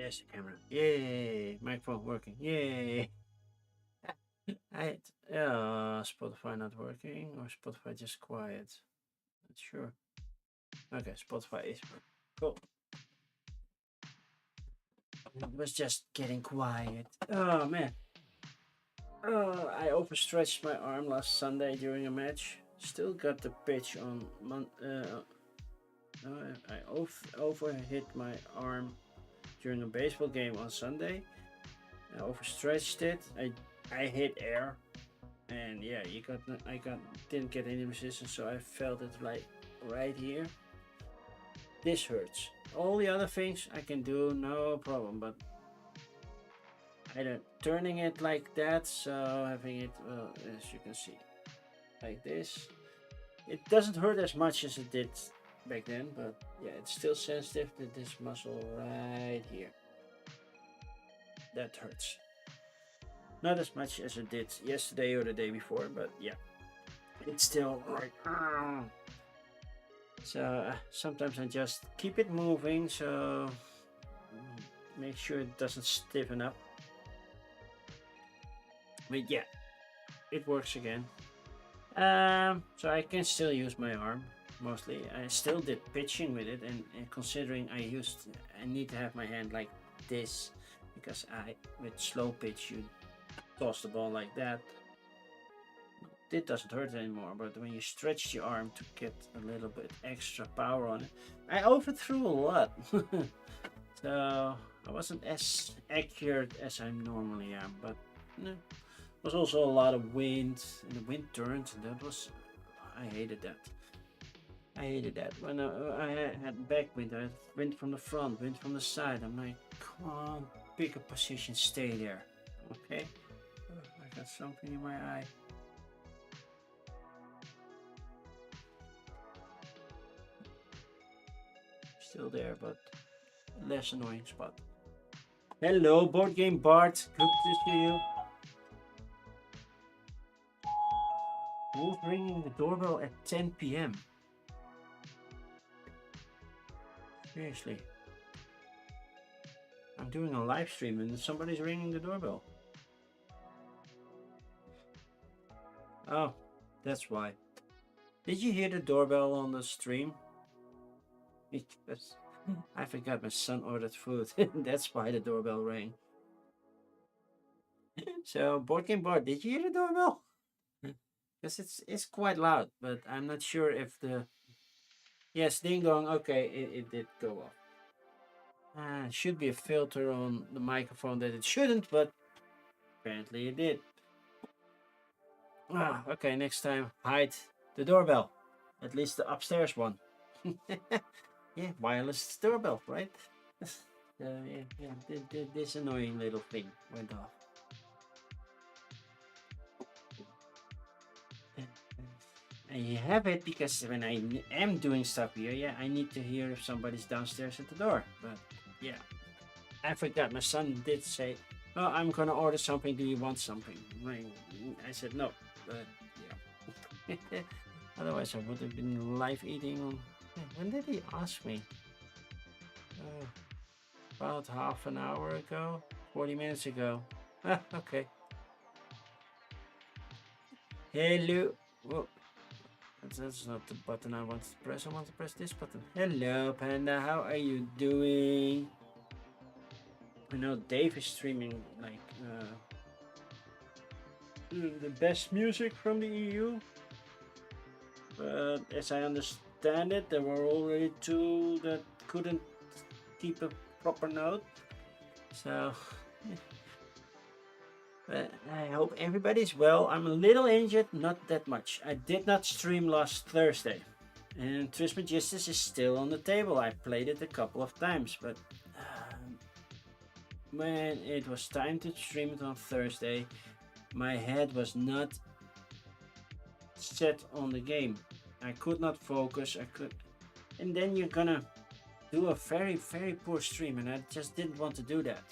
There's the camera. Yay! Microphone working. Yay! I Spotify not working or Spotify just quiet. Not sure. Okay, Spotify is cool. It was just getting quiet. Oh man. Oh, I overstretched my arm last Sunday during a match. Still got the pitch on no, I overhit my arm during a baseball game on Sunday. I overstretched it. I hit air, and yeah, I didn't get any resistance, so I felt it right here. This hurts. All the other things I can do, no problem, but I don't turning it like that. So having it, well, as you can see, like this, it doesn't hurt as much as it did back then, but yeah, it's still sensitive to this muscle right here. That hurts. Not as much as it did yesterday or the day before, but yeah, it's still like. So sometimes I just keep it moving, so make sure it doesn't stiffen up. But yeah, it works again. So I can still use my arm mostly. I still did pitching with it, and considering I need to have my hand like this because with slow pitch you toss the ball like that. It doesn't hurt anymore, but when you stretch the arm to get a little bit extra power on it, I overthrew a lot. So I wasn't as accurate as I normally am, but there was also a lot of wind, and the wind turned, and I hated that. I hated that. When I had backwind, I had wind from the front, wind from the side. I'm like, come on, pick a position, stay there. Okay? I got something in my eye. Still there, but less annoying spot. Hello, Board Game Bart. Good to see you. Who's ringing the doorbell at 10 p.m.? Seriously. I'm doing a live stream and somebody's ringing the doorbell. Oh, that's why. Did you hear the doorbell on the stream? Because I forgot my son ordered food. That's why the doorbell rang. So, Board Game Board, did you hear the doorbell? Because it's quite loud, but I'm not sure if the... Yes, ding dong. Okay, it did go off. Should be a filter on the microphone that it shouldn't, but apparently it did. Okay, next time, hide the doorbell. At least the upstairs one. Yeah, wireless doorbell, right? This annoying little thing went off. And you have it because when I am doing stuff here, yeah, I need to hear if somebody's downstairs at the door. But yeah, I forgot. My son did say, "Oh, I'm gonna order something. Do you want something?" I said no, but yeah. Otherwise, I would have been live eating on. When did he ask me? About half an hour ago, 40 minutes ago. Okay. Hello. Whoa. That's not the button I want to press. I want to press this button. Hello, Panda. How are you doing? I know Dave is streaming like the best music from the EU. But as I understand it, there were already two that couldn't keep a proper note. So, but I hope everybody's well. I'm a little injured, not that much. I did not stream last Thursday. And Trismegistus is still on the table. I played it a couple of times, but when it was time to stream it on Thursday, my head was not set on the game. I could not focus. And then you're gonna do a very, very poor stream, and I just didn't want to do that.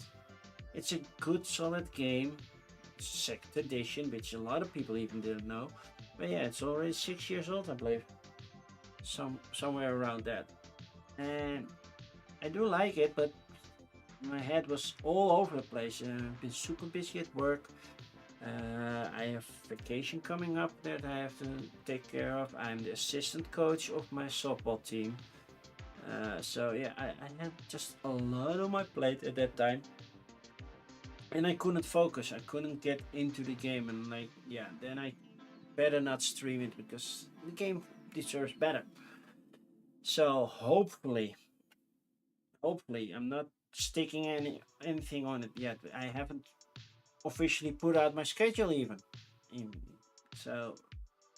It's a good, solid game. Second edition, which a lot of people even didn't know. But yeah, it's already 6 years old, I believe. Somewhere around that. And I do like it, but my head was all over the place. I've been super busy at work. I have vacation coming up that I have to take care of. I'm the assistant coach of my softball team. So yeah, I had just a lot on my plate at that time, and I couldn't focus. I couldn't get into the game, and like yeah, then I better not stream it because the game deserves better. So hopefully, I'm not sticking anything on it yet. I haven't officially put out my schedule even. So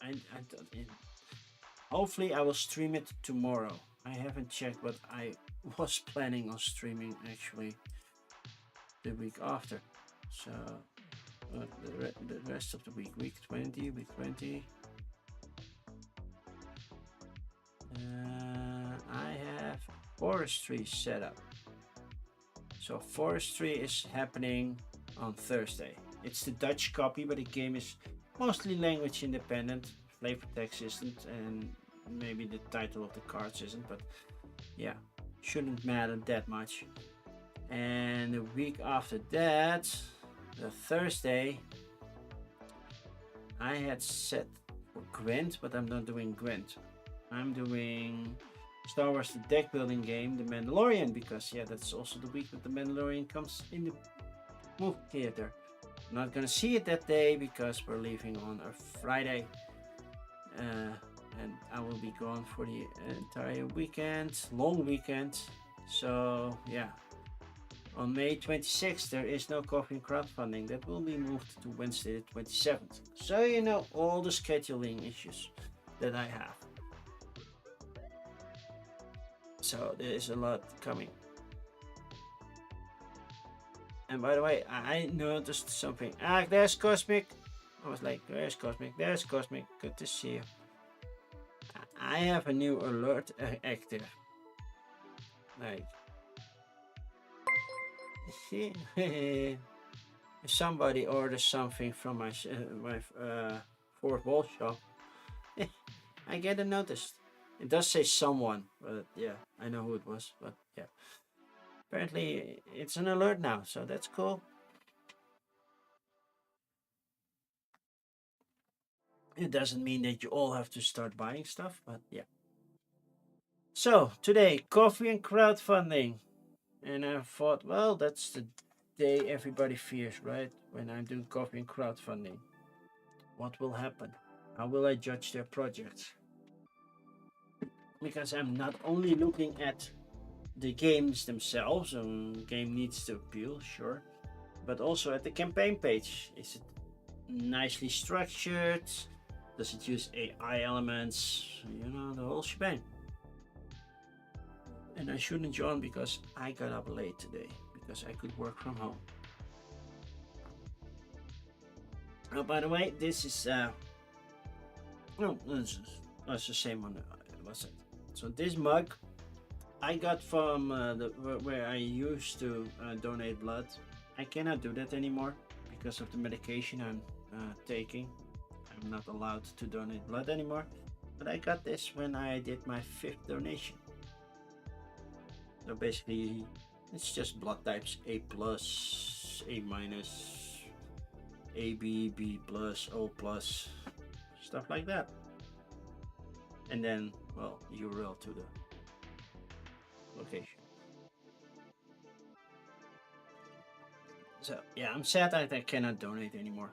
I don't. Hopefully, I will stream it tomorrow. I haven't checked, but I was planning on streaming actually the week after. So the rest of the week 20, week 20. I have forestry set up. So forestry is happening on Thursday. It's the Dutch copy, but the game is mostly language independent. Flavor text isn't, and maybe the title of the cards isn't, but yeah, shouldn't matter that much. And the week after that, the Thursday, I had set for Gwent, but I'm not doing Gwent. I'm doing Star Wars the deck building game, The Mandalorian, because yeah, that's also the week that The Mandalorian comes in the movie theater. I'm not gonna see it that day because we're leaving on a Friday, and I will be gone for the entire weekend, long weekend. So yeah, on May 26th there is no coffee and crowdfunding. That will be moved to Wednesday the 27th. So you know all the scheduling issues that I have. So there is a lot coming. And by the way, I noticed something. Ah, there's Cosmic. I was like, there's Cosmic, there's Cosmic. Good to see you. I have a new alert active. Like, if somebody orders something from my fourth wall shop, I get a notice. It does say someone, but yeah, I know who it was. But yeah, apparently it's an alert now, so that's cool. It doesn't mean that you all have to start buying stuff, but yeah. So today, coffee and crowdfunding, and I thought, well, that's the day everybody fears, right? When I'm doing coffee and crowdfunding, what will happen? How will I judge their projects? Because I'm not only looking at the games themselves, game needs to appeal, sure, but also at the campaign page. Is it nicely structured? Does it use AI elements? You know, the whole shebang. And I shouldn't join because I got up late today because I could work from home. Oh, by the way, this is no, that's the same one. Was it? So this mug I got from where I used to donate blood. I cannot do that anymore because of the medication I'm taking. I'm not allowed to donate blood anymore. But I got this when I did my 5th donation. So basically, it's just blood types A plus, A minus, AB, B plus, O plus, stuff like that. And then, well, URL to the location. So yeah, I'm sad that I cannot donate anymore.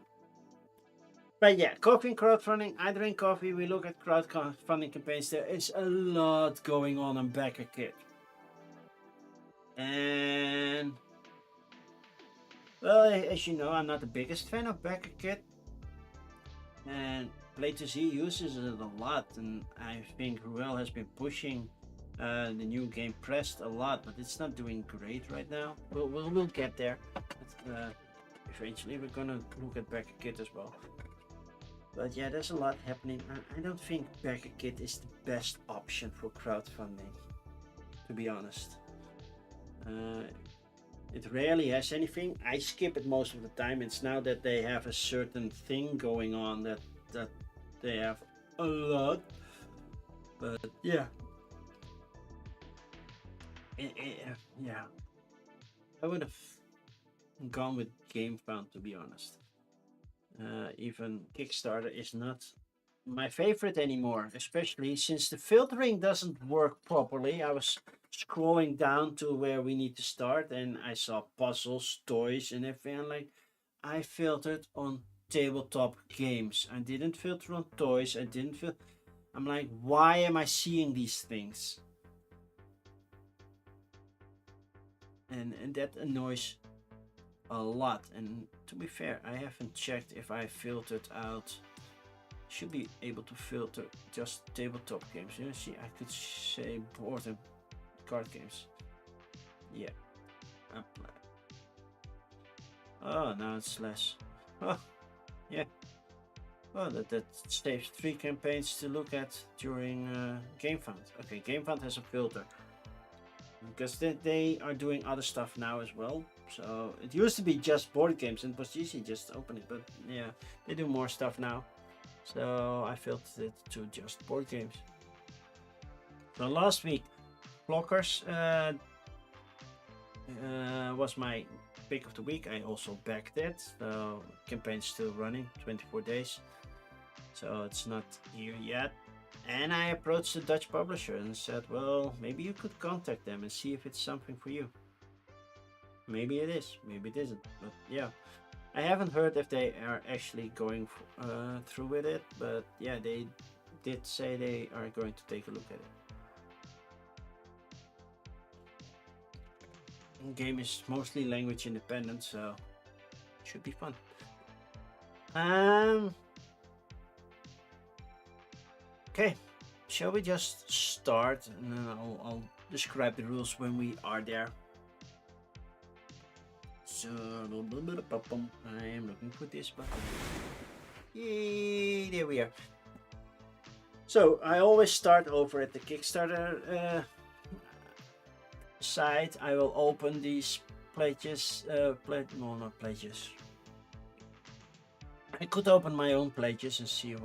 But yeah, coffee and crowdfunding. I drink coffee. We look at crowdfunding campaigns. There is a lot going on Backer Kit. And well, as you know, I'm not the biggest fan of Backer Kit. And Play to Z uses it a lot, and I think Ruel has been pushing the new game Pressed a lot, but it's not doing great right now. We'll get there. Eventually, we're gonna look at Backer Kit as well. But yeah, there's a lot happening. I don't think Backer Kit is the best option for crowdfunding, to be honest. It rarely has anything. I skip it most of the time. It's now that they have a certain thing going on that they have a lot. But yeah, yeah. I would have gone with GameFound, to be honest. Even Kickstarter is not my favorite anymore, especially since the filtering doesn't work properly. I was scrolling down to where we need to start and I saw puzzles, toys, and everything. Like, I filtered on tabletop games. I didn't filter on toys. I didn't feel. I'm like, why am I seeing these things? And that annoys a lot. And to be fair, I haven't checked if I filtered out. Should be able to filter just tabletop games. You know, see, I could say board and card games. Yeah. Apply. Oh, now it's less. Oh, yeah. Oh, that saves 3 campaigns to look at during GameFound. Okay, GameFound has a filter. Because they are doing other stuff now as well. So it used to be just board games and it was easy just to open it. But yeah, they do more stuff now. So I filtered it to just board games. So last week, Blockers was my pick of the week. I also backed it. So campaign's still running, 24 days. So it's not here yet. And I approached the Dutch publisher and said, well, maybe you could contact them and see if it's something for you. Maybe it is, maybe it isn't. But yeah, I haven't heard if they are actually going through with it. But yeah, they did say they are going to take a look at it. The game is mostly language independent, so it should be fun. Okay, shall we just start and then I'll describe the rules when we are there. So, I am looking for this button. Yay, there we are. So, I always start over at the Kickstarter site. I will open these pledges, no, not pledges. I could open my own pledges and see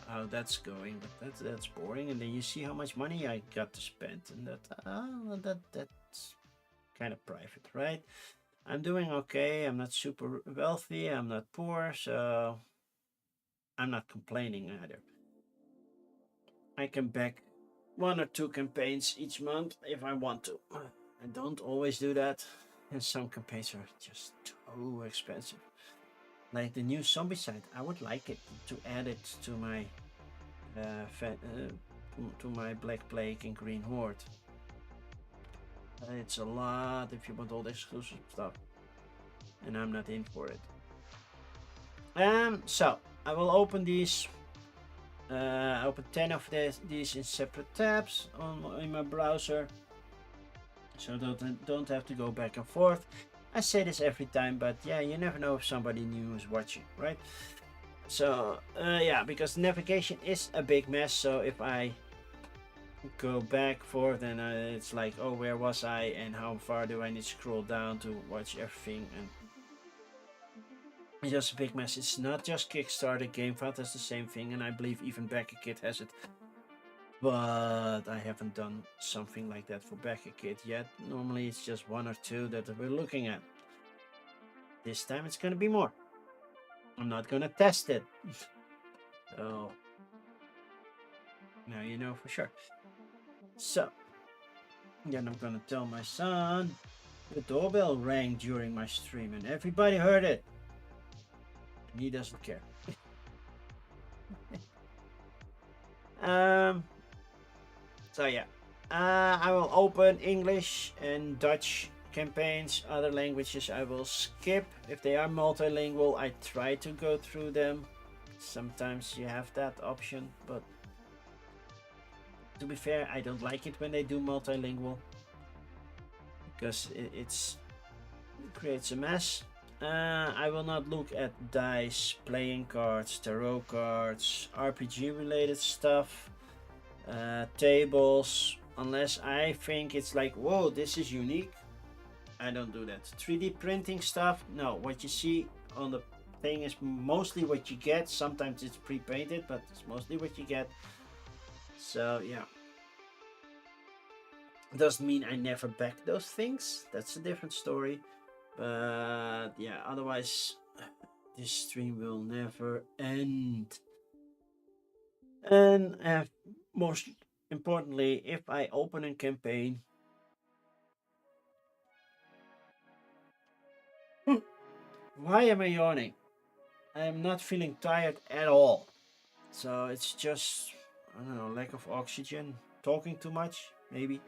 how that's going, but that's boring. And then you see how much money I got to spend, and that's kind of private, right? I'm doing okay. I'm not super wealthy. I'm not poor, so I'm not complaining either. I can back 1 or 2 campaigns each month if I want to. I don't always do that, and some campaigns are just too expensive. Like the new Zombicide, I would like it to add it to my to my Black Plague and Green Horde. It's a lot if you want all the exclusive stuff, and I'm not in for it. So I will open these. Open 10 of these in separate tabs in my browser, so don't have to go back and forth. I say this every time, but yeah, you never know if somebody new is watching, right? So yeah, because navigation is a big mess. So if I go back forth, then it's like, oh, where was I and how far do I need to scroll down to watch everything? And it's just a big mess. It's not just Kickstarter. GameFound has the same thing, and I believe even BackerKit has it. But I haven't done something like that for BackerKit yet. Normally it's just 1 or 2 that we're looking at. This time it's gonna be more. I'm not gonna test it. So now you know for sure. So then I'm gonna tell my son the doorbell rang during my stream and everybody heard it. And he doesn't care. So yeah, I will open English and Dutch campaigns. Other languages I will skip. If they are multilingual, I try to go through them. Sometimes you have that option, but to be fair, I don't like it when they do multilingual because it creates a mess. I will not look at dice, playing cards, tarot cards, RPG related stuff. Tables, unless I think it's like, whoa, this is unique. I don't do that. 3D printing stuff, no. What you see on the thing is mostly what you get. Sometimes it's pre-painted, but it's mostly what you get. So yeah, doesn't mean I never back those things. That's a different story. But yeah, otherwise this stream will never end. And most importantly, if I open a campaign, why am I yawning? I'm not feeling tired at all. So it's just, I don't know, lack of oxygen, talking too much, maybe.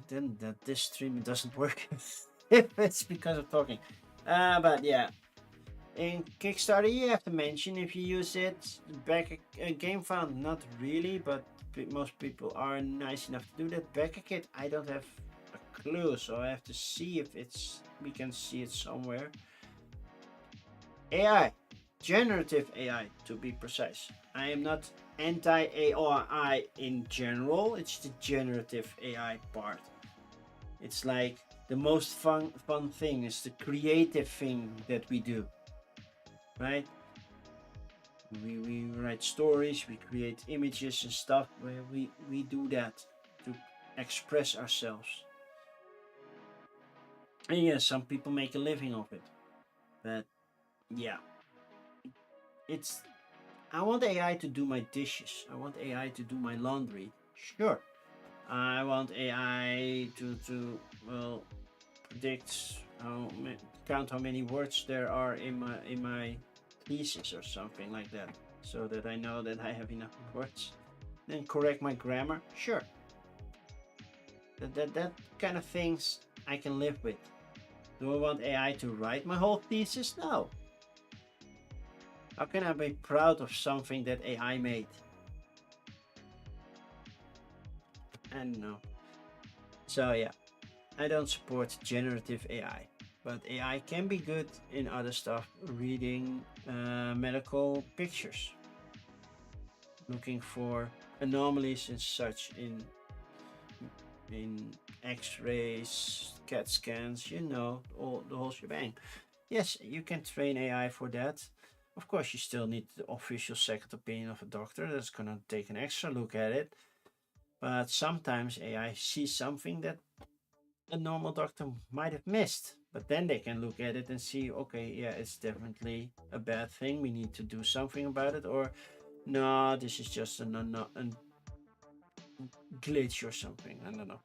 Then that this stream doesn't work if it's because of talking. But yeah, in Kickstarter you have to mention if you use it. Back a game fund, not really, but most people are nice enough to do that. Back a kit, I don't have a clue, so I have to see if we can see it somewhere. AI, generative AI to be precise. I am not anti-AI in general, it's the generative AI part. It's like the most fun thing is the creative thing that we do, right? We write stories, we create images and stuff where we do that to express ourselves. And yeah, some people make a living of it, but yeah, it's I want AI to do my dishes. I want AI to do my laundry. Sure. I want AI to well predict count how many words there are in my thesis or something like that, so that I know that I have enough words. Then correct my grammar. Sure. That kind of things I can live with. Do I want AI to write my whole thesis? No. How can I be proud of something that AI made? I don't know. So yeah, I don't support generative AI, but AI can be good in other stuff, reading medical pictures, looking for anomalies and such in X-rays, CAT scans, you know, all the whole shebang. Yes, you can train AI for that. Of course, you still need the official second opinion of a doctor that's gonna take an extra look at it. But sometimes AI sees something that a normal doctor might have missed. But then they can look at it and see, okay, yeah, it's definitely a bad thing. We need to do something about it. Or, no, this is just a glitch or something. I don't know.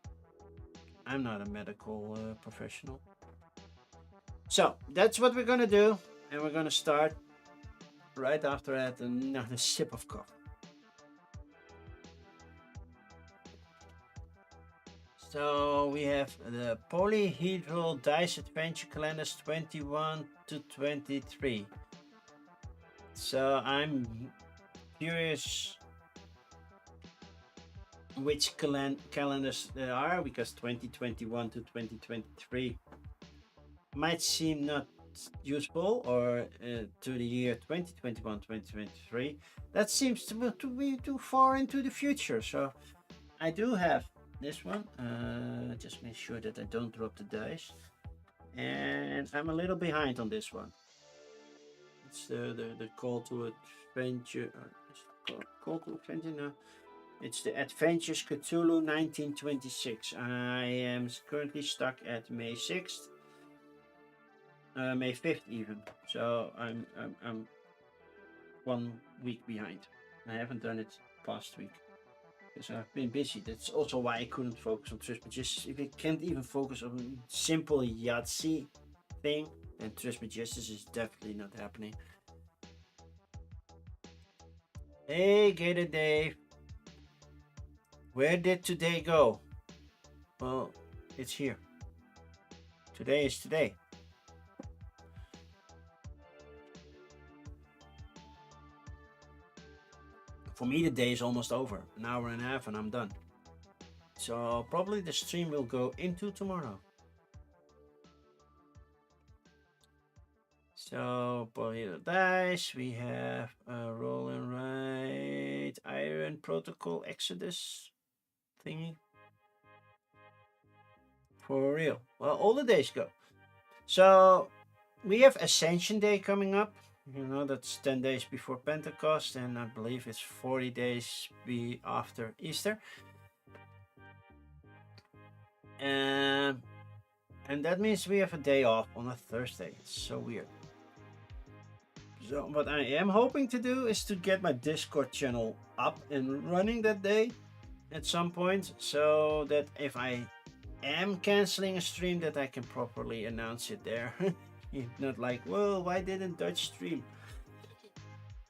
I'm not a medical professional. So that's what we're going to do. And we're going to start right after that another sip of coffee. So we have the Polyhedral Dice Adventure Calendars 21 to 23. So I'm curious which calendars there are, because 2021 to 2023 might seem not useful, or to the year 2021 2023 that seems to be too far into the future. So I do have this one. Just make sure that I don't drop the dice, and I'm a little behind on this one. It's the call to adventure. Call to adventure. No, it's the Adventures Cthulhu 1926. I am currently stuck at May 6th, May 5th even. So I'm 1 week behind. I haven't done it past week because I've been busy. That's also why I couldn't focus on Trismegistus. If I can't even focus on simple Yahtzee thing, then Trismegistus is definitely not happening. Hey, Gator Dave. Where did today go? Well, it's here. Today is today. For me, the day is almost over. An hour and a half and I'm done. So probably the stream will go into tomorrow. So Polyhedral Dice, we have Roll and Write, Iron Protocol, Exodus thingy. For real. Well, all the days go. So we have Ascension Day coming up. You know, that's 10 days before Pentecost, and I believe it's 40 days after Easter. And And that means we have a day off on a Thursday. It's so weird. So what I am hoping to do is to get my Discord channel up and running that day at some point, so that if I am canceling a stream, that I can properly announce it there. Not like, well, why didn't Dutch stream?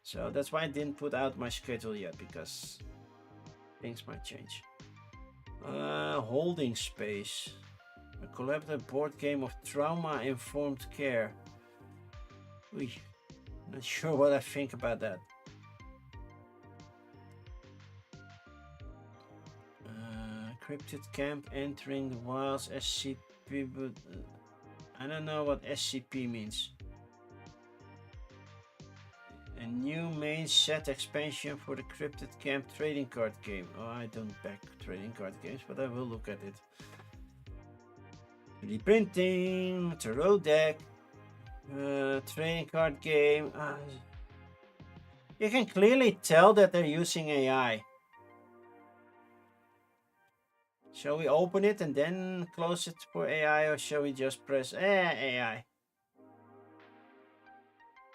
So that's why I didn't put out my schedule yet, because things might change. Holding Space. A collaborative board game of trauma-informed care. Oei, not sure what I think about that. Cryptid Camp entering the wilds, SCP, but I don't know what SCP means. A new main set expansion for the Cryptid Camp trading card game. Oh, I don't back trading card games, but I will look at it. 3D printing, tarot deck, trading card game. You can clearly tell that they're using AI. Shall we open it and then close it for AI, or shall we just press AI?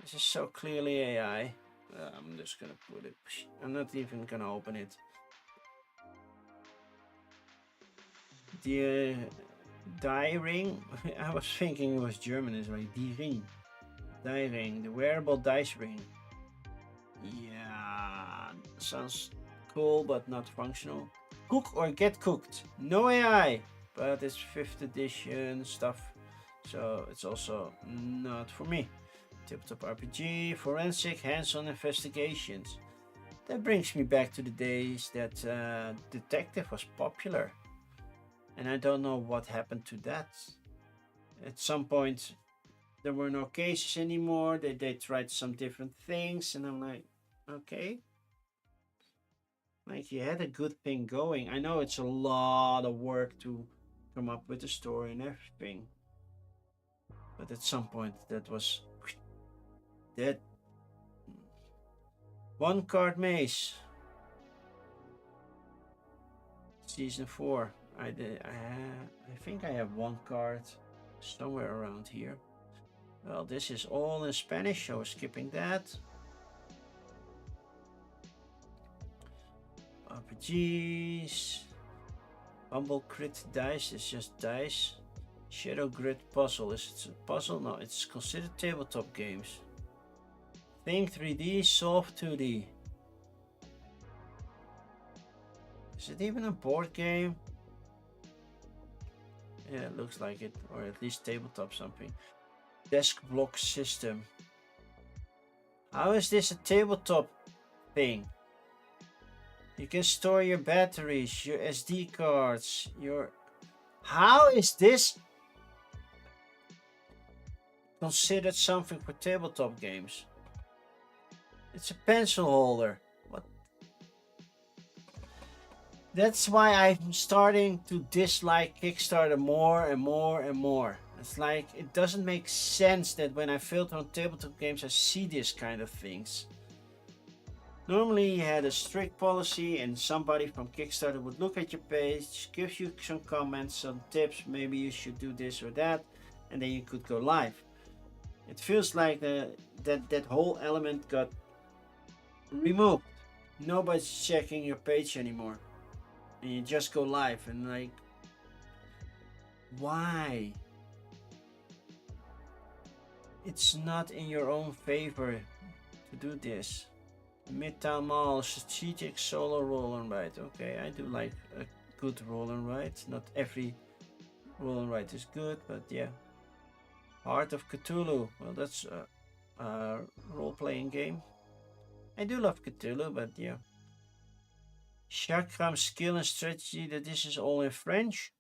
This is so clearly AI. I'm just gonna put it. I'm not even gonna open it. The die ring. I was thinking it was German. It's like die ring. Die ring, the wearable dice ring. Yeah, sounds cool but not functional. Cook or get cooked. No AI, but it's 5th edition stuff, so it's also not for me. Tabletop RPG, forensic, hands-on investigations. That brings me back to the days that detective was popular, and I don't know what happened to that. At some point, there were no cases anymore. They tried some different things, and I'm like, okay. Like, you had a good thing going. I know it's a lot of work to come up with a story and everything, but at some point that was dead. One card maze. Season 4. I think I have one card somewhere around here. Well, this is all in Spanish, so skipping that. RPGs. Bumble Crit Dice is just dice. Shadow Grid Puzzle. Is it a puzzle? No, it's considered tabletop games. Think 3D, Solve 2D. Is it even a board game? Yeah, it looks like it, or at least tabletop something. Desk block system. How is this a tabletop thing? You can store your batteries, your SD cards, your... How is this considered something for tabletop games? It's a pencil holder. What? That's why I'm starting to dislike Kickstarter more and more and more. It's like, it doesn't make sense that when I filter on tabletop games I see this kind of things. Normally you had a strict policy and somebody from Kickstarter would look at your page, give you some comments, some tips, maybe you should do this or that, and then you could go live. It feels like that whole element got removed. Nobody's checking your page anymore. And you just go live, and like, why? It's not in your own favor to do this. Midtown Mall, strategic solo roll and ride. Okay, I do like a good roll and ride. Not every roll and ride is good, but yeah. Heart of Cthulhu. Well, that's a role-playing game. I do love Cthulhu, but yeah. Chakram skill and strategy. That this is all in French,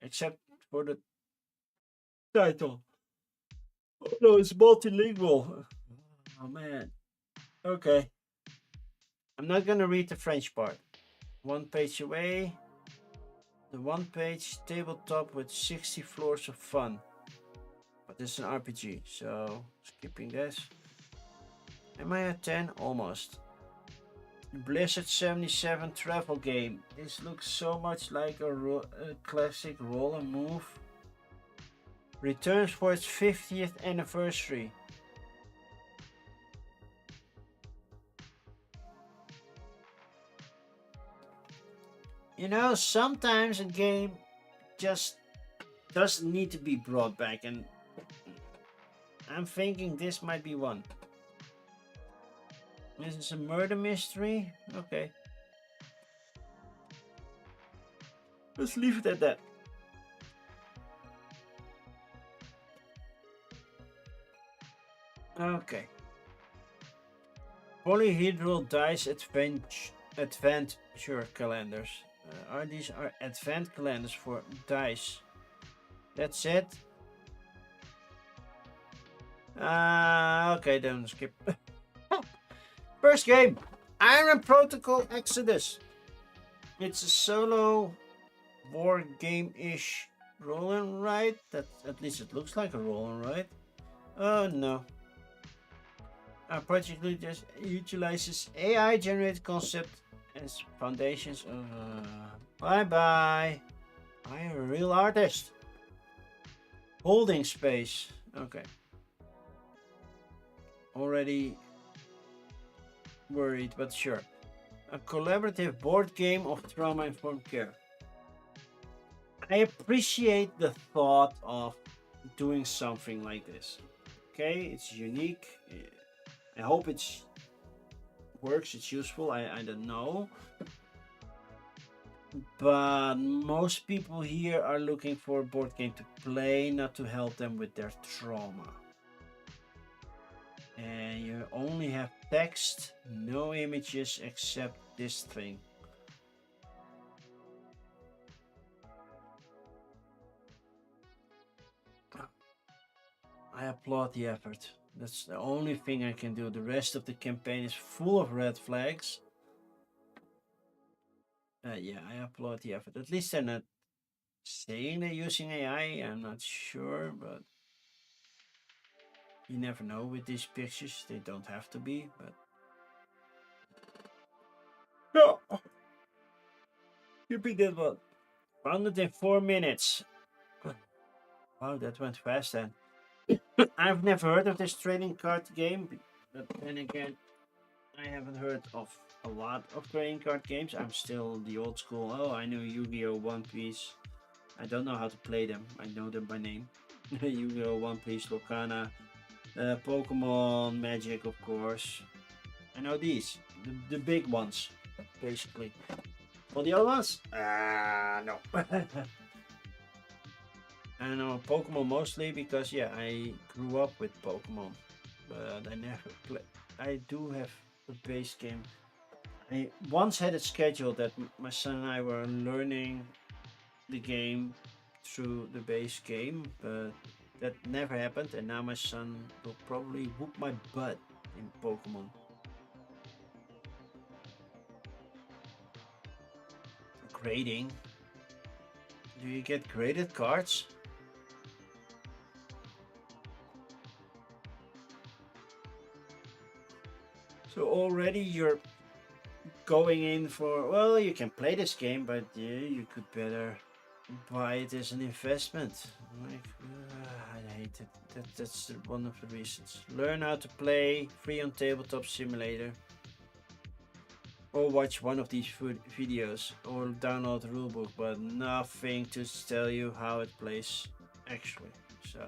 except for the title. Oh no, it's multilingual. Oh man. Okay. I'm not gonna read the French part. One page away. The one page tabletop with 60 floors of fun. But it's an RPG, so skipping this. Am I at 10? Almost. Blizzard 77 travel game. This looks so much like a classic roll and move. returns for its 50th anniversary. You know, sometimes a game just doesn't need to be brought back, and I'm thinking this might be one. This is a murder mystery? Okay. Let's leave it at that. Okay. Polyhedral dice adventure calendars. These are advent calendars for dice. That's it. Okay, don't skip. First game, Iron Protocol Exodus. It's a solo war game-ish roll and write. That at least it looks like a roll and write. Oh no. Our project just utilizes AI generated concept as foundations. Bye bye. I'm a real artist. Holding space. Okay. Already worried, but sure. A collaborative board game of trauma-informed care. I appreciate the thought of doing something like this. Okay, it's unique. I hope it works, it's useful, I don't know. But most people here are looking for a board game to play, not to help them with their trauma. And you only have text, no images except this thing. I applaud the effort. That's the only thing I can do. The rest of the campaign is full of red flags. Yeah, I applaud the effort. At least they're not saying they're using AI. I'm not sure, but you never know with these pictures. They don't have to be, but no. You beat that one. 104 minutes. Wow, that went fast then. I've never heard of this trading card game, but then again, I haven't heard of a lot of trading card games. I'm still the old school. Oh, I know Yu-Gi-Oh! One Piece. I don't know how to play them. I know them by name. Yu-Gi-Oh! One Piece, Locana, Pokemon, Magic, of course. I know these, the big ones, basically. For the other ones? No. I know Pokemon mostly because, yeah, I grew up with Pokemon, but I never play. I do have a base game. I once had it scheduled that my son and I were learning the game through the base game, but that never happened, and now my son will probably whoop my butt in Pokemon. Grading? Do you get graded cards? So already you're going in for, well, you can play this game, but yeah, you could better buy it as an investment. Like, I hate it. That's one of the reasons. Learn how to play free on Tabletop Simulator. Or watch one of these videos or download the rulebook, but nothing to tell you how it plays actually. So,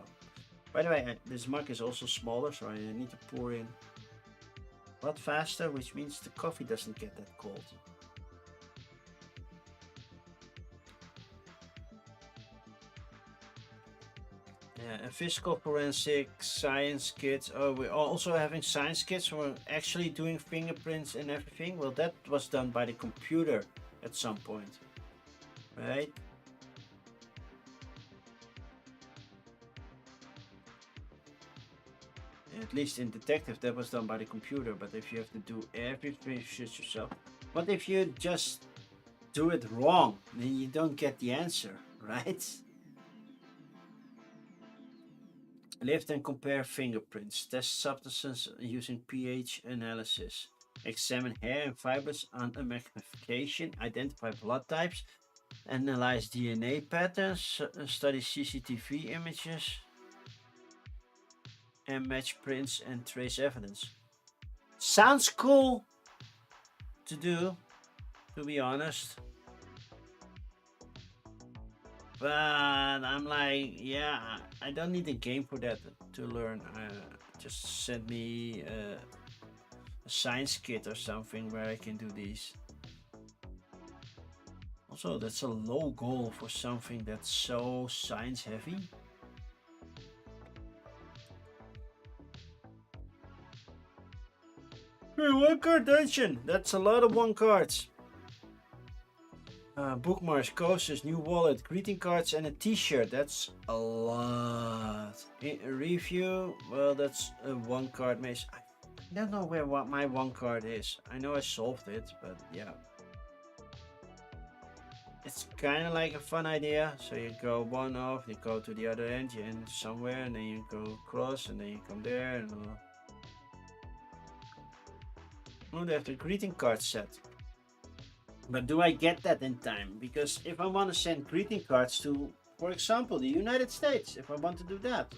by the way, this mug is also smaller, so I need to pour in a lot faster, which means the coffee doesn't get that cold. Yeah, and physical forensic science kits. Oh, we're also having science kits. We're actually doing fingerprints and everything. Well, that was done by the computer at some point, right? At least in detective, that was done by the computer. But if you have to do everything yourself, what if you just do it wrong? Then you don't get the answer, right? Lift and compare fingerprints. Test substances using pH analysis. Examine hair and fibers under magnification. Identify blood types. Analyze DNA patterns. Study CCTV images. and match prints and trace evidence. Sounds cool to do, to be honest. But I'm like, yeah, I don't need a game for that to learn. Just send me a science kit or something where I can do these. Also, that's a low goal for something that's so science heavy. Hey, one card dungeon! That's a lot of one cards. Bookmarks, coasters, new wallet, greeting cards, and a t-shirt. That's a lot. In a review, well, that's a one card maze. I don't know where what my one card is. I know I solved it, but yeah. It's kind of like a fun idea. So you go one off, you go to the other end, you end somewhere, and then you go across, and then you come there. And oh, they have the greeting card set. But do I get that in time? Because if I want to send greeting cards to, for example, the United States, if I want to do that,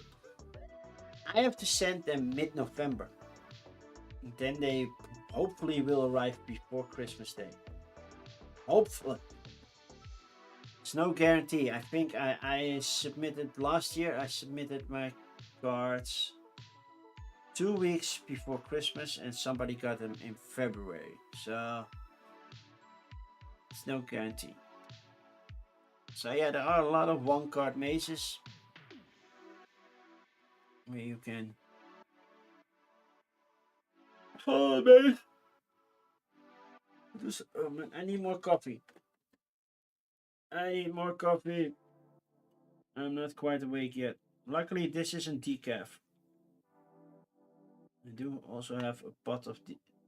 I have to send them mid-November. Then they hopefully will arrive before Christmas Day. Hopefully. It's no guarantee. I think I submitted last year, I submitted my cards 2 weeks before Christmas and somebody got them in February. So it's no guarantee. So yeah, there are a lot of one card mazes where you can. Oh man, I need more coffee. I need more coffee. I'm not quite awake yet. Luckily, this isn't decaf. I do also have a pot of.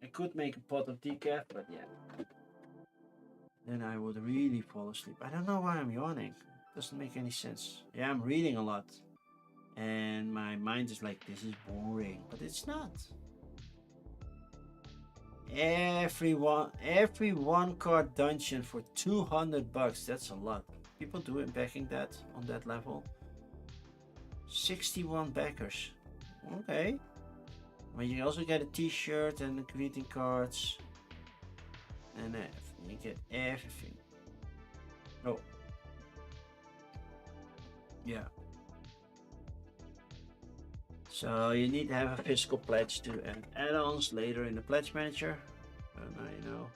I could make a pot of decaf, but yeah. Then I would really fall asleep. I don't know why I'm yawning. Doesn't make any sense. Yeah, I'm reading a lot. And my mind is like, this is boring. But it's not. Every one card dungeon for $200. That's a lot. People do it backing that on that level. 61 backers. Okay. But you also get a t-shirt and the greeting cards. And you get everything. Oh. Yeah. So you need to have a physical pledge to add add-ons later in the pledge manager. And I know.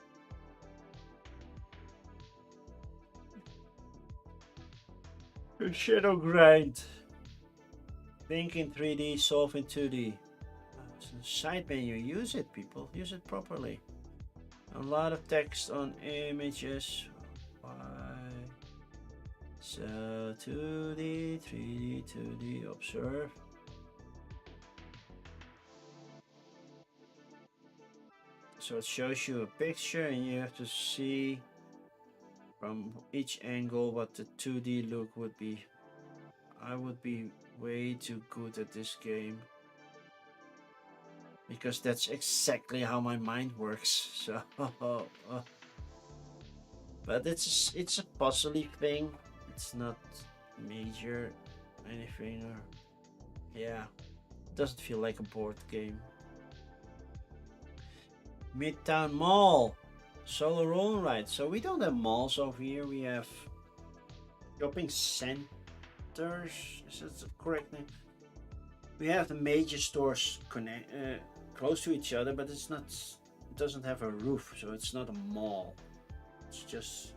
A shadow grind. Think in 3D, solve in 2D. Side menu, use it, people. Use it properly. A lot of text on images. Why? So 2D, 3D, 2D, observe. So it shows you a picture and you have to see from each angle what the 2D look would be. I would be way too good at this game. Because that's exactly how my mind works. So, but it's a puzzly thing. It's not major anything, or yeah, it doesn't feel like a board game. Midtown Mall, Solar Roll Ride. So we don't have malls over here. We have shopping centers. Is that the correct name? We have the major stores close to each other, but it's not. It doesn't have a roof, so it's not a mall. It's just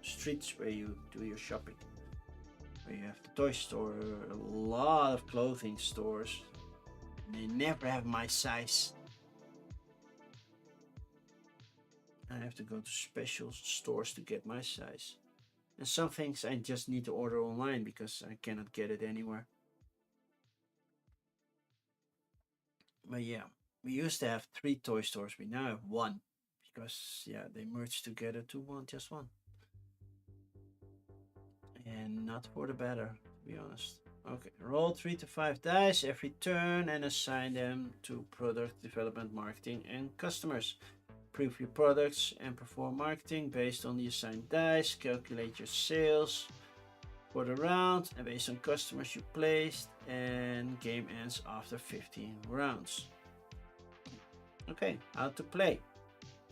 streets where you do your shopping. Where you have the toy store, a lot of clothing stores. They never have my size. I have to go to special stores to get my size. And some things I just need to order online because I cannot get it anywhere. But yeah, we used to have 3 toy stores. We now have 1 because yeah, they merged together to just one. And not for the better, to be honest. Okay, roll 3 to 5 dice every turn and assign them to product development, marketing, and customers. Preview products and perform marketing based on the assigned dice. Calculate your sales for the round and based on customers you placed and game ends after 15 rounds. Okay, how to play.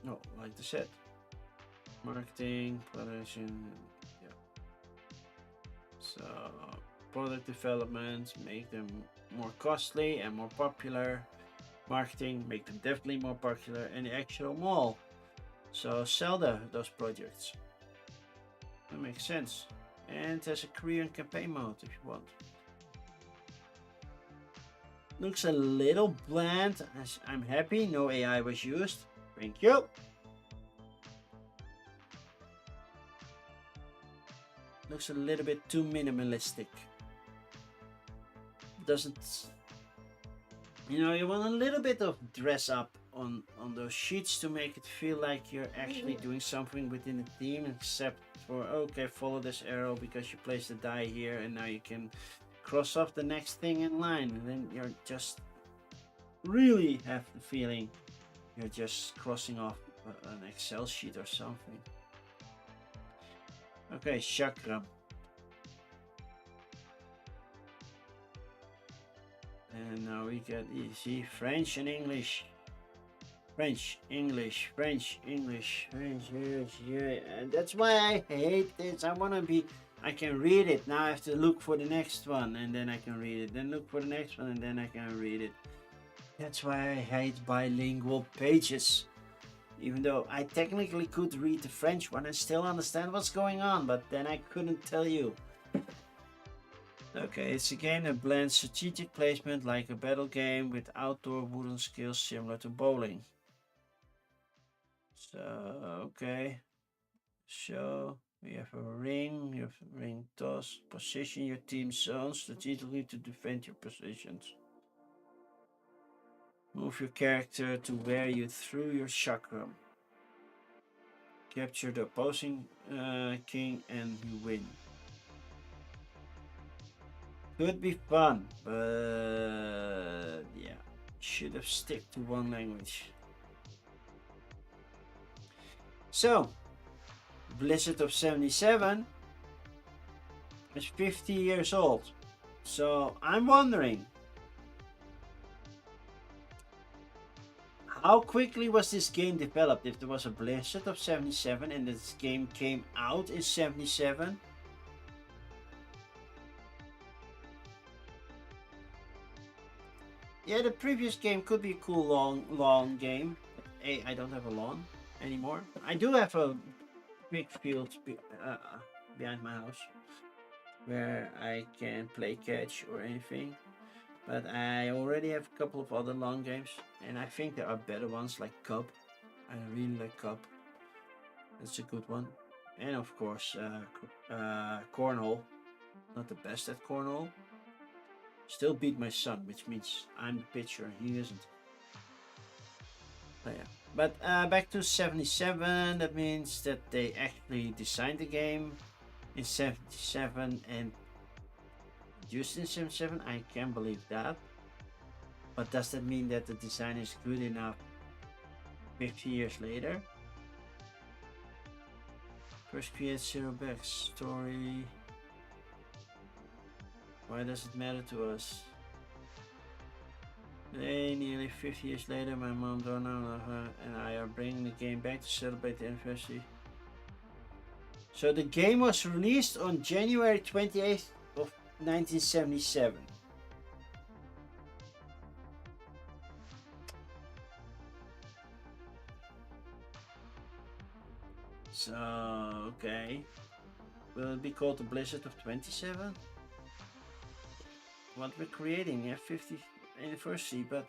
Oh, like I said, marketing, production, yeah. So product development, make them more costly and more popular. Marketing, make them definitely more popular, and the actual mall. So sell those projects. That makes sense. And there's a career and campaign mode if you want. Looks a little bland. I'm happy no AI was used. Thank you. Looks a little bit too minimalistic. Doesn't, you know, you want a little bit of dress up on those sheets to make it feel like you're actually doing something within the theme, except for, okay, follow this arrow because you place the die here and now you can cross off the next thing in line, and then you're just really have the feeling you're just crossing off an Excel sheet or something. Okay, chakra. And now we get easy French and English. French, English, French, English, French, English, yeah. And that's why I hate this. I can read it. Now I have to look for the next one and then I can read it. Then look for the next one and then I can read it. That's why I hate bilingual pages. Even though I technically could read the French one and still understand what's going on, but then I couldn't tell you. Okay, it's again a blend strategic placement like a battle game with outdoor wooden skills similar to bowling. So, okay. So, we have a ring, you have a ring toss. Position your team zones strategically to defend your positions. Move your character to where you threw your chakra. Capture the opposing king and you win. Could be fun, but yeah, should have stick to one language. So, Blizzard of 77 is 50 years old. So I'm wondering, how quickly was this game developed? If there was a Blizzard of 77 and this game came out in 77. Yeah, the previous game could be a cool long game. Hey, I don't have a lawn anymore. I do have a big field behind my house where I can play catch or anything. But I already have a couple of other long games, and I think there are better ones like Cup. I really like Cup. That's a good one. And of course, Cornhole. Not the best at Cornhole. Still beat my son, which means I'm the pitcher, he isn't. Oh, yeah. But back to 77, that means that they actually designed the game in 77 and used in 77. I can't believe that. But does that mean that the design is good enough 50 years later? First create zero backstory. Why does it matter to us? Today, nearly 50 years later, my mom, Donna, and I are bringing the game back to celebrate the anniversary. So the game was released on January 28th of 1977. So, okay. Will it be called the Blizzard of 27? What we're creating, yeah, 50th anniversary, but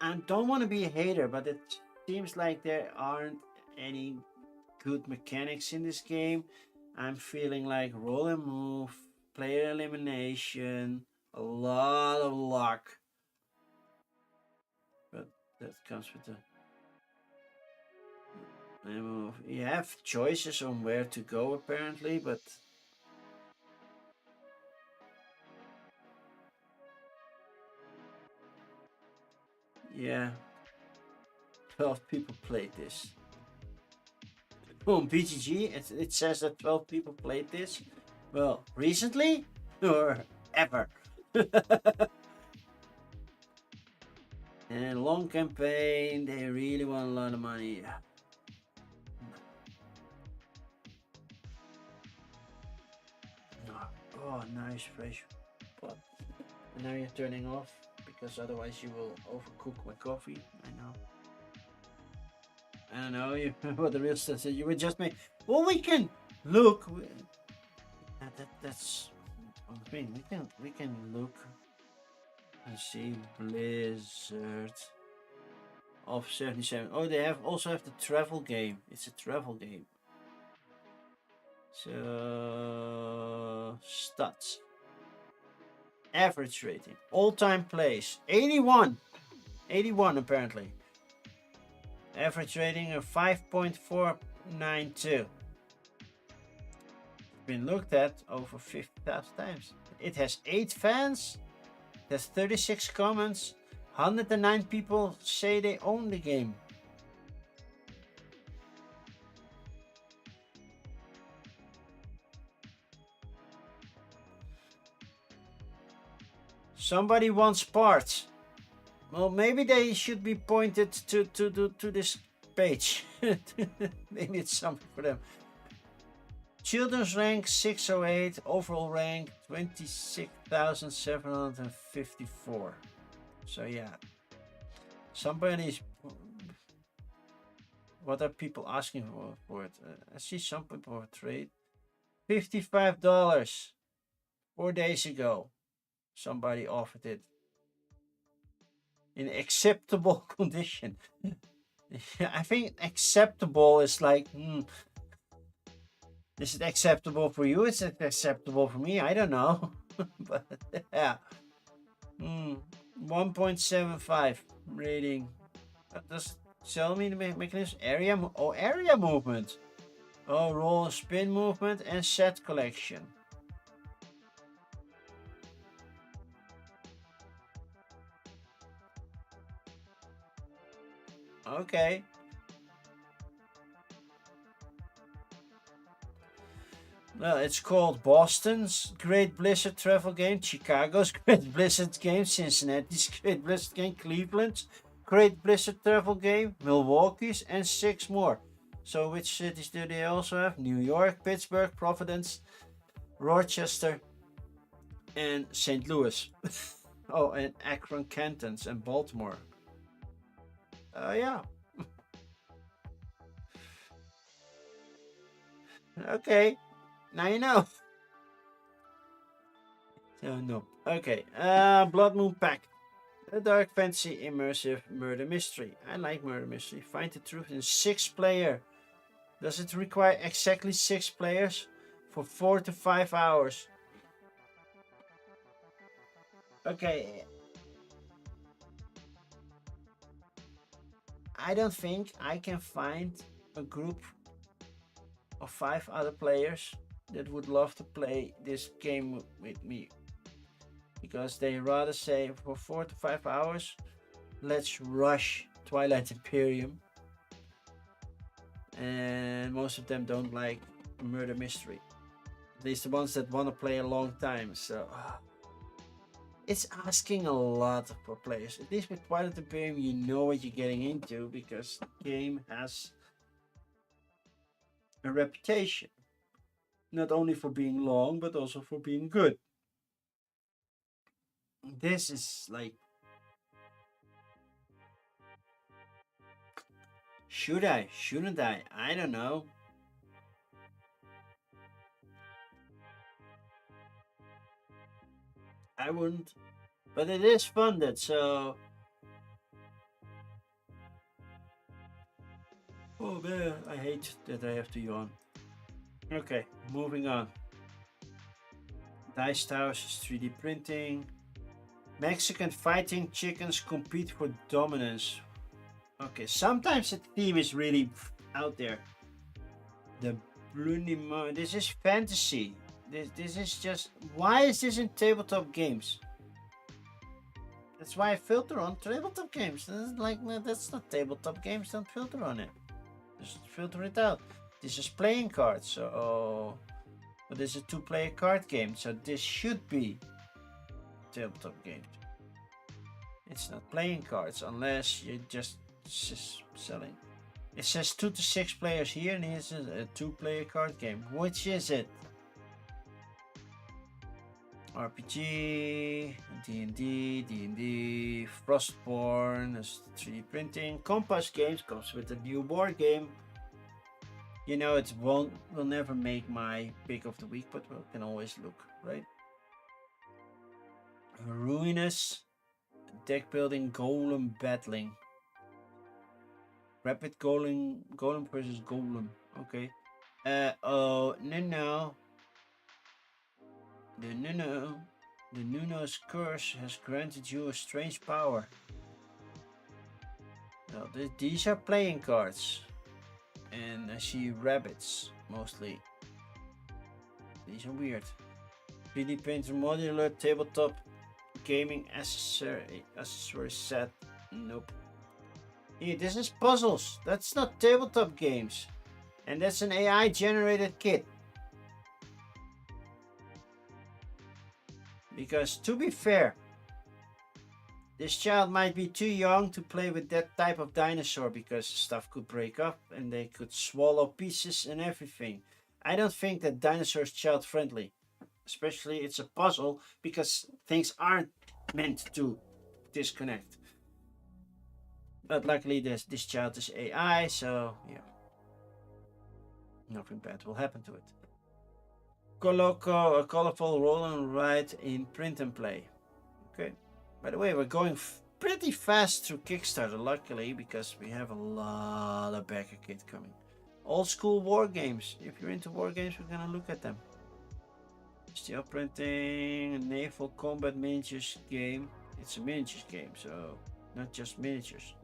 I don't want to be a hater, but it seems like there aren't any good mechanics in this game. I'm feeling like roll and move, player elimination, a lot of luck. But that comes with the move. You have choices on where to go apparently, but yeah, 12 people played this. On BGG, it says that 12 people played this. Well, recently or ever? And long campaign, they really want a lot of money. Oh, nice fresh pot. And now you're turning off because otherwise you will overcook my coffee. I know you what the real stuff is. You would just make. Well, we can look. That's one thing. We can look and see Blizzard of 77. Oh, they also have the travel game. It's a travel game. So stats. Average rating. All-time plays. 81. 81 apparently. Average rating of 5.492. Been looked at over 50,000 times. It has 8 fans. It has 36 comments. 109 people say they own the game. Somebody wants parts. Well, maybe they should be pointed to this page. Maybe it's something for them. Children's rank 608, overall rank 26,754. So yeah, somebody's. What are people asking for it? I see some people trade $55 4 days ago. Somebody offered it in acceptable condition. I think acceptable is like, is it acceptable for you? Is it acceptable for me? I don't know. But yeah. 1.75 rating. That does tell me the mechanism. Area movement. Oh, roll and spin movement and set collection. Okay. Well, it's called Boston's Great Blizzard Travel Game, Chicago's Great Blizzard Game, Cincinnati's Great Blizzard Game, Cleveland's Great Blizzard Travel Game, Milwaukee's, and 6 more. So which cities do they also have? New York, Pittsburgh, Providence, Rochester, and St. Louis. Oh, and Akron, Cantons, and Baltimore. Yeah. Okay. Now you know. So no. Okay. Blood Moon Pact. A dark fantasy immersive murder mystery. I like murder mystery. Find the truth in 6 player. Does it require exactly 6 players for 4 to 5 hours? Okay. I don't think I can find a group of 5 other players that would love to play this game with me, because they rather say for 4 to 5 hours, let's rush Twilight Imperium, and most of them don't like murder mystery, at least the ones that want to play a long time. So it's asking a lot for players. At least with Twilight Imperium, you know what you're getting into, because the game has a reputation, not only for being long but also for being good. This is like, should I, shouldn't I don't know. I wouldn't, but it is funded, so oh man, I hate that I have to yawn. Okay, moving on. Dice Towers is 3D printing. Mexican fighting chickens compete for dominance. Okay, sometimes the theme is really out there. The Brunimo. This is fantasy. This is just. Why is this in tabletop games? That's why I filter on tabletop games. That's like, no, that's not tabletop games. Don't filter on it. Just filter it out. This is playing cards. So, but this is a 2-player card game. So this should be tabletop games. It's not playing cards unless you're just selling. It says 2 to 6 players here, and here's a 2-player card game. Which is it? RPG, D&D, Frostborn, 3D printing. Compass Games comes with a new board game. You know, it will never make my pick of the week, but we can always look, right? Ruinous, deck building, golem battling. Rapid golem versus golem. Okay. Oh no. The Nuno's curse has granted you a strange power. Well, these are playing cards. And I see rabbits, mostly. These are weird. 3D printer modular tabletop gaming accessory set. Nope. Here, this is puzzles. That's not tabletop games. And that's an AI generated kit. Because to be fair, this child might be too young to play with that type of dinosaur because stuff could break up and they could swallow pieces and everything. I don't think that dinosaur is child friendly. Especially it's a puzzle because things aren't meant to disconnect. But luckily this child is AI, so yeah. Nothing bad will happen to it. A colorful roll and write in print and play. Okay. By the way, we're going pretty fast through Kickstarter, luckily, because we have a lot of backer kit coming. Old school war games. If you're into war games, we're gonna look at them. Steel printing, a naval combat miniatures game. It's a miniatures game, so not just miniatures.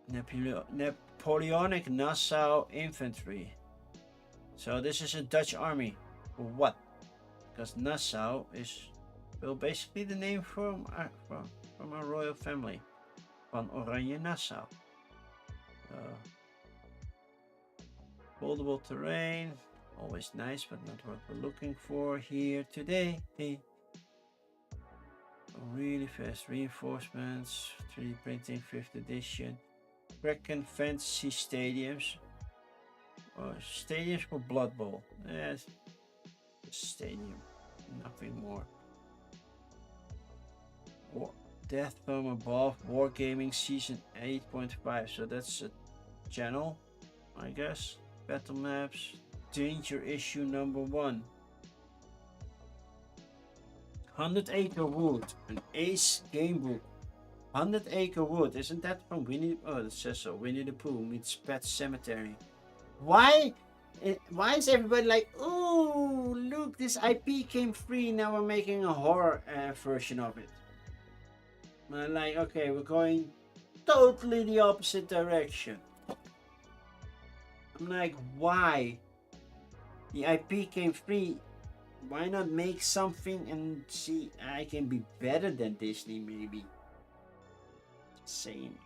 Napoleonic Nassau infantry. So this is a Dutch army. For what? Because Nassau is, well, basically the name from our royal family, Van Oranje Nassau. Foldable terrain, always nice, but not what we're looking for here today. Really fast reinforcements, 3D printing, 5th edition. Kraken Fantasy Stadiums. Stadiums for Blood Bowl. Yes, stadium, nothing more. Death from Above, Wargaming Season 8.5. So that's a channel, I guess. Battle maps, Danger Issue number 1. 100 Acre Wood, an Ace game book. 100 Acre Wood, isn't that from Winnie? Oh, it says so. Winnie the Pooh meets Pet Cemetery. Why is everybody like, oh, look, this IP came free, now we're making a horror version of it. I'm like, okay, we're going totally the opposite direction. I'm like, why? The IP came free. Why not make something and see I can be better than Disney, maybe? Just saying.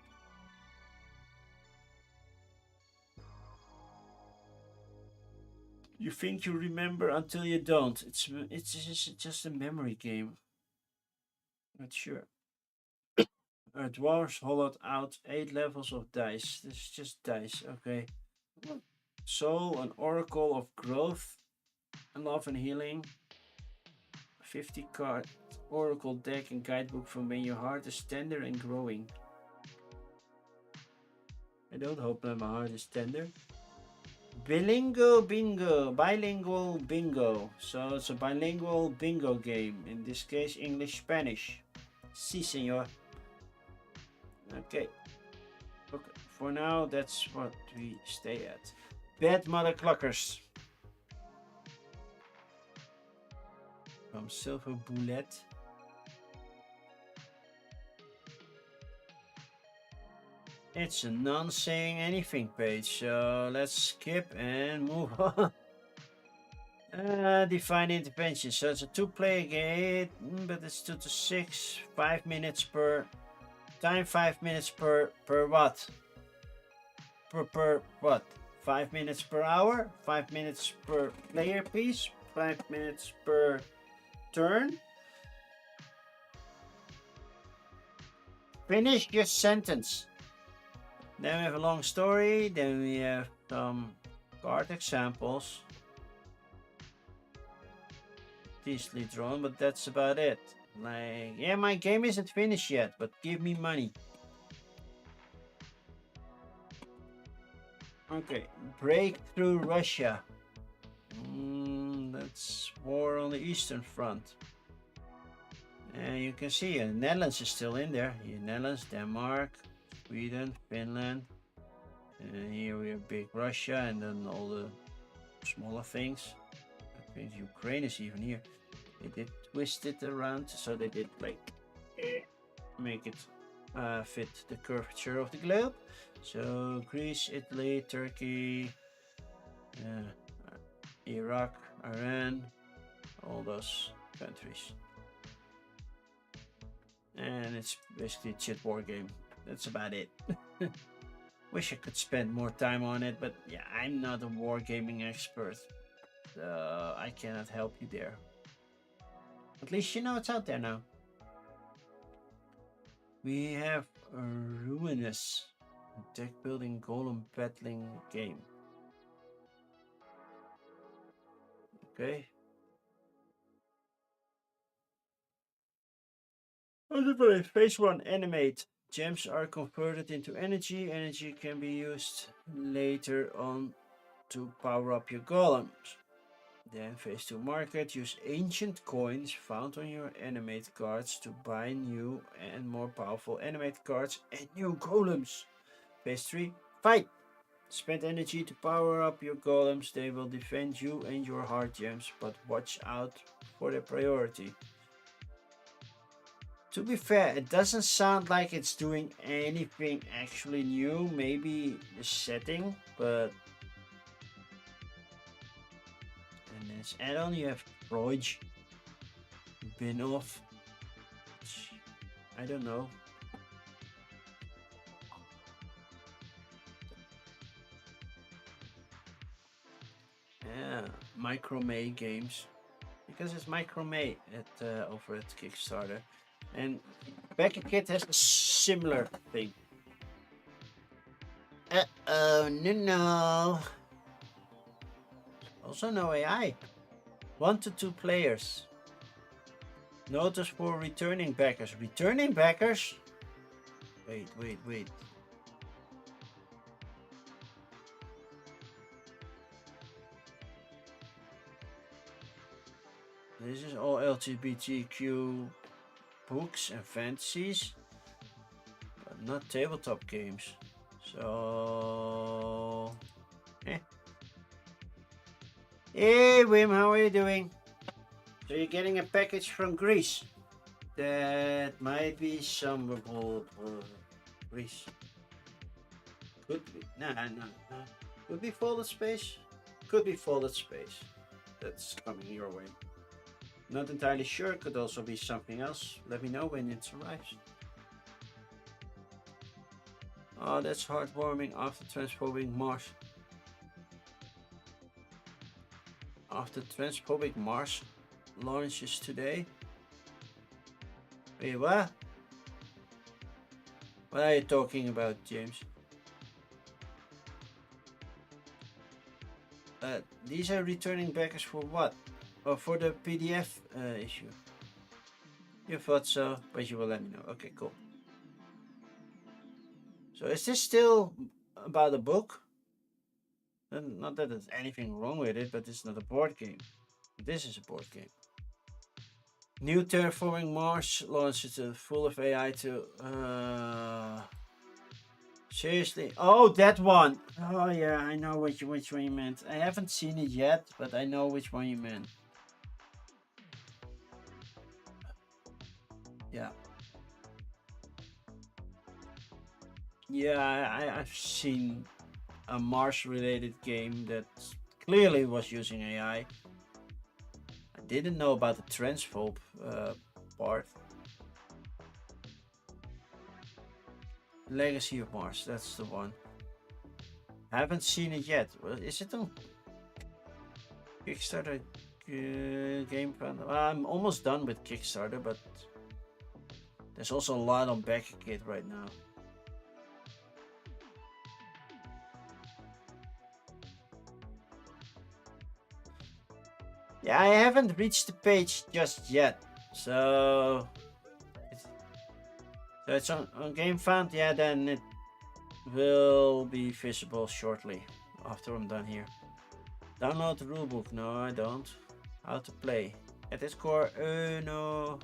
You think you remember until you don't. It's just a memory game. Not sure. Our dwarves hollowed out 8 levels of dice. This is just dice, okay. Soul, an oracle of growth, love and healing. 50 card oracle deck and guidebook from when your heart is tender and growing. I don't hope that my heart is tender. Bilingual bingo. So it's a bilingual bingo game. In this case, English, Spanish. Si, senor. Okay. For now, that's what we stay at. Bad Mother Cluckers. From Silver Bullet. It's a non-saying anything page, so let's skip and move on. Divine Intervention. So it's a 2-player game, but it's 2 to 6, 5 minutes per time, 5 minutes per what? Per what? 5 minutes per hour, 5 minutes per player piece, 5 minutes per turn? Finish your sentence. Then we have a long story. Then we have some card examples. Easily drawn, but that's about it. Like, yeah, my game isn't finished yet, but give me money. Okay, break through Russia. That's war on the Eastern Front. And you can see the Netherlands is still in there. Here, Netherlands, Denmark, Sweden, Finland. And here we have big Russia, and then all the smaller things. I think Ukraine is even here. They did twist it around, so they did like make it fit the curvature of the globe. So Greece, Italy, Turkey, Iraq, Iran, all those countries. And it's basically a chit war game. That's about it. Wish I could spend more time on it, but yeah, I'm not a wargaming expert. So I cannot help you there. At least you know it's out there now. We have a Ruinous deck building golem battling game. Okay. Phase 1, animate. Gems are converted into energy. Energy can be used later on to power up your golems. Then phase 2, market. Use ancient coins found on your animate cards to buy new and more powerful animate cards and new golems. Phase 3, fight. Spend energy to power up your golems. They will defend you and your hard gems, but watch out for their priority. To be fair, it doesn't sound like it's doing anything actually new. Maybe the setting, but... And this add-on, you have Roige, Bin-Off. I don't know. Yeah, Micromay Games. Because it's Micromay over at Kickstarter. And Becker Kit has a similar thing. No. Also no AI. 1 to 2 players. Notice for returning backers. Returning backers? Wait. This is all LGBTQ books and fantasies, but not tabletop games. So, Hey Wim, how are you doing? So you're getting a package from Greece. That might be some Greece. Could be. No. Could be folded space. Could be folded space. That's coming your way. Not entirely sure, could also be something else. Let me know when it arrives. Oh, that's heartwarming after transphobic Mars. After transphobic Mars launches today. Wait, what? What are you talking about, James? These are returning backers for what? Oh, for the PDF issue. You thought so, but you will let me know. Okay, cool. So is this still about a book? Not that there's anything wrong with it, but it's not a board game. This is a board game. New Terraforming Mars launches full of AI to... Seriously? Oh, that one! Oh yeah, I know which one you meant. I haven't seen it yet, but I know which one you meant. Yeah. Yeah, I've seen a Mars-related game that clearly was using AI. I didn't know about the transphobe part. Legacy of Mars, that's the one. I haven't seen it yet. Is it on Kickstarter? game fund. I'm almost done with Kickstarter, but there's also a lot on BackKit right now. Yeah, I haven't reached the page just yet, so it's on Game Fund. Yeah, then it will be visible shortly after I'm done here. Download the rulebook. No, I don't. How to play. At its core, no.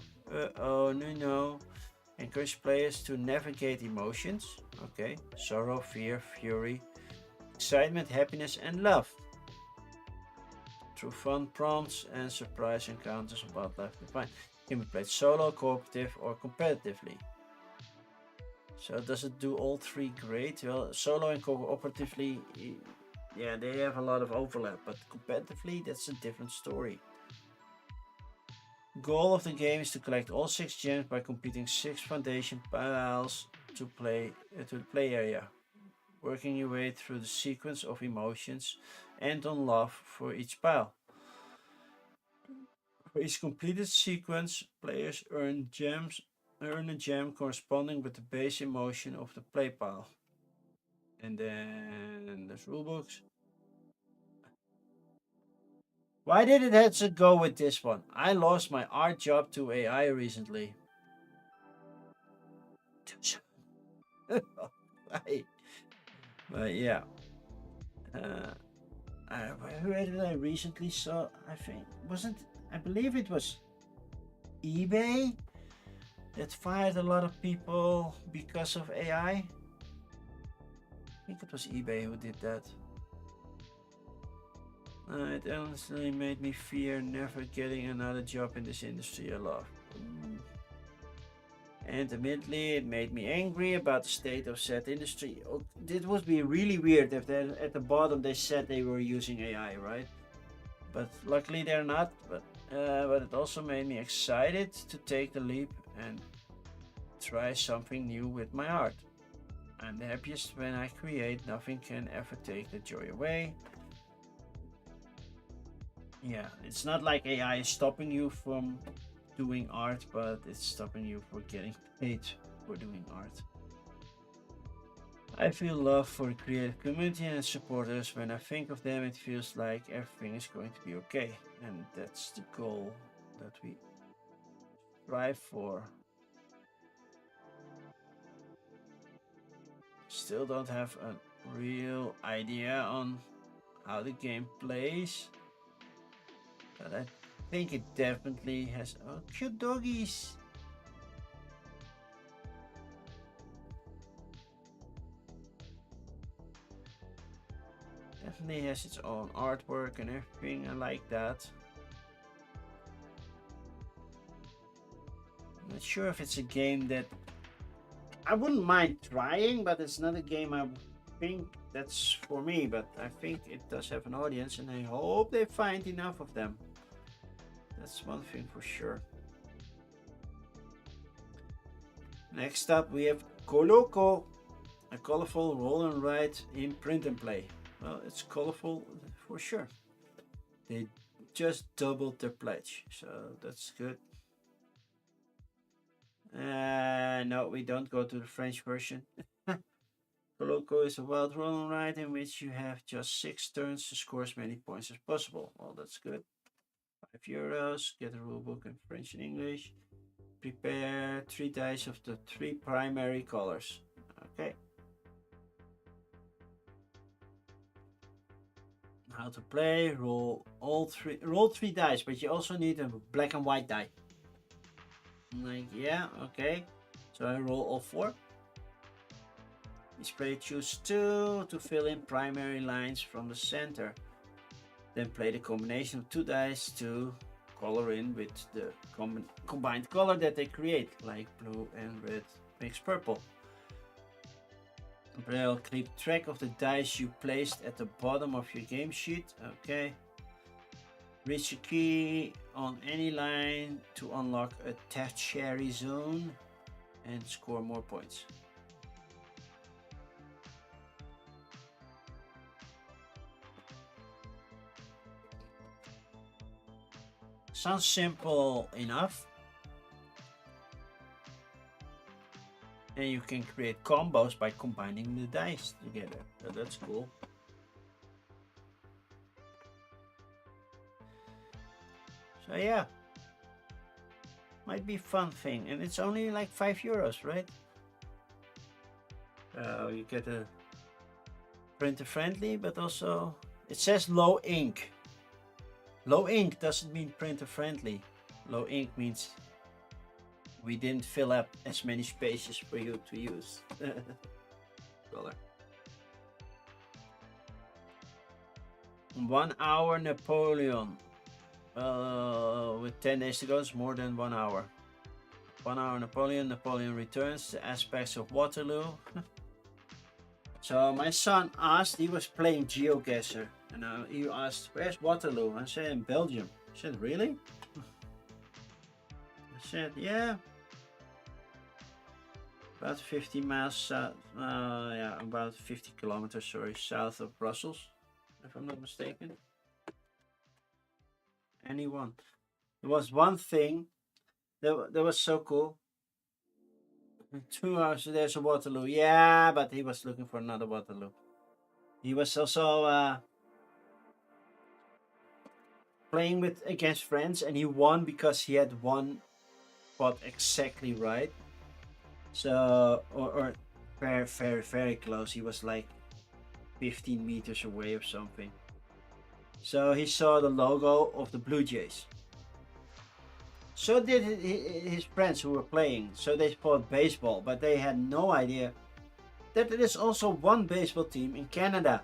Oh, no. Encourage players to navigate emotions. Okay. Sorrow, fear, fury, excitement, happiness, and love. Through fun prompts and surprise encounters of wildlife defined. Can be played solo, cooperative, or competitively. So does it do all three great? Well, solo and cooperatively, yeah, they have a lot of overlap, but competitively, that's a different story. Goal of the game is to collect all 6 gems by completing 6 foundation piles to the play area, working your way through the sequence of emotions and on love for each pile. For each completed sequence, players earn a gem corresponding with the base emotion of the play pile. And then there's rulebooks. Why did it have to go with this one? I lost my art job to AI recently. Right. But yeah. Uh, where did I recently saw? I think wasn't. I believe it was eBay that fired a lot of people because of AI. I think it was eBay who did that. It honestly made me fear never getting another job in this industry I love. And admittedly, it made me angry about the state of said industry. Oh, it would be really weird if at the bottom they said they were using AI, right? But luckily they're not. But it also made me excited to take the leap and try something new with my art. I'm the happiest when I create. Nothing can ever take the joy away. Yeah, it's not like AI is stopping you from doing art, but it's stopping you from getting paid for doing art. I feel love for the creative community and its supporters. When I think of them, it feels like everything is going to be okay. And that's the goal that we strive for. Still don't have a real idea on how the game plays. But I think it definitely has. Oh, cute doggies! Definitely has its own artwork and everything. I like that. I'm not sure if it's a game that I wouldn't mind trying, but it's not a game I think that's for me. But I think it does have an audience, and I hope they find enough of them. That's one thing for sure. Next up, we have Coloco, a colorful roll and write in print and play. Well, it's colorful for sure. They just doubled their pledge, so that's good. No, we don't go to the French version. Coloco is a wild roll and write in which you have just 6 turns to score as many points as possible. Well, that's good. €5. Get a rulebook in French and English. Prepare 3 dice of the 3 primary colors. Okay. How to play? Roll 3 dice, but you also need a black and white die. Like, yeah, okay. So I roll all 4. Each player choose 2 to fill in primary lines from the center. Then play the combination of 2 dice to color in with the combined color that they create, like blue and red makes purple. They'll keep track of the dice you placed at the bottom of your game sheet. Okay. Reach a key on any line to unlock a tertiary zone and score more points. Sounds simple enough. And you can create combos by combining the dice together. So that's cool. So yeah, might be a fun thing, and it's only like €5, right? You get a printer friendly, but also it says low ink. Low ink doesn't mean printer friendly. Low ink means we didn't fill up as many spaces for you to use. Color. 1 hour Napoleon. With 10 days to go, it's more than 1 hour. 1 hour Napoleon. Napoleon returns. The aspects of Waterloo. So my son asked, he was playing GeoGuessr, and he asked, "Where's Waterloo?" I said, "In Belgium." He said, "Really?" I said, "Yeah." About 50 miles south, yeah, about 50 kilometers, sorry, south of Brussels, if I'm not mistaken. Anyone. There was one thing that was so cool. 2 hours, there's a Waterloo. Yeah, but he was looking for another Waterloo. He was also playing with against friends, and he won because he had one spot exactly right. So, or very, very, very close. He was like 15 meters away or something. So he saw the logo of the Blue Jays. So did his friends who were playing. So they thought baseball, but they had no idea that there is also one baseball team in Canada.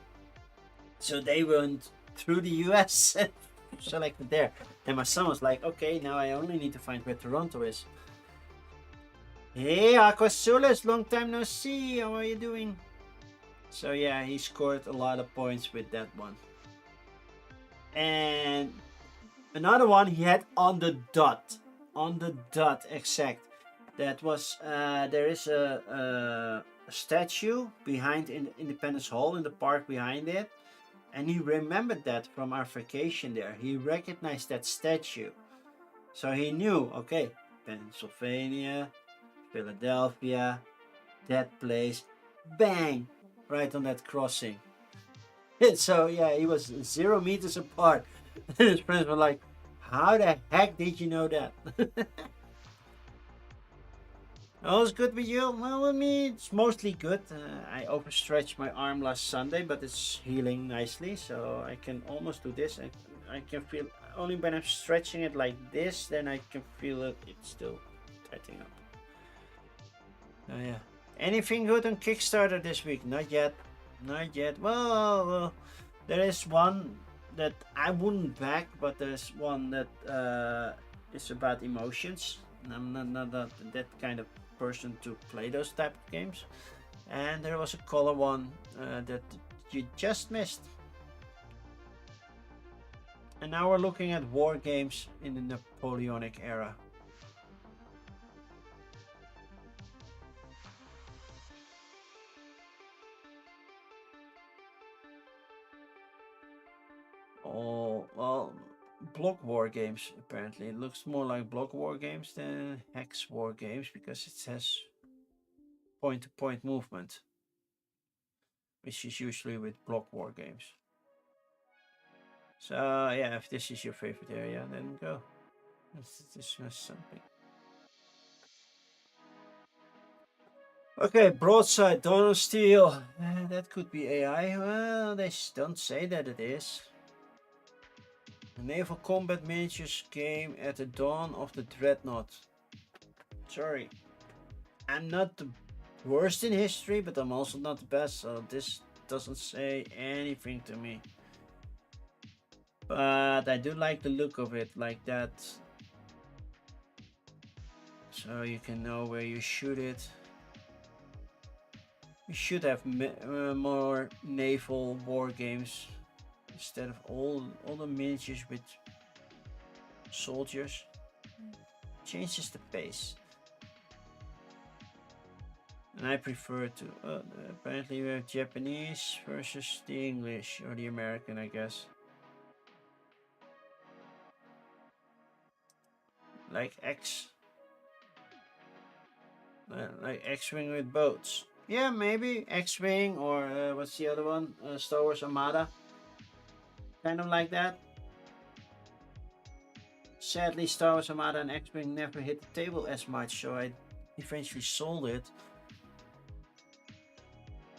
So they went through the US and selected there. And my son was like, "Okay, now I only need to find where Toronto is." Hey, Aquasulis, long time no see. How are you doing? So yeah, he scored a lot of points with that one. And another one he had on the dot exact. That was there is a statue behind in Independence Hall in the park behind it, and he remembered that from our vacation there. He recognized that statue, so he knew, okay, Pennsylvania, Philadelphia, that place, bang, right on that crossing. So yeah, he was 0 meters apart. His friends were like, "How the heck did you know that?" All's good with you? Well, with me, it's mostly good. I overstretched my arm last Sunday, but it's healing nicely, so I can almost do this. I can feel, only when I'm stretching it like this, then I can feel it's still tightening up. Oh yeah. Anything good on Kickstarter this week? Not yet. Not yet. Well, there is one that I wouldn't back, but there's one that is about emotions. I'm not that kind of person to play those type of games. And there was a color one that you just missed. And now we're looking at war games in the Napoleonic era. Oh, well, block war games, apparently. It looks more like block war games than hex war games because it says point-to-point movement, which is usually with block war games. So yeah, if this is your favorite area, then go. This is something. Okay, broadside, Dawn of Steel. That could be AI. Well, they don't say that it is. A naval combat miniatures game at the dawn of the Dreadnought. Sorry, I'm not the worst in history, but I'm also not the best, so this doesn't say anything to me. But I do like the look of it, like that. So you can know where you shoot it. We should have more naval war games instead of all the miniatures with soldiers. Changes the pace. And I prefer to, apparently we have Japanese versus the English or the American, I guess. like like X-wing with boats. Yeah, maybe X-wing or what's the other one? Star Wars Armada. Kind of like that. Sadly, Star Wars Armada and X-wing never hit the table as much, so I eventually sold it.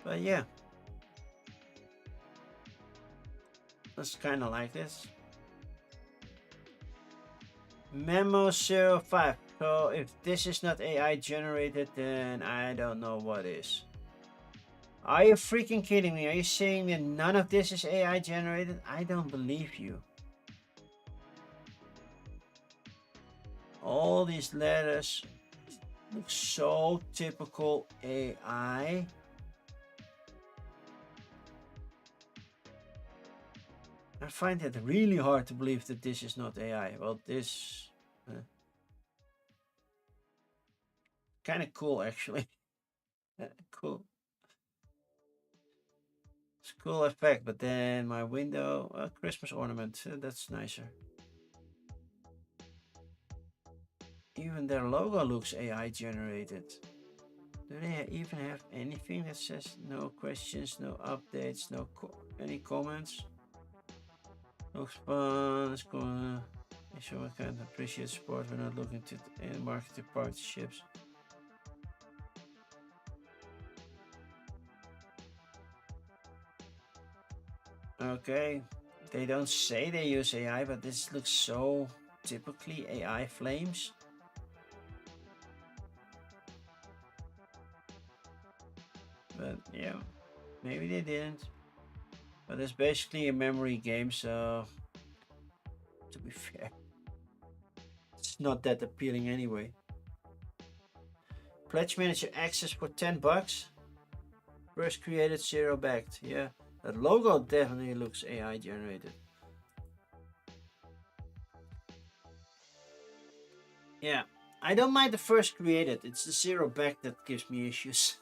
But yeah, that's kind of like this. Memo05. So if this is not AI generated, then I don't know what is. Are you freaking kidding me? Are you saying that none of this is AI generated? I don't believe you. All these letters look so typical AI. I find it really hard to believe that this is not AI. Well, this kind of cool actually. Cool. It's a cool effect, but then my window, Christmas ornament, that's nicer. Even their logo looks AI generated. Do they even have anything that says no questions, no updates, any comments? Looks fun. It's cool. I sure we can appreciate support. We're not looking to marketing partnerships. Okay, they don't say they use AI, but this looks so typically AI flames. But yeah, maybe they didn't. But it's basically a memory game, so to be fair, it's not that appealing anyway. Pledge manager access for $10. First created, zero backed. Yeah, that logo definitely looks AI generated. Yeah, I don't mind the first created. It's the zero back that gives me issues.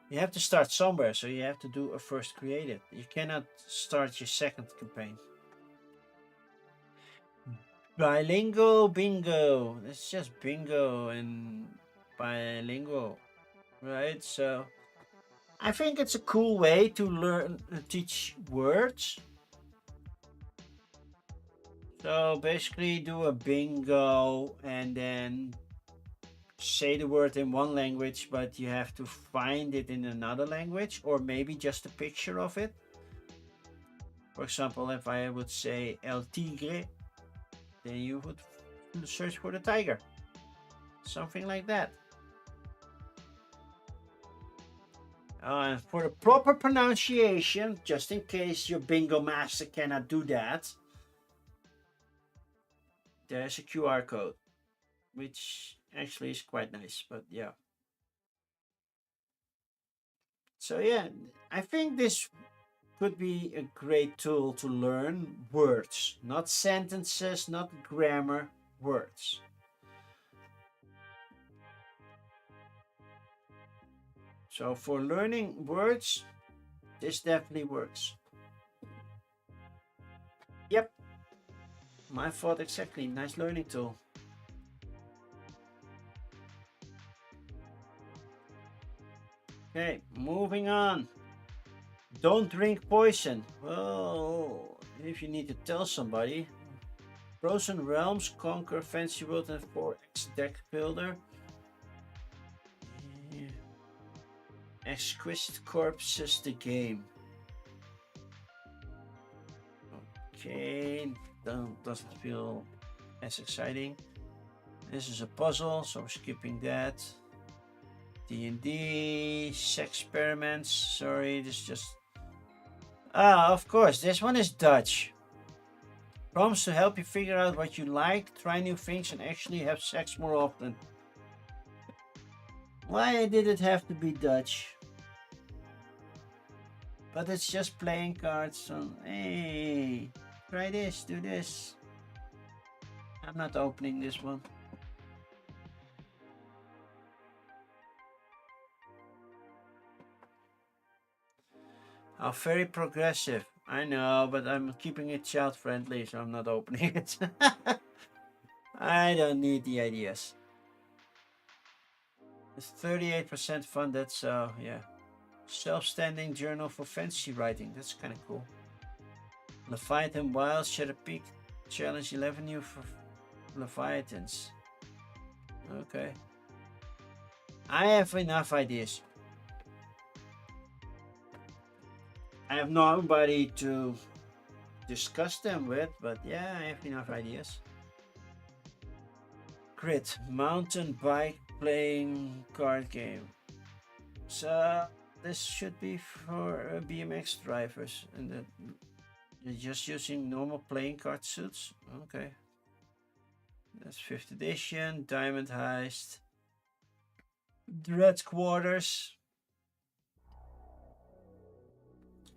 You have to start somewhere, so you have to do a first created. You cannot start your second campaign. Bilingual bingo. It's just bingo and bilingual, right? So I think it's a cool way to learn, teach words. So basically, do a bingo and then say the word in one language, but you have to find it in another language, or maybe just a picture of it. For example, if I would say El Tigre, then you would search for the tiger. Something like that. And for the proper pronunciation, just in case your bingo master cannot do that, there's a QR code, which actually is quite nice, but yeah. So yeah, I think this could be a great tool to learn words, not sentences, not grammar, words. So for learning words, this definitely works. Yep, my thought exactly. Nice learning tool. Okay, moving on. Don't drink poison. Well, if you need to tell somebody. Frozen Realms, Conquer, Fantasy World, and 4X deck builder. Yeah. Exquisite Corpses, the game. Okay, doesn't feel as exciting. This is a puzzle, so we're skipping that. D&D, sex experiments. Sorry, this is just. Ah, of course, this one is Dutch. Promise to help you figure out what you like, try new things, and actually have sex more often. Why did it have to be Dutch? But it's just playing cards. So, hey, try this, do this. I'm not opening this one. How very progressive. I know, but I'm keeping it child friendly, so I'm not opening it. I don't need the ideas. It's 38% funded, so yeah. Self-standing journal for fantasy writing. That's kind of cool. Leviathan Wild Shadow Peak Challenge 11 new for Leviathans. Okay. I have enough ideas. I have nobody to discuss them with, but yeah, I have enough ideas. Grid mountain bike playing card game. So this should be for BMX drivers, and they're just using normal playing card suits. Okay. That's 5th edition, Diamond Heist, Dread Quarters,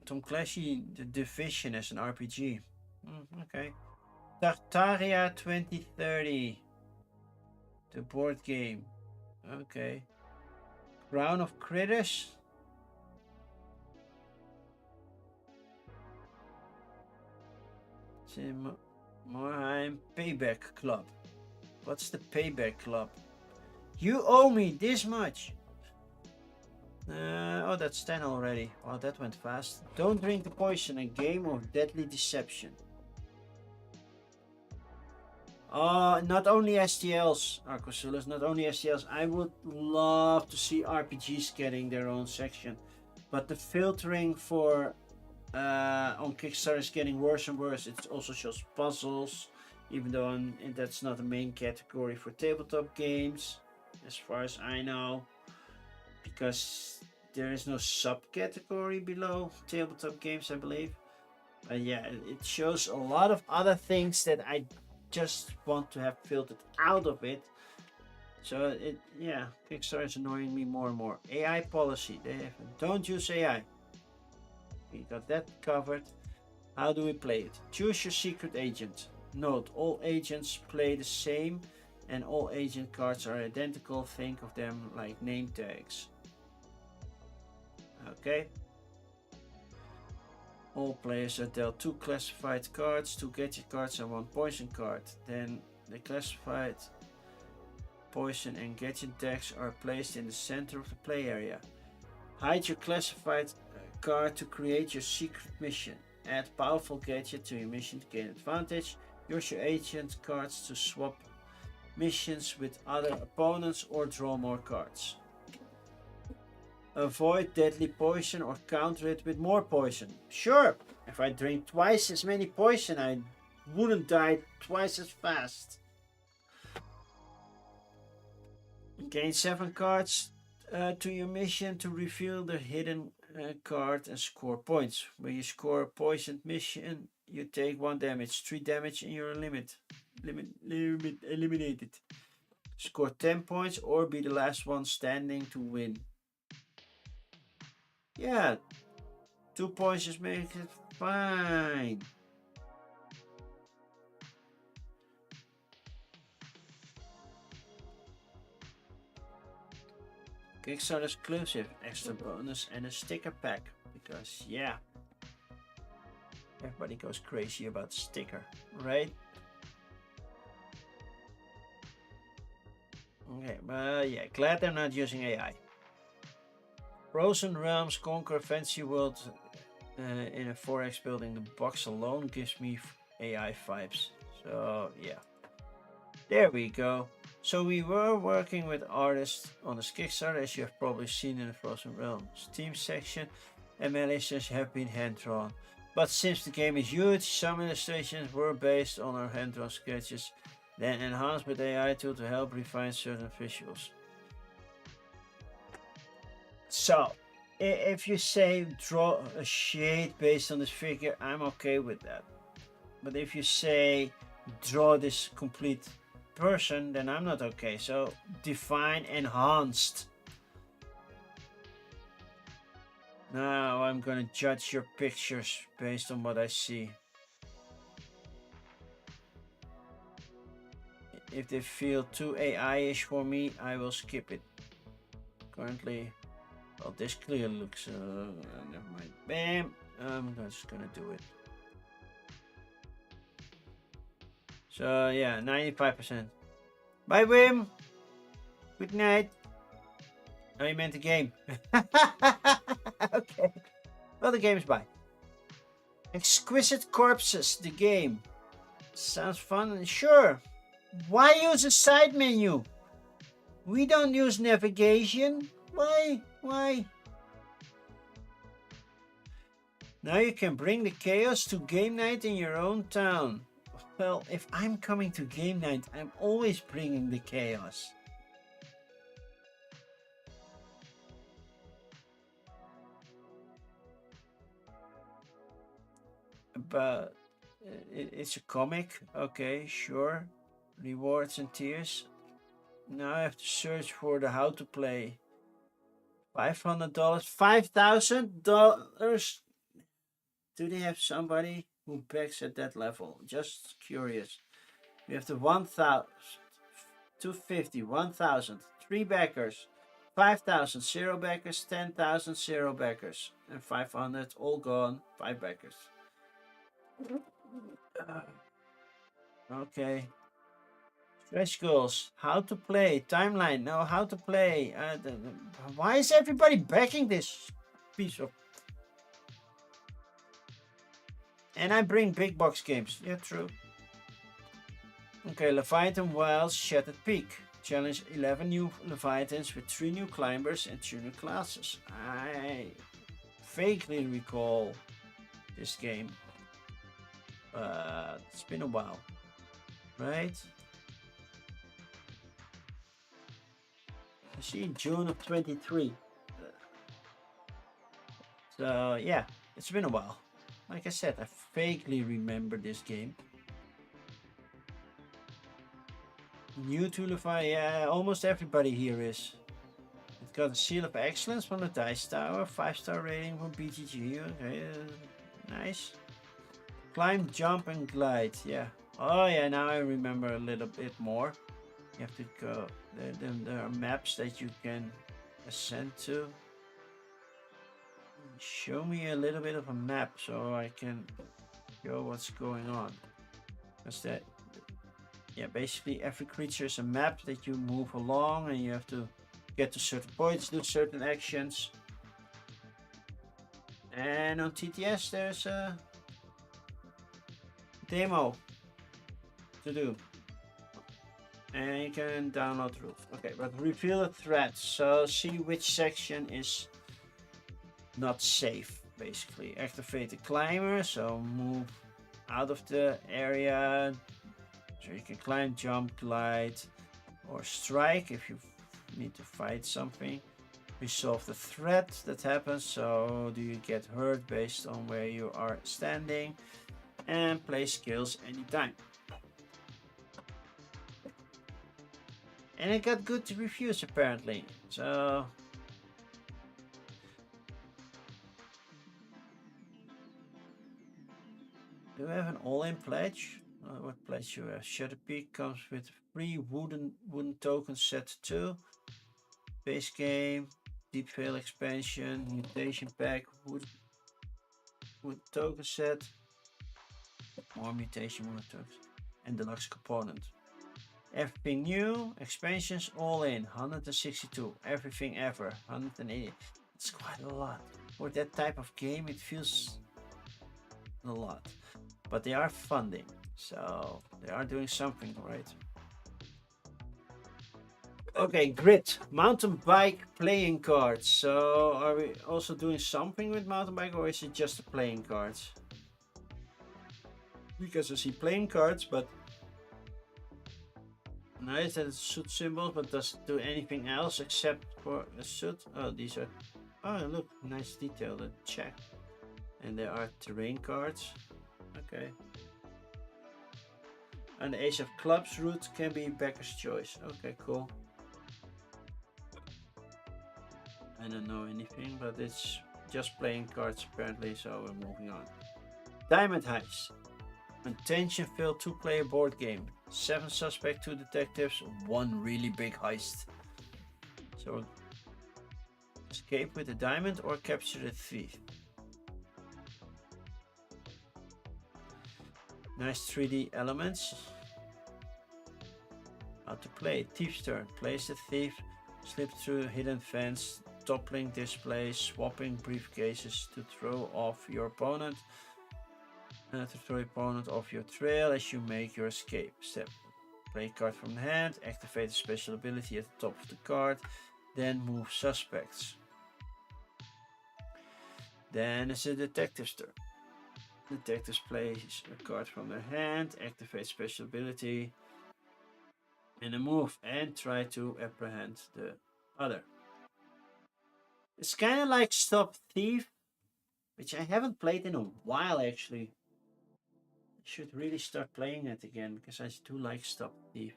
Tom Clancy, The Division as an RPG. Okay. Tartaria 2030, the board game. Okay. Crown of Critters. Moheim Payback Club. What's the Payback Club? You owe me this much. Oh, that's 10 already. Wow, that went fast. Don't drink the poison, a game of deadly deception. Not only STLs, Arcosulus, not only STLs. I would love to see RPGs getting their own section. But the filtering for on Kickstarter is getting worse and worse. It also shows puzzles, even though that's not the main category for tabletop games, as far as I know, because there is no subcategory below tabletop games, I believe. But yeah, it shows a lot of other things that I just want to have filtered out of it. So Kickstarter is annoying me more and more. AI policy, don't use AI. We got that covered. How do we play it? Choose your secret agent. Note, all agents play the same and all agent cards are identical. Think of them like name tags. Okay. All players are dealt 2 classified cards, 2 gadget cards and 1 poison card. Then the classified poison and gadget decks are placed in the center of the play area. Hide your classified card to create your secret mission. Add powerful gadget to your mission to gain advantage. Use your agent cards to swap missions with other opponents or draw more cards. Avoid deadly poison or counter it with more poison. Sure, if I drink twice as many poison, I wouldn't die twice as fast. Gain 7 cards to your mission to reveal the hidden card and score points. When you score a poisoned mission, you take 1 damage, 3 damage, and you're eliminated. Score 10 points or be the last one standing to win. Yeah, 2 points just makes it fine. Kickstarter exclusive, extra bonus and a sticker pack. Because yeah, everybody goes crazy about sticker, right? Okay, but yeah, glad they're not using AI. Frozen Realms Conquer Fantasy World in a 4X building. The box alone gives me AI vibes. So yeah, there we go. So we were working with artists on this Kickstarter, as you have probably seen in the Frozen Realms Team section, and my illustrations have been hand-drawn. But since the game is huge, some illustrations were based on our hand-drawn sketches, then enhanced with AI tool to help refine certain visuals. So, if you say draw a shade based on this figure, I'm okay with that. But if you say draw this complete person, then I'm not okay. So define enhanced. Now I'm gonna judge your pictures based on what I see. If they feel too AI-ish for me, I will skip it. Currently, well, this clearly looks never mind. Bam! I'm just gonna do it. So yeah, 95%. Bye, Wim. Good night. Oh, you meant the game. Okay. Well, the game's bye. Exquisite Corpses, the game. Sounds fun. Sure. Why use a side menu? We don't use navigation. Why? Why? Now you can bring the chaos to game night in your own town. Well, if I'm coming to game night, I'm always bringing the chaos. But it's a comic. Okay, sure. Rewards and tiers. Now I have to search for the how to play. $500, $5,000. Do they have somebody who backs at that level? Just curious. We have the 1,000, 250, 1,000, 3 backers, 5,000, 0 backers, 10,000, 0 backers, and 500, all gone, 5 backers. Okay. Stretch goals. How to play. Timeline. No, how to play. Why is everybody backing this piece of... And I bring big box games. Yeah, true. Okay, Leviathan Wilds Shattered Peak. Challenge 11 new Leviathans with 3 new climbers and 2 new classes. I vaguely recall this game. It's been a while. Right? I see June of 23. So yeah, it's been a while. Like I said, I vaguely remember this game. New to Levi, yeah, almost everybody here is. It got a seal of excellence from the Dice Tower, 5-star rating from BGG. Okay, nice. Climb, jump, and glide. Yeah. Oh yeah, now I remember a little bit more. You have to go. There are maps that you can ascend to. Show me a little bit of a map so I can show what's going on. Because that, yeah, basically every creature is a map that you move along, and you have to get to certain points, do certain actions. And on TTS there's a demo to do. And you can download the rules. Okay, but reveal a threat. So see which section is not safe, basically. Activate the climber, so move out of the area. So you can climb, jump, glide, or strike if you need to fight something. Resolve the threat that happens, so do you get hurt based on where you are standing. And play skills anytime. And it got good reviews apparently. So do we have an all-in pledge? What pledge you have? Shattered Peak comes with free wooden token set 2. Base game, Deep Veil expansion, mutation pack, wood token set, more mutation wood tokens, and deluxe component. Everything new, expansions all in, 162. Everything ever, 180. It's quite a lot. For that type of game, it feels a lot. But they are funding, so they are doing something right. Okay, Grit, mountain bike playing cards. So are we also doing something with mountain bike, or is it just the playing cards? Because I see playing cards, but nice that it's suit symbols, but doesn't do anything else except for a suit. Oh, these are, oh look, nice detail, the check. And there are terrain cards. Okay. And the Ace of Clubs route can be backer's choice. Okay, cool. I don't know anything, but it's just playing cards apparently, so we're moving on. Diamond Heist. Attention-filled 2-player board game. 7 suspects, 2 detectives, 1 really big heist. So escape with the diamond or capture the thief. Nice 3D elements. How to play. Thief's turn. Place the thief, slip through a hidden fence, toppling displays, swapping briefcases to throw your opponent off your trail as you make your escape. Step. Play a card from the hand, activate a special ability at the top of the card, then move suspects. Then it's a detective's turn. Detectives plays a card from their hand, activate special ability, and a move, and try to apprehend the other. It's kind of like Stop Thief, which I haven't played in a while actually. I should really start playing it again because I do like Stop Thief.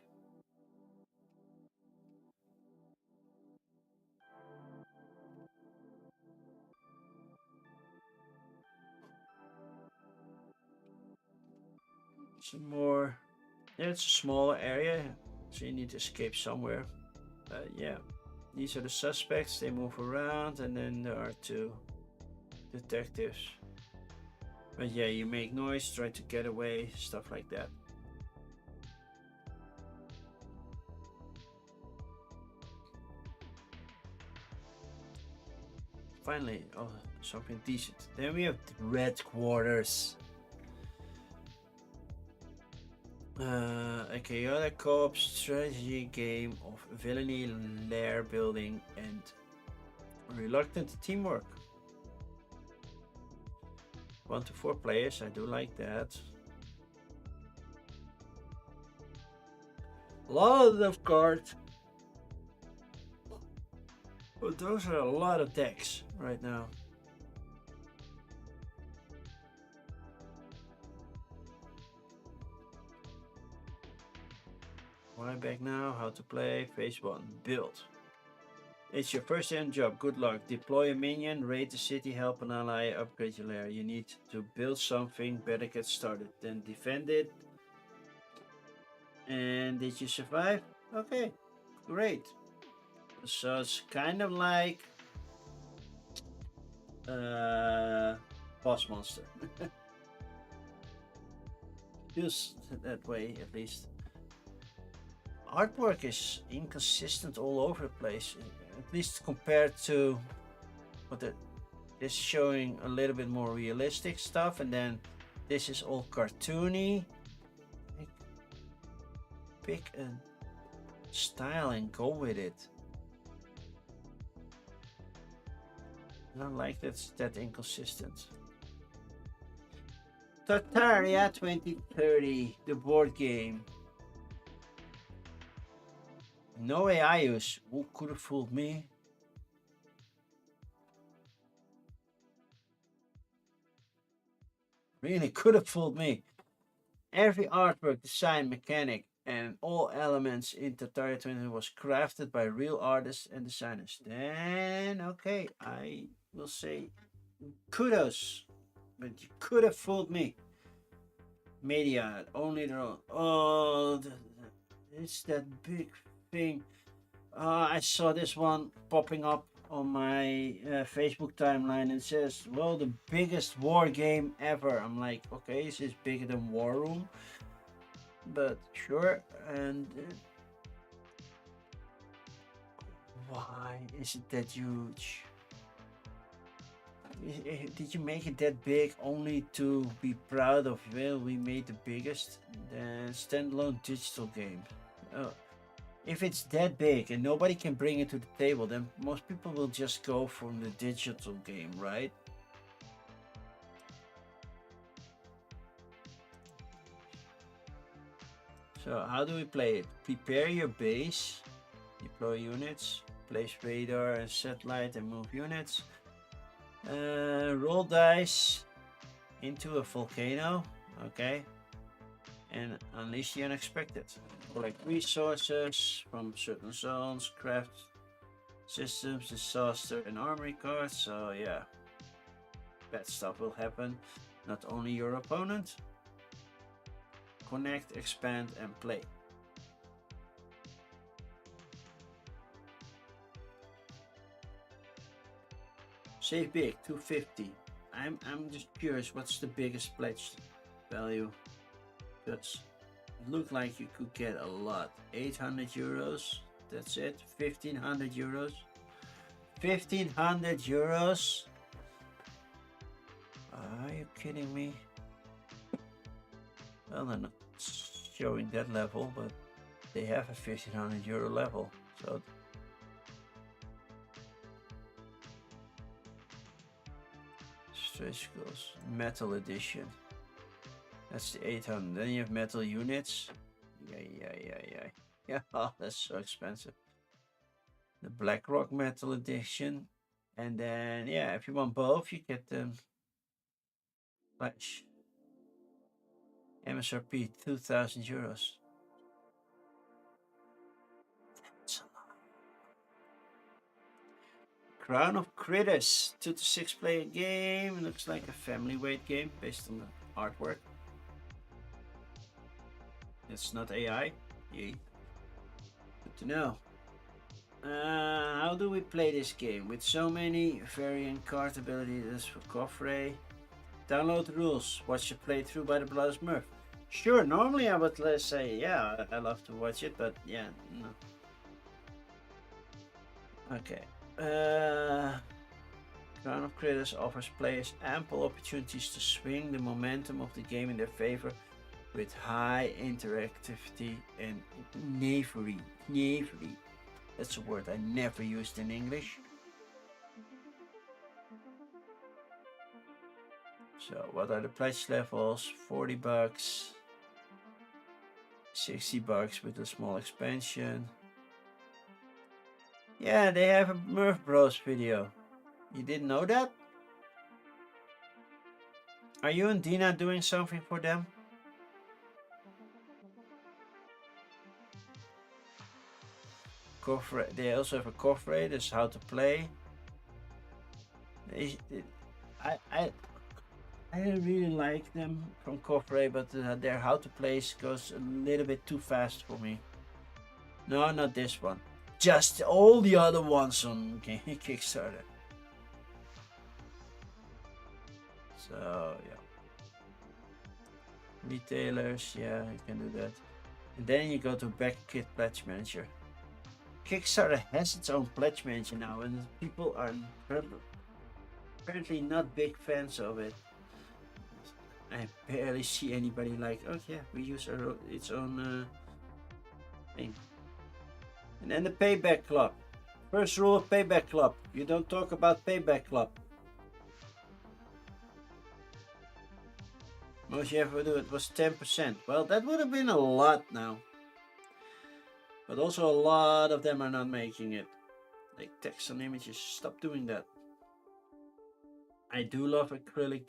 Some more. Yeah, it's a smaller area, so you need to escape somewhere. Yeah, these are the suspects. They move around, and then there are two detectives. But yeah, you make noise, try to get away, stuff like that. Finally, oh, something decent. Then we have the Red Quarters. A chaotic co-op strategy game of villainy, lair building, and reluctant teamwork. 1 to 4 players, I do like that. A lot of cards. But those are a lot of decks right now. Why back now? How to play? Phase 1. Build. It's your first end job. Good luck. Deploy a minion, raid the city, help an ally, upgrade your lair. You need to build something. Better get started. Then defend it. And did you survive? Okay, great. So it's kind of like boss monster. Feels that way at least. Artwork is inconsistent all over the place, at least compared to what it is showing a little bit more realistic stuff, and then this is all cartoony. Pick a style and go with it. I don't like that inconsistent. Tartaria 2030, the board game. No AI use. Who could have fooled me? Really could have fooled me. Every artwork, design, mechanic, and all elements in Tartaria 20 was crafted by real artists and designers. Then, okay, I will say kudos, but you could have fooled me. Media, only their own. Oh, it's that big thing. I saw this one popping up on my Facebook timeline. It says, well, the biggest war game ever. I'm like, okay, is this bigger than War Room? But sure. And why is it that huge? Did you make it that big only to be proud of, well, we made the biggest standalone digital game? If it's that big and nobody can bring it to the table, then most people will just go for the digital game, right? So how do we play it? Prepare your base, deploy units, place radar and satellite and move units. Roll dice into a volcano, okay, and unleash the unexpected. Collect resources from certain zones, craft systems, disaster, and armory cards. So yeah, bad stuff will happen. Not only your opponent. Connect, expand, and play. Save big, 250. I'm just curious, what's the biggest pledge value? That's looked like you could get a lot. 800 euros. That's it. 1500 euros. 1500 euros. Are you kidding me? Well, they're not showing that level, but they have a 1500 euro level. So stretch goals, metal edition. That's the 800. Then you have metal units. Yeah, oh, that's so expensive. The BlackRock metal edition. And then, yeah, if you want both, you get them. Flash. MSRP 2000 euros. That's a lot. Crown of Critters, 2 to 6 player game. Looks like a family weight game based on the artwork. It's not AI. Yay. Good to know. How do we play this game? With so many variant card abilities for Coffrey. Download the rules. Watch a playthrough by the Blood Smurf. Sure, normally I would say, yeah, I love to watch it, but yeah, no. Okay. Crown of Critters offers players ample opportunities to swing the momentum of the game in their favor with high interactivity and knavery. Knavery. That's a word I never used in English. So, what are the pledge levels? 40 bucks, 60 bucks with a small expansion. Yeah, they have a Murph Bros video. You didn't know that? Are you and Dina doing something for them? They also have a coffee. That's how to play. I really like them from Coffrey, but their how to play goes a little bit too fast for me. No, not this one. Just all the other ones on Kickstarter. So yeah. Retailers, yeah, you can do that. And then you go to Back-Kit Pledge Manager. Kickstarter has its own pledge manager now, and people are apparently not big fans of it. I barely see anybody like, oh yeah, we use its own thing. And then the Payback Club. First rule of Payback Club: you don't talk about Payback Club. Most you ever do it was 10%. Well, that would have been a lot now. But also a lot of them are not making it. Like text on images, stop doing that. I do love acrylic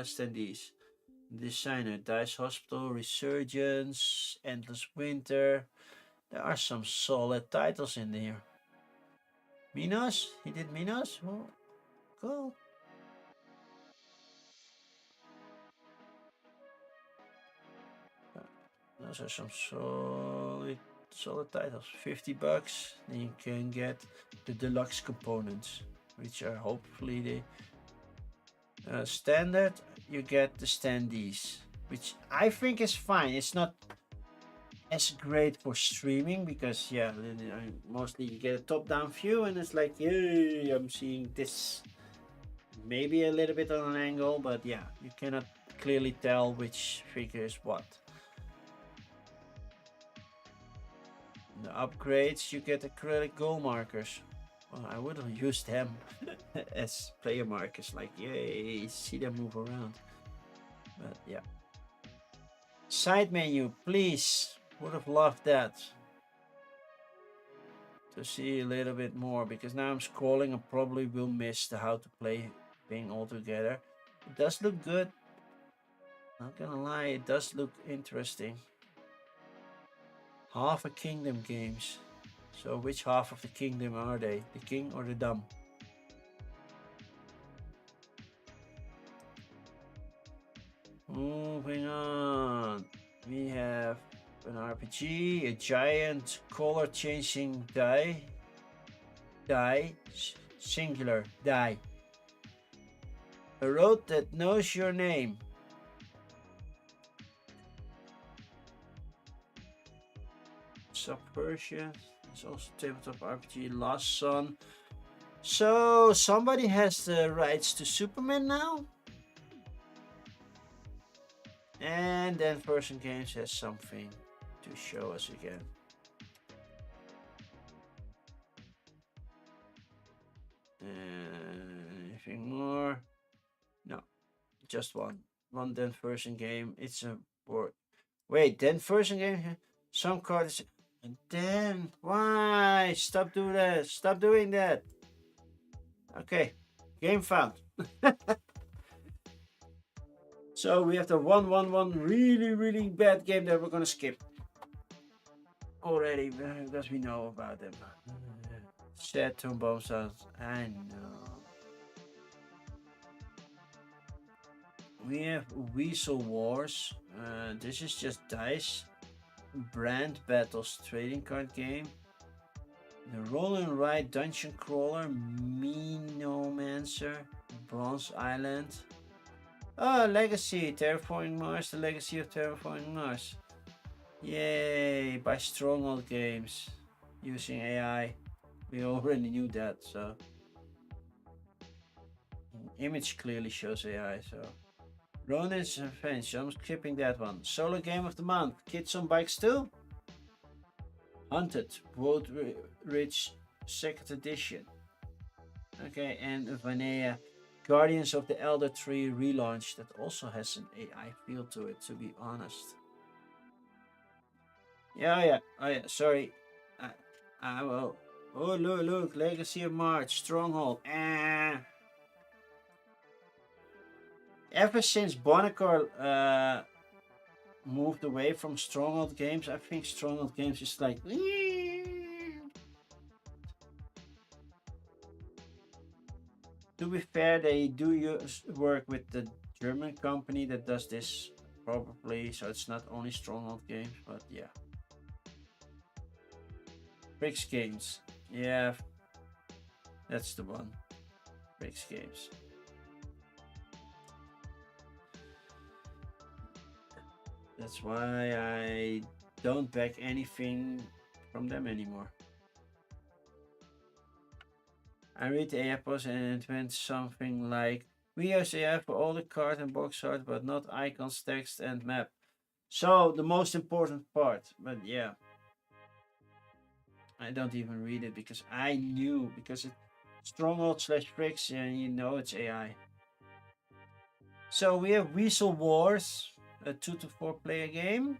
standees. Designer, Dice Hospital, Resurgence, Endless Winter. There are some solid titles in there. Minos? He did Minos? Oh, cool. Those are some solid titles. 50 bucks. Then you can get the deluxe components, which are hopefully the standard. You get the standees, which I think is fine. It's not as great for streaming because yeah, mostly you get a top-down view and it's like, yay, I'm seeing this. Maybe a little bit on an angle, but yeah, you cannot clearly tell which figure is what. The upgrades, you get acrylic goal markers. Well, I would have used them as player markers, like yay, see them move around. But yeah. Side menu, please. Would have loved that. To see a little bit more, because now I'm scrolling and probably will miss the how to play thing altogether. It does look good. Not gonna lie, it does look interesting. Half a Kingdom games. So which half of the kingdom are they? The king or the dumb? Moving on. We have an RPG, a giant color changing die. Singular, die. A road that knows your name. Prince of Persia. It's also tabletop RPG. Last Son. So somebody has the rights to Superman now. And then Person Games has something to show us again. Anything more? No, just one. One then Person game. It's a board. Wait, then Person game. Some cards. And then why? Stop doing that. Stop doing that. Okay, game found. So we have the 1-1-1 really bad game that we're gonna skip already because we know about them. Sad to both sides. I know. We have Weasel Wars. This is just dice. Brand Battles trading card game. The Roll and Ride Dungeon Crawler. Minomancer. Bronze Island. Oh, Legacy. Terraforming Mars. The Legacy of Terraforming Mars. Yay. By Stronghold Games. Using AI. We already knew that, so. Image clearly shows AI, so. Ronin's Revenge, I'm skipping that one. Solo Game of the Month, Kids on Bikes too? Hunted, Road Ridge 2nd Edition. Okay, and Vanilla, Guardians of the Elder Tree relaunch that also has an AI feel to it, to be honest. Yeah, sorry. I will. Oh, look, Legacy of March, Stronghold. Ever since Bonnecar moved away from Stronghold games, I think Stronghold games is like. To be fair, they do work with the German company that does this, probably, so it's not only Stronghold games, but yeah. Bricks Games, yeah, that's the one. Bricks Games. That's why I don't back anything from them anymore. I read the AI post and it went something like, we use AI for all the card and box art, but not icons, text, and map. So, the most important part, but yeah. I don't even read it because I knew, because it's Stronghold / Bricks and you know it's AI. So we have Weasel Wars, a 2 to 4 player game,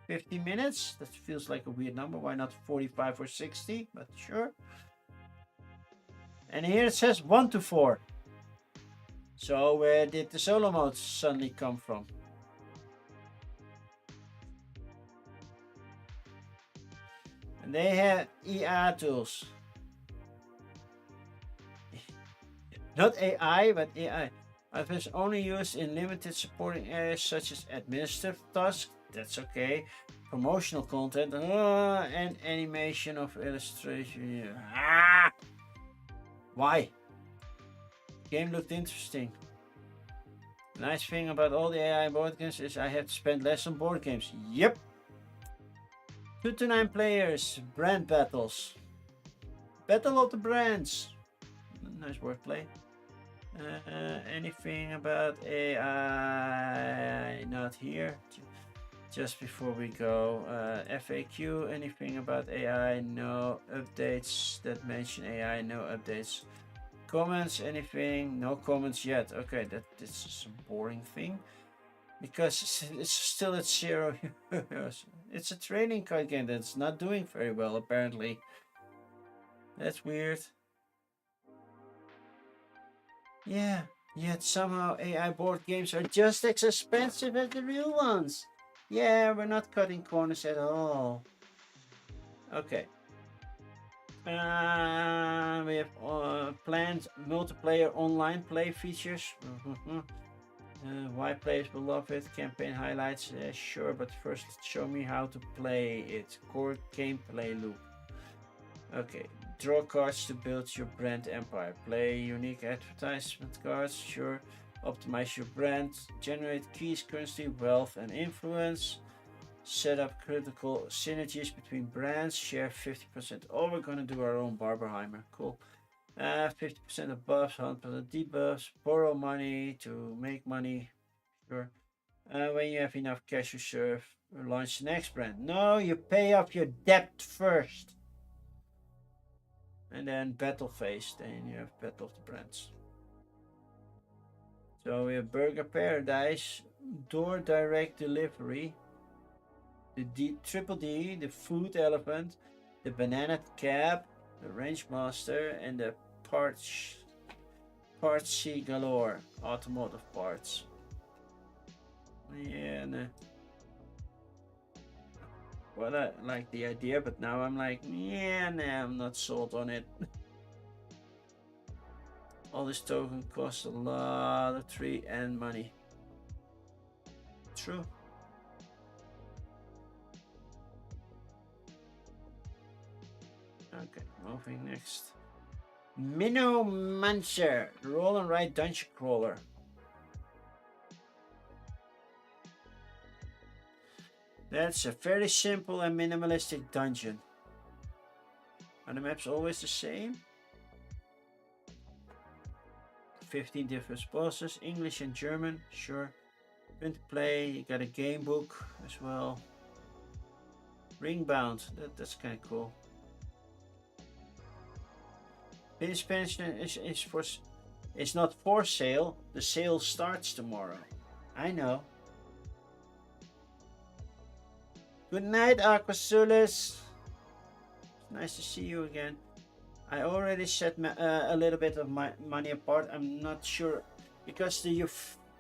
50 minutes. That feels like a weird number. Why not 45 or 60? But sure. And here it says 1 to 4. So where did the solo mode suddenly come from? And they have EA tools. Not AI, but AI. It is only used in limited supporting areas such as administrative tasks, that's okay, promotional content, and animation of illustration. Why? Game looked interesting. Nice thing about all the AI board games is I have to spend less on board games. Yep. 2 to 9 players, brand battles. Battle of the brands. Nice wordplay. Anything about AI? Not here. Just before we go, FAQ. Anything about AI? No updates that mention AI. No updates. Comments? Anything? No comments yet. Okay, this is a boring thing because it's still at 0 euros. It's a trading card game that's not doing very well apparently. That's weird. Yeah, yet somehow AI board games are just as expensive as the real ones. Yeah, we're not cutting corners at all. Okay. We have planned multiplayer online play features. Why players will love it. Campaign highlights. Sure, but first show me how to play it. Core gameplay loop. Okay. Draw cards to build your brand empire. Play unique advertisement cards. Sure. Optimize your brand. Generate keys, currency, wealth, and influence. Set up critical synergies between brands. Share 50%. Oh, we're gonna do our own Barberheimer. Cool. 50% of buffs, 100% debuffs. Borrow money to make money. Sure. When you have enough cash reserve, launch the next brand. No, you pay off your debt first. And then battle phase. Then you have battle of the brands. So we have Burger Paradise, Door Direct Delivery, the Triple D, the Food Elephant, the Banana Cab, the Range Master, and the Parts C Galore, automotive parts. Yeah, well, I like the idea, but now I'm like, yeah, nah, I'm not sold on it. All this token costs a lot of tree and money. True. Okay, moving next. Minnow Muncher, roll and ride dungeon crawler. That's a very simple and minimalistic dungeon. Are the maps always the same? 15 different bosses, English and German, sure. Print to play, you got a game book as well. Ringbound, that's kind of cool. The expansion is not for sale. The sale starts tomorrow. I know. Good night, Aquasulis. Nice to see you again. I already set a little bit of my money apart. I'm not sure because the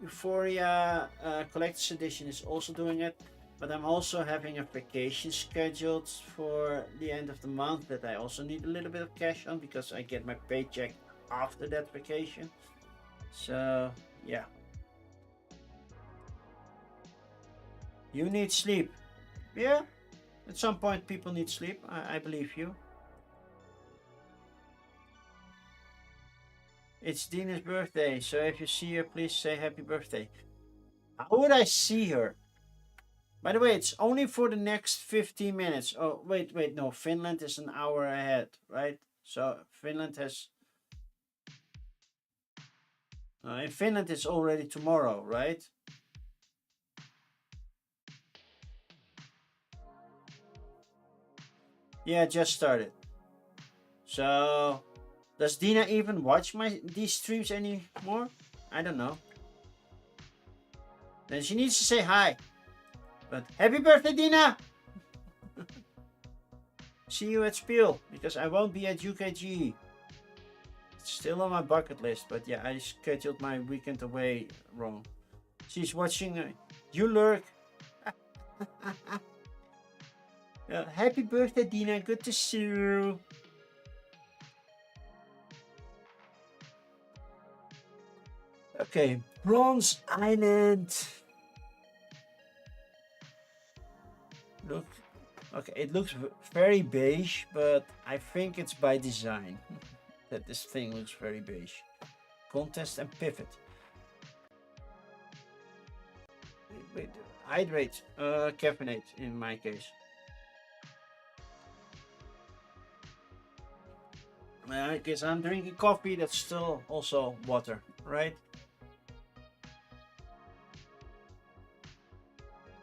Euphoria Collector's Edition is also doing it. But I'm also having a vacation scheduled for the end of the month that I also need a little bit of cash on because I get my paycheck after that vacation. So, yeah. You need sleep. Yeah, at some point people need sleep. I believe you. It's Dina's birthday, so if you see her, please say happy birthday. How would I see her? By the way, it's only for the next 15 minutes. Oh, wait, no. Finland is an hour ahead, right? So Finland has... in Finland, it's already tomorrow, right? Yeah, just started. So, does Dina even watch these streams anymore? I don't know. Then she needs to say hi. But happy birthday, Dina! See you at Spiel, because I won't be at UKG. It's still on my bucket list, but yeah, I scheduled my weekend away wrong. She's watching you lurk. Happy birthday, Dina. Good to see you. Okay, Bronze Island. Look, okay, it looks very beige, but I think it's by design that this thing looks very beige. Contest and pivot. Wait, hydrate, caffeinate in my case. I guess I'm drinking coffee. That's still also water, right?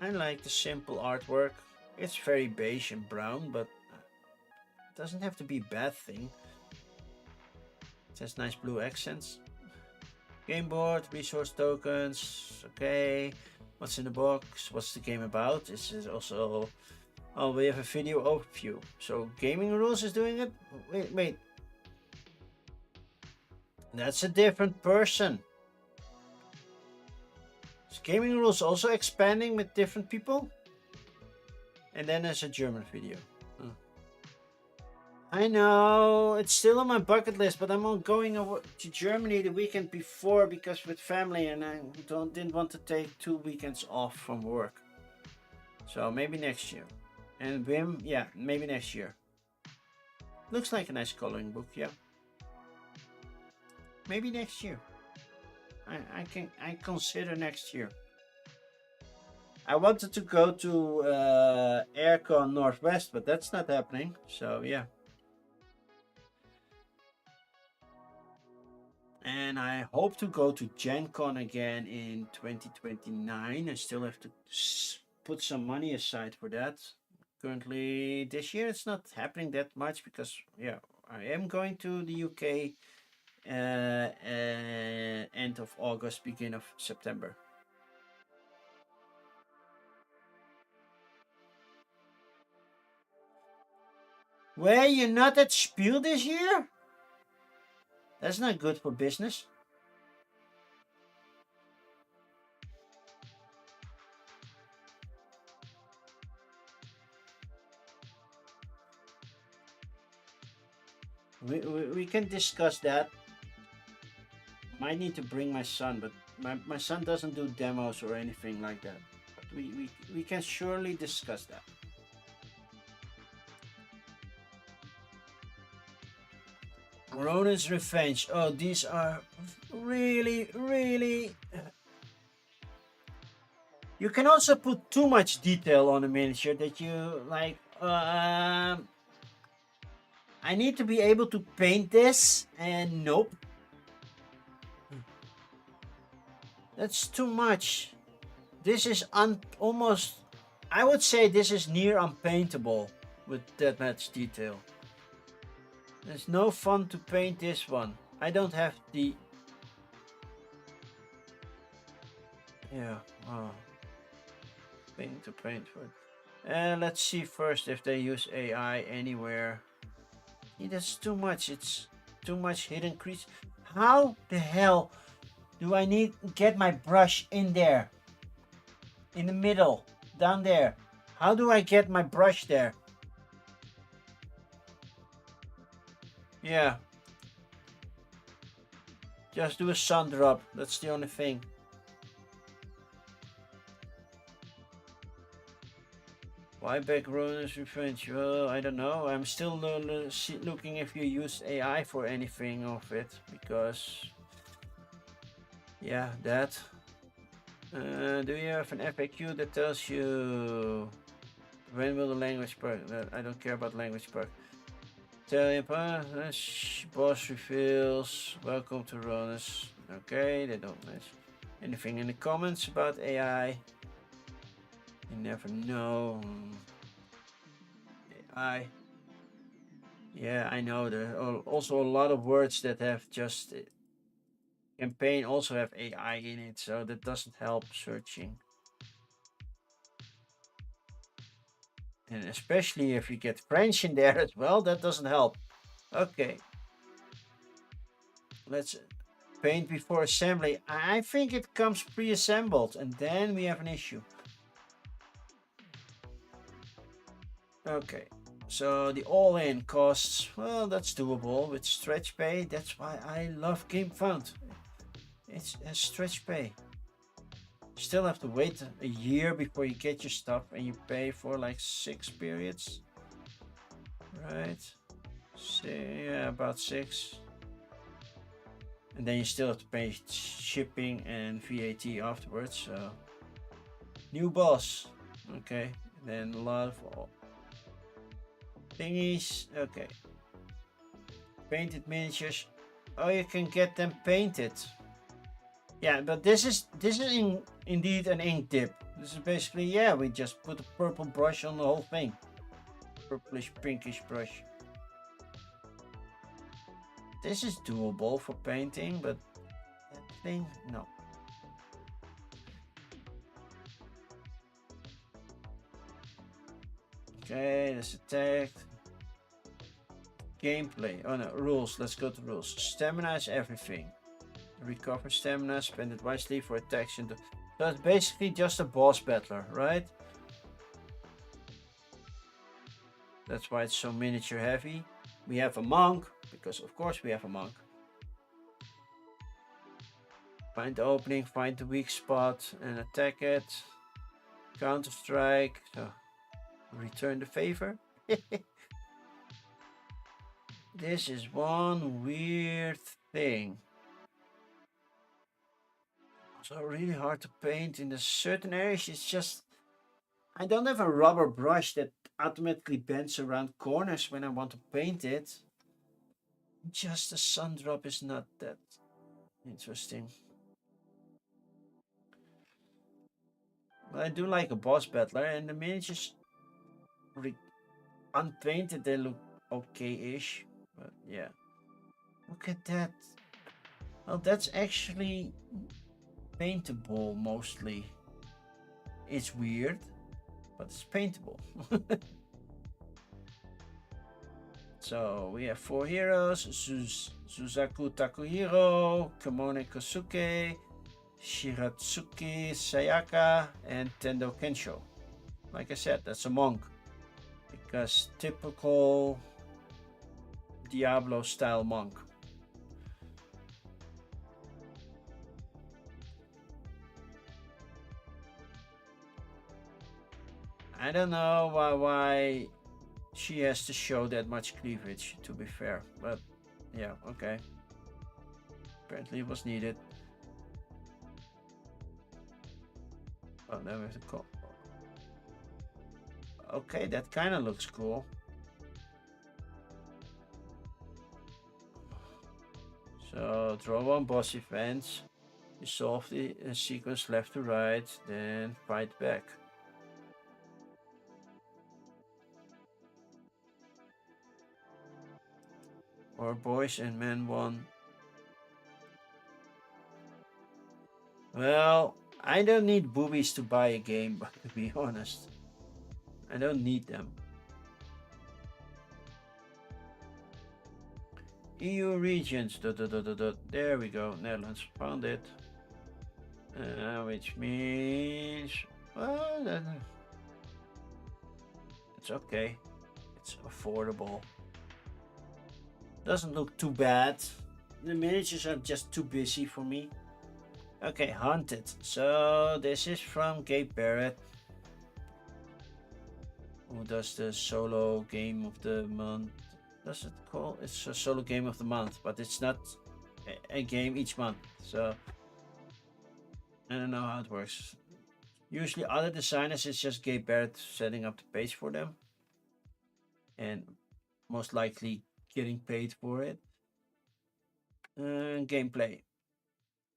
I like the simple artwork. It's very beige and brown, but it doesn't have to be a bad thing. It has nice blue accents. Game board, resource tokens, okay. What's in the box? What's the game about? This is also... Oh, we have a video overview. So Gaming Rules is doing it? Wait. That's a different person. Is Gaming Rules also expanding with different people? And then there's a German video. I know, it's still on my bucket list, but I'm going over to Germany the weekend before because with family, and I didn't want to take 2 weekends off from work. So maybe next year. And Wim, yeah, maybe next year. Looks like a nice coloring book, yeah. Maybe next year. I consider next year. I wanted to go to Aircon Northwest, but that's not happening. So yeah. And I hope to go to Gen Con again in 2029. I still have to put some money aside for that. Currently, this year it's not happening that much because, yeah, I am going to the UK end of August, beginning of September. Were you not at Spiel this year? That's not good for business. We can discuss that. Might need to bring my son, but my son doesn't do demos or anything like that. But we can surely discuss that. Ronin's Revenge. Oh, these are really, really. You can also put too much detail on a miniature that you like. I need to be able to paint this, and nope. That's too much. This is almost. I would say this is near unpaintable with that much detail. There's no fun to paint this one. I don't have the. Yeah. Oh. Thing to paint for. Let's see first if they use AI anywhere. Yeah, that's too much. It's too much hidden crease. How the hell do I need get my brush in there? In the middle, down there. How do I get my brush there? Yeah. Just do a sun drop. That's the only thing. Why back Ronin's Revenge? Well, I don't know. I'm still looking if you use AI for anything of it. Because... yeah, that. Do you have an FAQ that tells you when will the language perk? I don't care about language perk. Tell you boss reveals. Welcome to Ronus. Okay, they don't mention anything in the comments about AI. You never know. AI. Yeah, I know. There are also a lot of words that have just campaign also have AI in it, so that doesn't help searching. And especially if you get French in there as well, that doesn't help. Okay. Let's paint before assembly. I think it comes pre-assembled and then we have an issue. Okay. So the all-in costs, well, that's doable with stretch pay. That's why I love GameFound. It's a stretch pay. Still have to wait a year before you get your stuff and you pay for like 6 periods. Right. So, yeah, about 6. And then you still have to pay shipping and VAT afterwards. So new boss. Okay. And then a lot of thingies. Okay. Painted miniatures. Oh, you can get them painted. Yeah, but this is indeed an ink dip. This is basically, yeah, we just put a purple brush on the whole thing. Purplish pinkish brush. This is doable for painting, but that thing, no. Okay, that's attacked. Gameplay. Oh no, rules. Let's go to rules. Stamina is everything. Recover stamina, spend it wisely for attacks. So it's basically just a boss battler, right? That's why it's so miniature heavy. We have a monk, because of course we have a monk. Find the opening, find the weak spot and attack it. Counter strike. So return the favor. This is one weird thing. So really hard to paint in the certain areas. It's just I don't have a rubber brush that automatically bends around corners when I want to paint it. Just a sun drop is not that interesting. But I do like a boss battler, and the miniatures unpainted they look okay-ish. But yeah. Look at that. Well, that's actually paintable mostly. It's weird, but it's paintable. So we have 4 heroes: Suzaku Takuhiro, Kamone Kosuke, Shiratsuki Sayaka, and Tendo Kensho. Like I said, that's a monk. Because typical Diablo style monk. I don't know why she has to show that much cleavage, to be fair. But yeah, okay. Apparently it was needed. Oh, now we have to call. Okay, that kind of looks cool. So draw 1 boss event. You solve the sequence left to right, then fight back. Or boys and men 1. Well, I don't need boobies to buy a game, but to be honest, I don't need them. EU regions. There we go. Netherlands found it. Which means, well, it's okay. It's affordable. Doesn't look too bad. The miniatures are just too busy for me. Okay, Hunted. So this is from Gabe Barrett, who does the solo game of the month. Does it call? It's a solo game of the month, but it's not a game each month. So I don't know how it works. Usually other designers, it's just Gabe Barrett setting up the page for them. And most likely getting paid for it. Gameplay.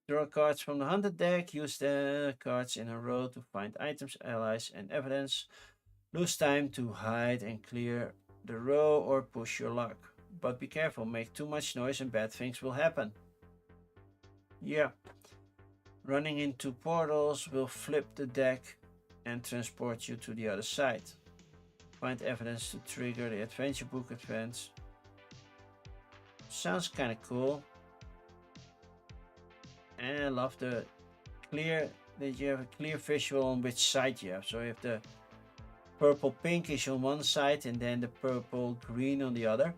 Draw cards from the hunted deck. Use the cards in a row to find items, allies, and evidence. Lose time to hide and clear the row or push your luck. But be careful, make too much noise and bad things will happen. Yeah. Running into portals will flip the deck and transport you to the other side. Find evidence to trigger the adventure book advance. Sounds kind of cool. And I love the clear, that you have a clear visual on which side you have. So you have the purple pinkish on one side and then the purple green on the other.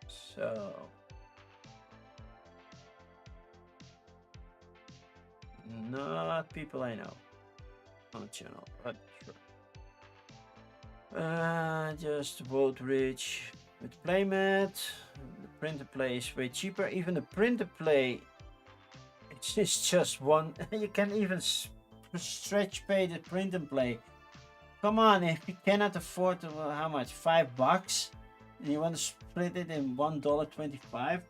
So not people I know on the channel, but sure. Just vote rich with playmat. The printer play is way cheaper. Even the printer play, it's just one. You can even stretch pay the print and play. Come on, if you cannot afford to, how much? $5? And you want to split it in $1.25?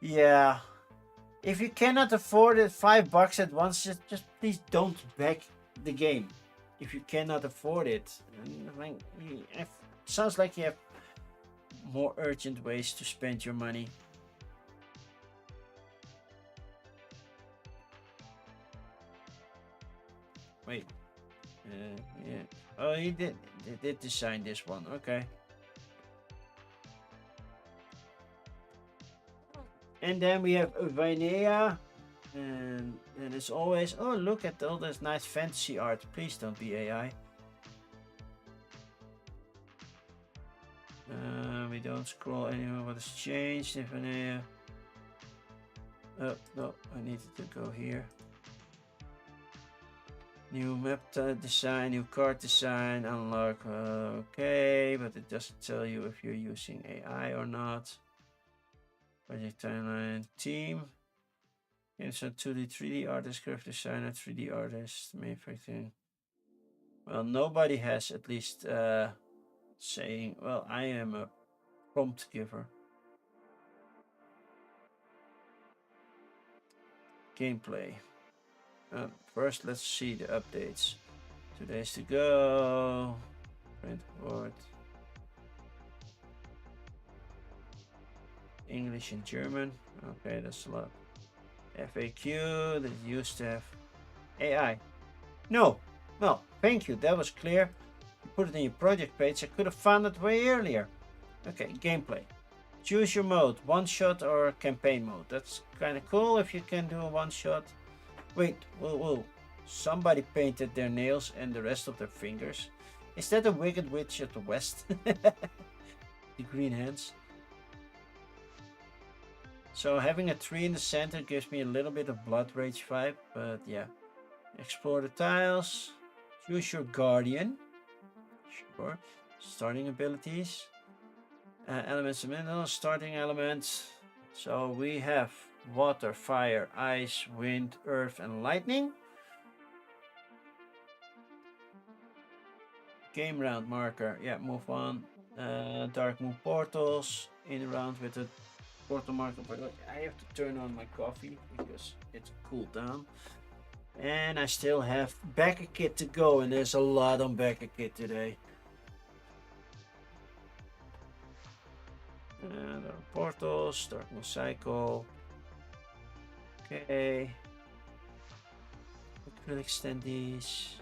Yeah. If you cannot afford it, $5 at once, just please don't back the game. If you cannot afford it, it sounds like you have more urgent ways to spend your money. Wait. Yeah. Oh, he did design this one. Okay. And then we have Vinea. And as always, oh, look at all this nice fantasy art. Please don't be AI. We don't scroll anymore. What has changed in Vinea? Oh, no, I needed to go here. New map design, new card design, unlock, okay, but it doesn't tell you if you're using AI or not. Project timeline, team. Okay, so 2D, 3D artist, graphic designer, 3D artist, manufacturing. Well, nobody has at least saying, well, I am a prompt giver. Gameplay. First, let's see the updates. 2 days to go. Print board. English and German. Okay, that's a lot. FAQ that used to have AI. No, well, thank you. That was clear. You put it in your project page. I could have found it way earlier. Okay, gameplay. Choose your mode, one shot or campaign mode. That's kind of cool if you can do a one shot. Wait, whoa. Somebody painted their nails and the rest of their fingers. Is that a Wicked Witch of the West? The green hands. So having a tree in the center gives me a little bit of Blood Rage vibe, but yeah. Explore the tiles. Choose your guardian. Sure. Starting abilities. Elements and minerals, starting elements. So we have water, fire, ice, wind, earth, and lightning. Game round marker. Yeah, move on. Dark moon portals. In round with the portal marker. But I have to turn on my coffee because it's cooled down. And I still have backer kit to go, and there's a lot on backer kit today. And our portals, dark moon cycle. Okay. Acrylic standees.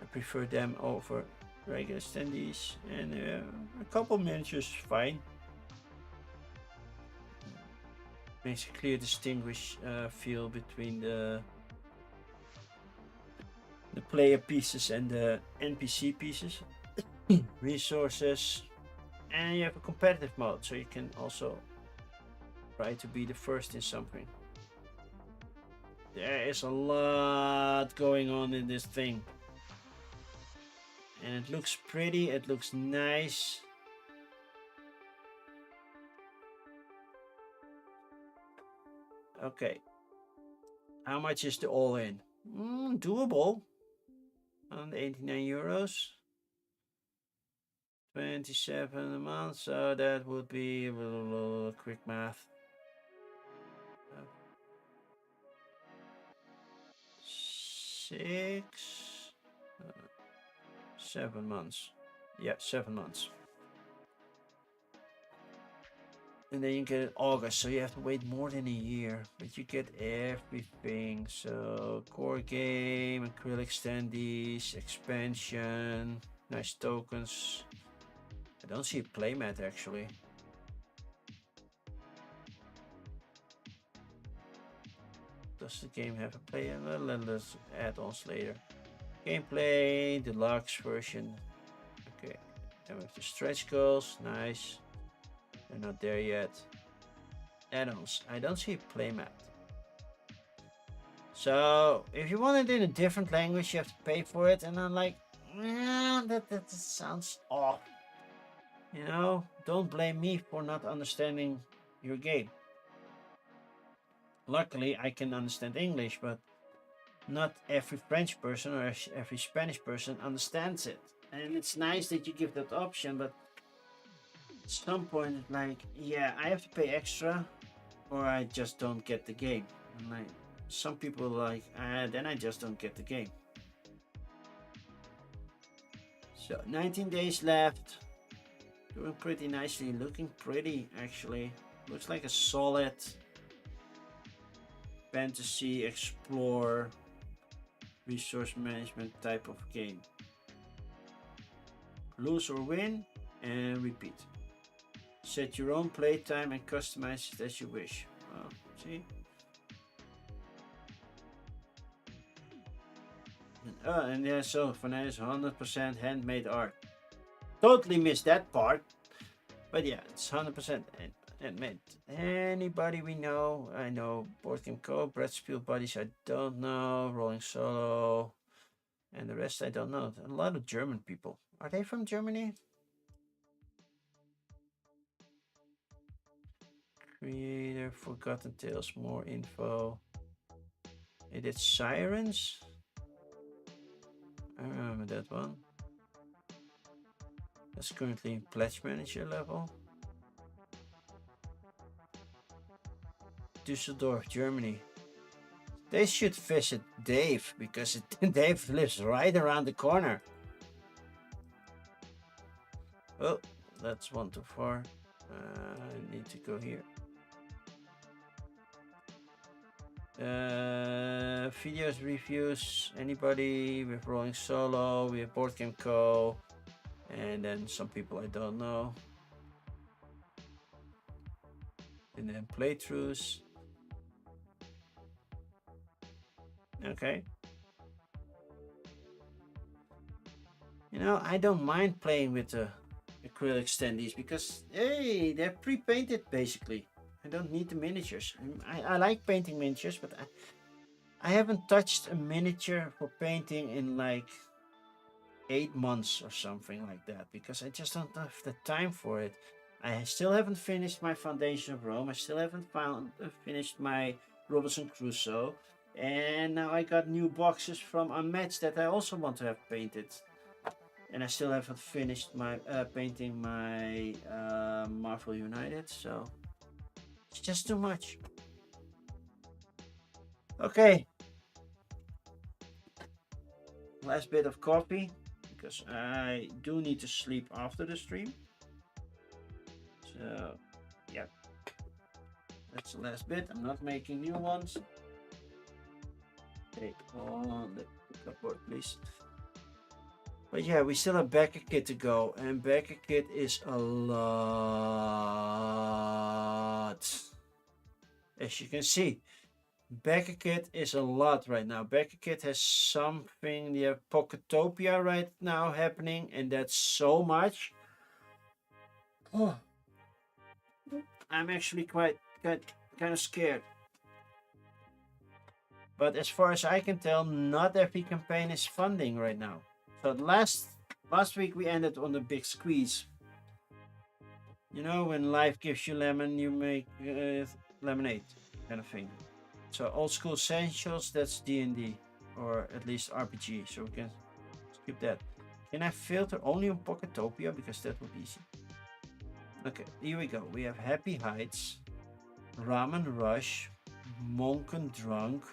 I prefer them over regular standees, and a couple miniatures is fine. Makes a clear distinguish feel between the player pieces and the NPC pieces. Resources, and you have a competitive mode, so you can also try to be the first in something. There is a lot going on in this thing, and it looks pretty, it looks nice. Okay, how much is the all-in? Doable. 189 euros. 27 a month, so that would be a quick math. 7 months. Yeah, 7 months. And then you get it August, so you have to wait more than a year, but you get everything. So core game, acrylic standees, expansion, nice tokens. I don't see a playmat actually. Does the game have a play? Let's add-ons later. Gameplay, deluxe version. Okay, then we have the stretch goals. Nice. They're not there yet. Add-ons. I don't see a playmat. So if you want it in a different language, you have to pay for it. And I'm like, that sounds off. You know, don't blame me for not understanding your game. Luckily, I can understand English, but not every French person or every Spanish person understands it. And it's nice that you give that option, but at some point, it's like, yeah, I have to pay extra, or I just don't get the game. And like, some people are like, then I just don't get the game. So 19 days left. Doing pretty nicely, looking pretty actually. Looks like a solid fantasy explore resource management type of game. Lose or win and repeat. Set your own playtime and customize it as you wish. Well, see? And yeah, so for now it's 100% handmade art. Totally missed that part. But yeah, it's 100% handmade. Anybody we know? I know Board Game Co, Brett Spiel Buddies, I don't know. Rolling Solo. And the rest I don't know. A lot of German people. Are they from Germany? Creator, Forgotten Tales, more info. It is Sirens. I remember that one. That's currently in Pledge Manager level. Düsseldorf, Germany. They should visit Dave because Dave lives right around the corner. Oh, that's one too far. I need to go here. Videos, reviews, anybody with Rolling Solo, we have Board Game Co, and then some people I don't know. And then playthroughs. Okay. You know, I don't mind playing with the acrylic standees because, hey, they're pre-painted basically. I don't need the miniatures. I like painting miniatures, but I haven't touched a miniature for painting in like 8 months or something like that because I just don't have the time for it. I still haven't finished my Foundation of Rome. I still haven't finished my Robinson Crusoe. And now I got new boxes from Unmatched that I also want to have painted. And I still haven't finished my painting my Marvel United, so it's just too much. Okay. Last bit of coffee, because I do need to sleep after the stream. So, yeah. That's the last bit. I'm not making new ones. Take on the cupboard, please. But yeah, we still have Backer Kit to go, and Backer Kit is a lot. As you can see, Backer Kit is a lot right now. Backer Kit has something, they have Pocketopia right now happening, and that's so much. Oh, I'm actually quite kind of scared. But as far as I can tell, not every campaign is funding right now. So last week we ended on the big squeeze. You know, when life gives you lemon, you make lemonade, kind of thing. So old school essentials, that's D&D, or at least RPG. So we can skip that. Can I filter only on Pocketopia because that would be easy? Okay, here we go. We have Happy Heights, Ramen Rush, Monken Drunk,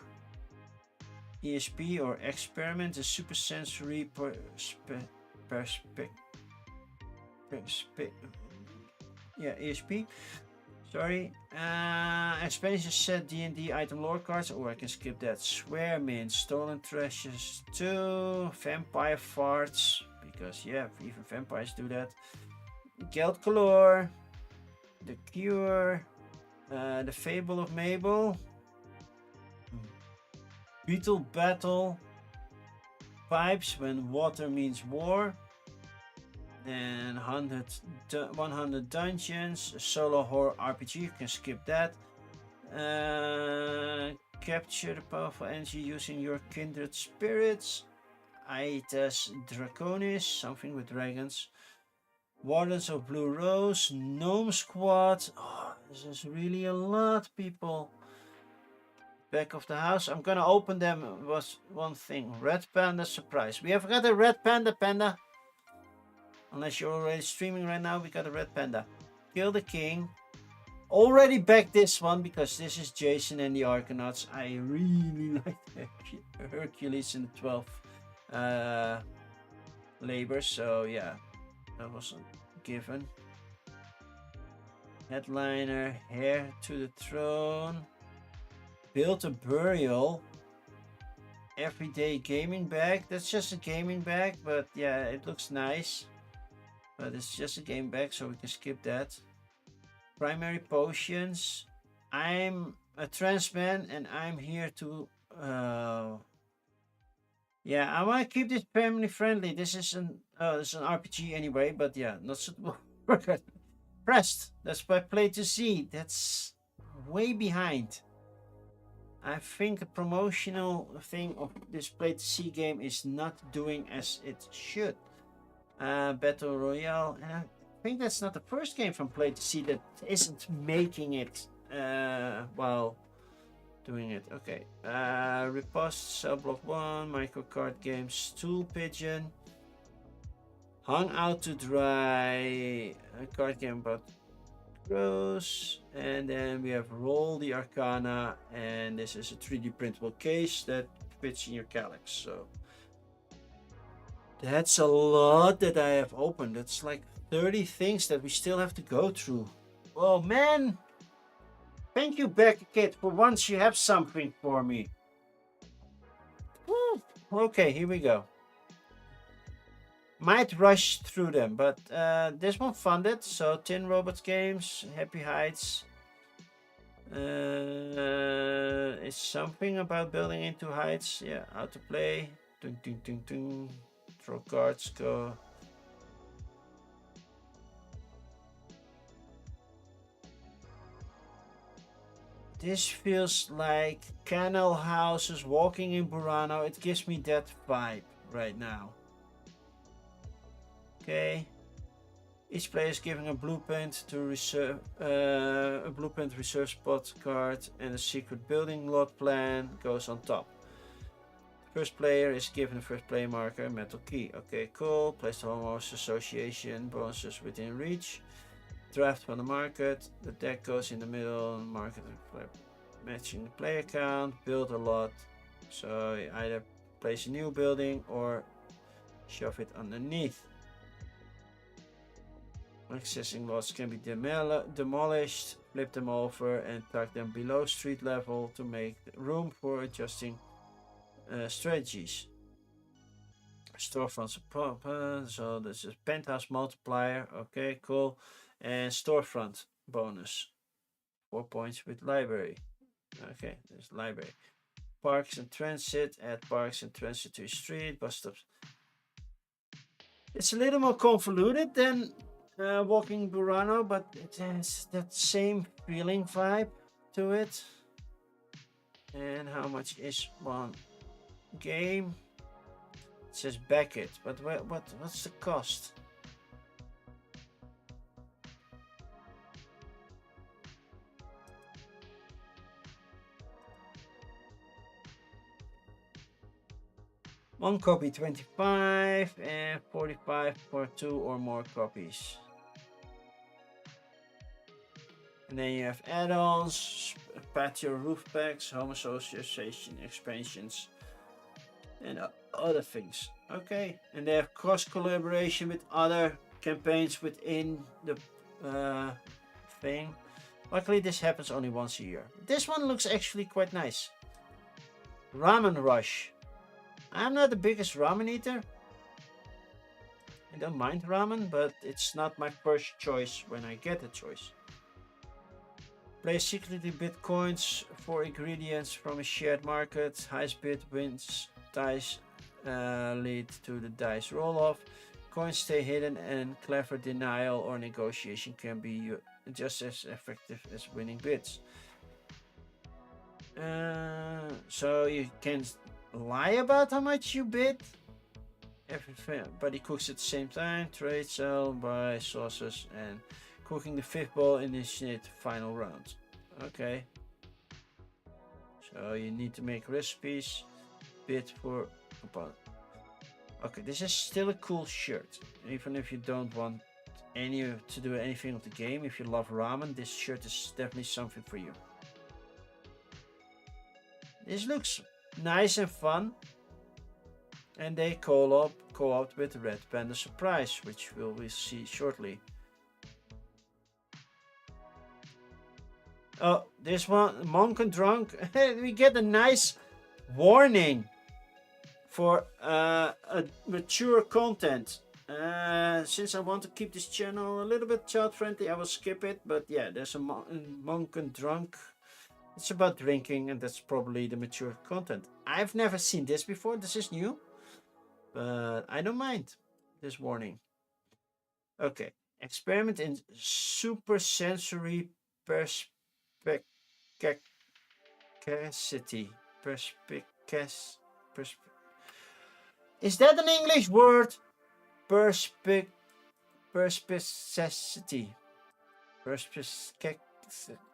ESP or Experiment, a super sensory ESP. Sorry. Expansion set D&D item lore cards, or I can skip that. Swearmint, Stolen Treasures 2, Vampire Farts, because yeah, even vampires do that. Geld Color, The Cure, The Fable of Mabel, Beetle Battle, Pipes When Water Means War, then 100 Dungeons, a solo horror RPG, you can skip that. Capture the powerful energy using your kindred spirits. Aetas Draconis, something with dragons. Wardens of Blue Rose, Gnome Squad. Oh, this is really a lot, people. Back of the house. I'm gonna open them. Was one thing. Red Panda surprise. We have got a Red Panda. Unless you're already streaming right now, we got a Red Panda. Kill the King. Already back this one because this is Jason and the Arcanauts. I really like Hercules in the 12th labor. So yeah, that was a given. Headliner, Heir to the Throne. Build a Burial. Everyday gaming bag. That's just a gaming bag, but yeah, it looks nice. But it's just a game bag, so we can skip that. Primary Potions. I'm a trans man, and I'm here to... yeah, I want to keep this family friendly. This is an RPG anyway, but yeah, not suitable. Pressed. That's by Play to See. That's way behind. I think the promotional thing of this Play to See game is not doing as it should. Battle Royale, and I think that's not the first game from Play to See that isn't making it while doing it. Okay. Riposte, Cell Block 1, Micro Card Games, Stool Pigeon, Hung Out to Dry, a card game about gross, and then we have Roll the Arcana, and this is a 3D printable case that fits in your calyx. So that's a lot that I have opened. That's like 30 things that we still have to go through. Oh man! Thank you, Becky Kid. For once you have something for me. Woo. Okay, here we go. Might rush through them, but this one funded. So Tin Robots Games, Happy Heights. It's something about building into heights. Yeah, how to play. Ding, ding, ding, ding. Draw cards, go. This feels like canal houses walking in Burano. It gives me that vibe right now. Okay. Each player is given a blueprint to reserve reserve spot card, and a secret building lot plan goes on top. First player is given a first play marker, metal key. Okay, cool. Place the homeowners association bonuses within reach. Draft from the market. The deck goes in the middle. Market matching the player count. Build a lot. So you either place a new building or shove it underneath. Accessing lots can be demolished, flip them over, and tuck them below street level to make room for adjusting strategies. Storefronts, so this is penthouse multiplier. Okay, cool. And storefront bonus, 4 points with library. Okay, there's library. Parks and transit, add parks and transit to your street. Bus stops. It's a little more convoluted than Walking Burano, but it has that same feeling vibe to it. And how much is one game? It says back it, but what's the cost? One copy 25 and 45 for 2 or more copies. And then you have add-ons, patio roof packs, home association expansions, and other things. Okay, and they have cross collaboration with other campaigns within the thing. Luckily, this happens only once a year. This one looks actually quite nice. Ramen Rush. I'm not the biggest ramen eater. I don't mind ramen, but it's not my first choice when I get a choice. Play secretly bitcoins for ingredients from a shared market. Highest bid wins. Dice lead to the dice roll off. Coins stay hidden, and clever denial or negotiation can be just as effective as winning bids. So you can lie about how much you bid. Everybody cooks at the same time. Trade, sell, buy sauces, and cooking the fifth ball initiate the final round. Okay. So you need to make recipes. Bid for component. Okay, this is still a cool shirt. Even if you don't want to do anything with the game, if you love ramen, this shirt is definitely something for you. This looks nice and fun. And they co-opt with Red Panda Surprise, which we'll see shortly. Oh, this one, Monk and Drunk. We get a nice warning for mature content. Since I want to keep this channel a little bit child friendly, I will skip it. But yeah, there's a Monk and Drunk. It's about drinking, and that's probably the mature content. I've never seen this before. This is new, but I don't mind this warning. Okay, experiment in supersensory perspicacity. Is that an English word? Perspicacity.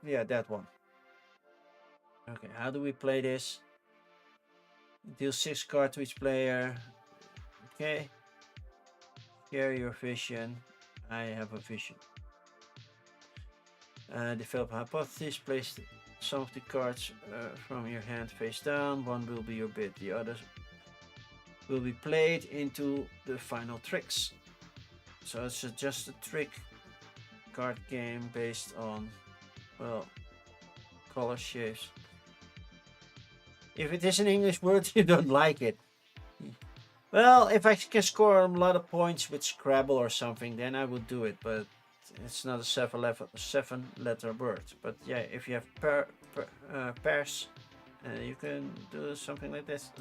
Yeah, that one. Okay, how do we play this? Deal 6 cards to each player. Okay. Share your vision. I have a vision. Develop a hypothesis. Place some of the cards from your hand face down. One will be your bid. The others will be played into the final tricks. So it's just a trick card game based on, well, color shapes. If it is an English word, you don't like it. Well, if I can score a lot of points with Scrabble or something, then I would do it. But it's not a seven-letter word. But yeah, if you have pairs, you can do something like this.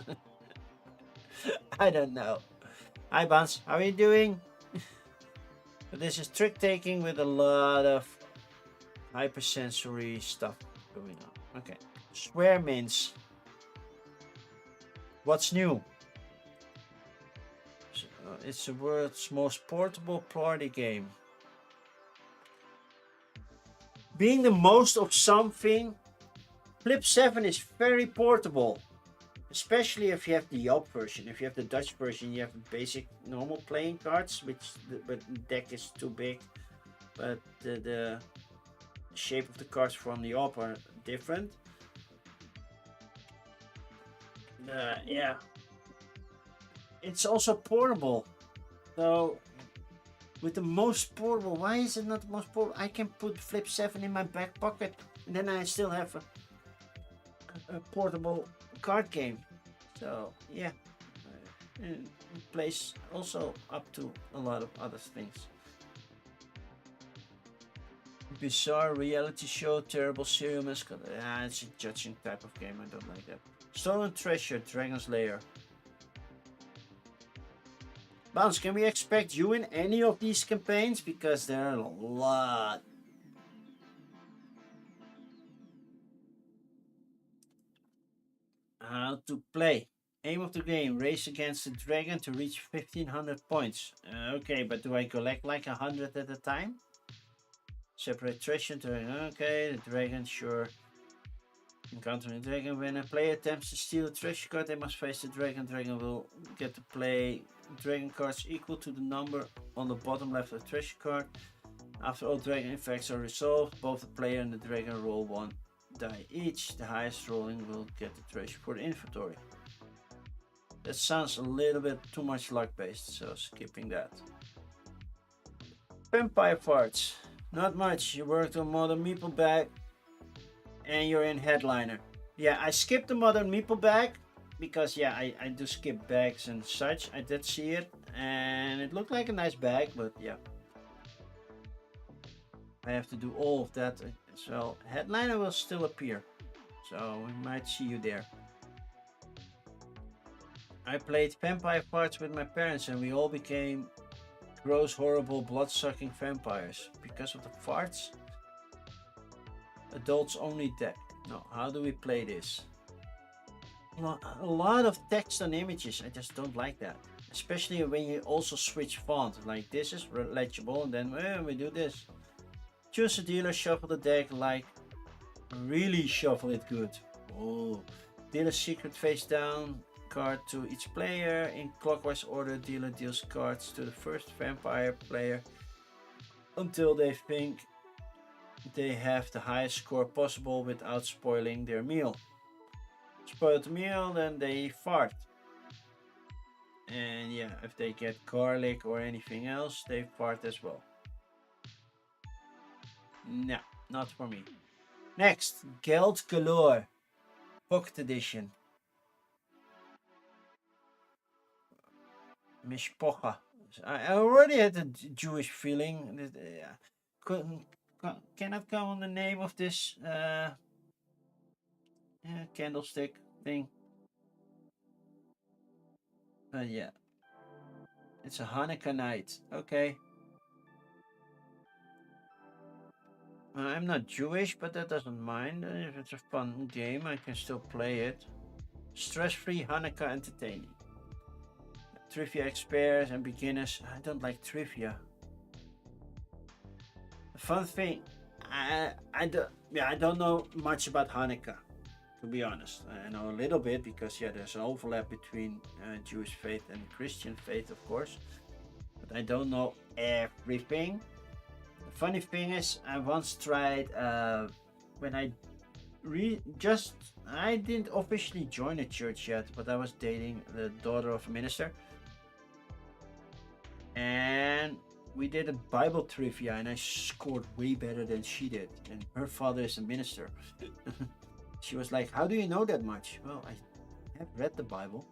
I don't know. Hi, Bans. How are you doing? But this is trick taking with a lot of hypersensory stuff going on. Okay. Swear mints. What's new? It's the world's most portable party game. Being the most of something, Flip 7 is very portable. Especially if you have the Yelp version. If you have the Dutch version, you have basic normal playing cards, but the deck is too big. But the shape of the cards from the Yelp are different. Yeah. It's also portable. So, with the most portable, why is it not the most portable? I can put Flip 7 in my back pocket, and then I still have a portable card game. So, yeah. It plays also up to a lot of other things. Bizarre reality show, terrible serial mascot. It's a judging type of game. I don't like that. Stolen Treasure, Dragon's Lair. Bounce, can we expect you in any of these campaigns? Because there are a lot. How to play. Aim of the game, race against the dragon to reach 1500 points. Okay, but do I collect like 100 at a time? Separate treasure to, okay, the dragon, sure. Encountering the dragon. When a player attempts to steal a treasure card, they must face the dragon. Dragon will get to play dragon cards equal to the number on the bottom left of the treasure card. After all dragon effects are resolved, both the player and the dragon roll one die each. The highest rolling will get the treasure for the inventory. That sounds a little bit too much luck based, so skipping that. Vampire farts. Not much. You worked on Modern Meeple Bag and you're in Headliner. Yeah, I skipped the Modern Meeple Bag because yeah, I do skip bags and such. I did see it and it looked like a nice bag, but yeah. I have to do all of that as well. Headliner will still appear, so we might see you there. I played Vampire Farts with my parents and we all became gross, horrible, blood-sucking vampires because of the farts. Adults only deck. No, how do we play this? A lot of text and images, I just don't like that. Especially when you also switch font, like this is legible and then we do this. Choose a dealer, shuffle the deck, like really shuffle it good. Oh, dealer secret face down card to each player. In clockwise order, dealer deals cards to the first vampire player until they think they have the highest score possible without spoiling their meal. Spoil the meal, then they fart. And yeah, if they get garlic or anything else, they fart as well. No, not for me. Next, Geld Galore, Pocket Edition. Mishpocha. I already had a Jewish feeling. Cannot come on the name of this candlestick thing. Yeah. It's a Hanukkah night. Okay. I'm not Jewish, but that doesn't mind. If it's a fun game, I can still play it. Stress-free Hanukkah entertaining. Trivia experts and beginners. I don't like trivia. The fun thing, I don't know much about Hanukkah, to be honest. I know a little bit because yeah, there's an overlap between Jewish faith and Christian faith, of course. But I don't know everything. The funny thing is, I once tried when I didn't officially join a church yet, but I was dating the daughter of a minister, and we did a Bible trivia, and I scored way better than she did. And her father is a minister. She was like, "How do you know that much?" Well, I have read the Bible.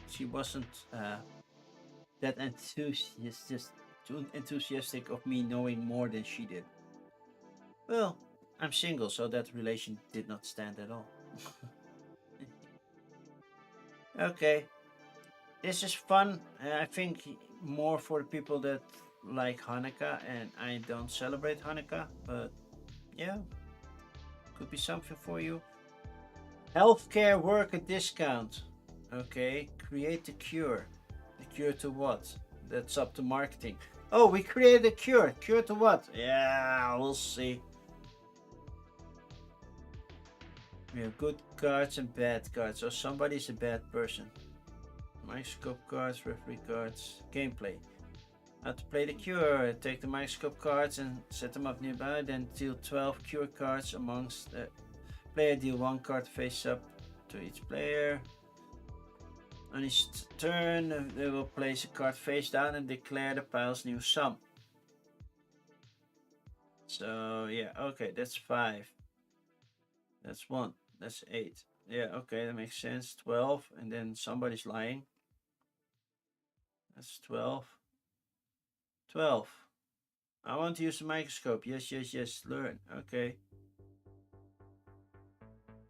She wasn't that too enthusiastic of me knowing more than she did. Well, I'm single, so that relation did not stand at all. Okay, this is fun. I think more for the people that like Hanukkah, and I don't celebrate Hanukkah, but yeah, could be something for you. Healthcare worker discount. Okay, create the cure. The cure to what? That's up to marketing. Oh, we created a cure. Cure to what? Yeah, we'll see. We have good cards and bad cards. So somebody's a bad person. Microscope cards, referee cards, gameplay. How to play the cure. Take the microscope cards and set them up nearby. Then deal 12 cure cards amongst the player. Deal 1 card face up to each player. On each turn, they will place a card face down and declare the pile's new sum. So yeah, okay, that's 5. That's 1. That's 8. Yeah, okay, that makes sense. 12, and then somebody's lying. That's 12. 12. I want to use the microscope. Yes, yes, yes. Learn. Okay.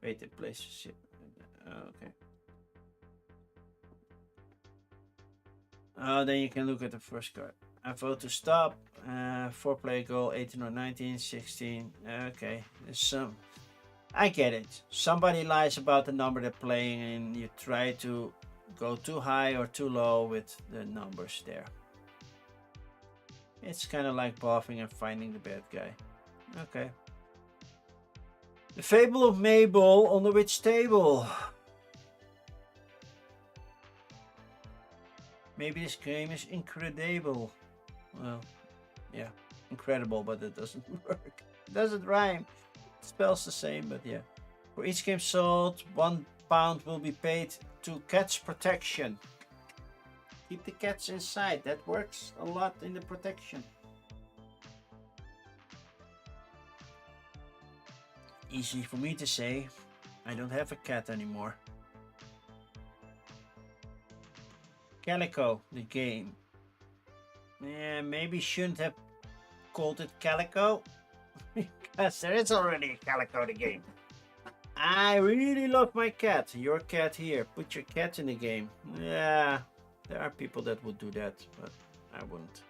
Wait, it places it. Okay. Oh, then you can look at the first card. I vote to stop. 4-player goal, 18 or 19, 16. Okay. There's some. I get it. Somebody lies about the number they're playing, and you try to go too high or too low with the numbers there. It's kind of like buffing and finding the bad guy. Okay. The Fable of Mabel on the witch table. Maybe this game is incredible. Well, yeah, incredible, but it doesn't work. It doesn't rhyme. It spells the same, but yeah. For each game sold, £1 will be paid to Cats Protection. Keep the cats inside. That works a lot in the protection. Easy for me to say. I don't have a cat anymore. Calico, the game. Yeah, maybe shouldn't have called it Calico. Because there is already a Calico, the game. I really love my cat. Your cat here. Put your cat in the game. Yeah, there are people that would do that, but I wouldn't.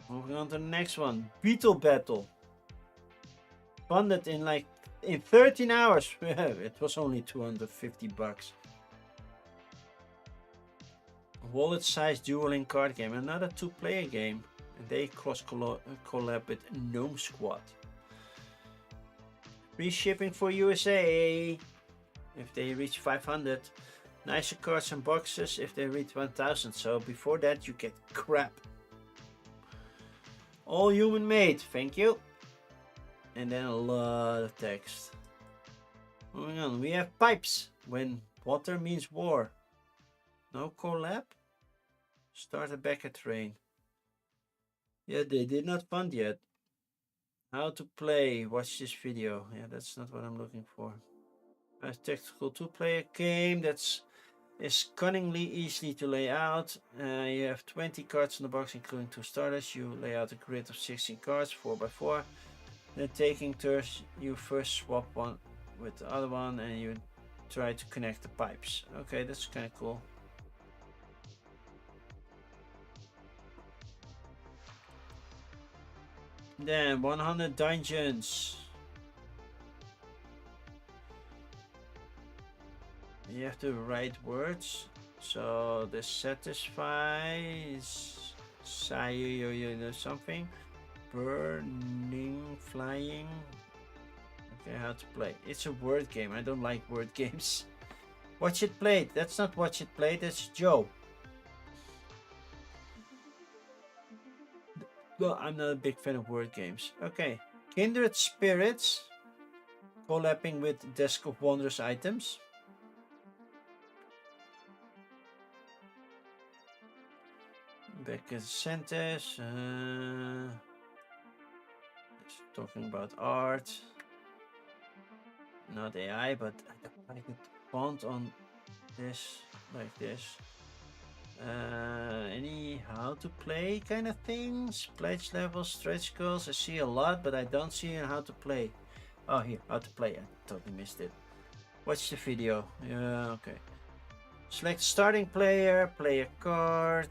Moving on to the next one. Beetle Battle. Funded in 13 hours. It was only 250 bucks. Wallet-sized dueling card game. Another 2-player game. And they cross-collab with Gnome Squad. Free shipping for USA if they reach 500. Nicer cards and boxes if they reach 1000. So before that you get crap. All human made, thank you. And then a lot of text. Moving on, we have pipes. When water means war. No collab? Start a backup train. Yeah, they did not fund yet. How to play. Watch this video. Yeah, that's not what I'm looking for. A tactical 2-player game that's is cunningly easy to lay out. You have 20 cards in the box, including 2 starters. You lay out a grid of 16 cards, 4x4. Then taking turns, you first swap one with the other one, and you try to connect the pipes. Okay, that's kind of cool. Then 100 dungeons. you have to write words. So the satisfies, something, burning, flying. Okay, how to play. It's a word game. I don't like word games. Watch it played. That's not watch it played. That's Joe. Well, I'm not a big fan of word games. Okay. Kindred Spirits. Collabing with Desk of Wonders items. Back at Centers. Talking about art. Not AI, but I don't like the font on this, like this. Any how to play kind of things? Pledge levels, stretch goals. I see a lot, but I don't see how to play. Oh, here, how to play. I totally missed it. Watch the video. Yeah, okay. Select starting player, play a card.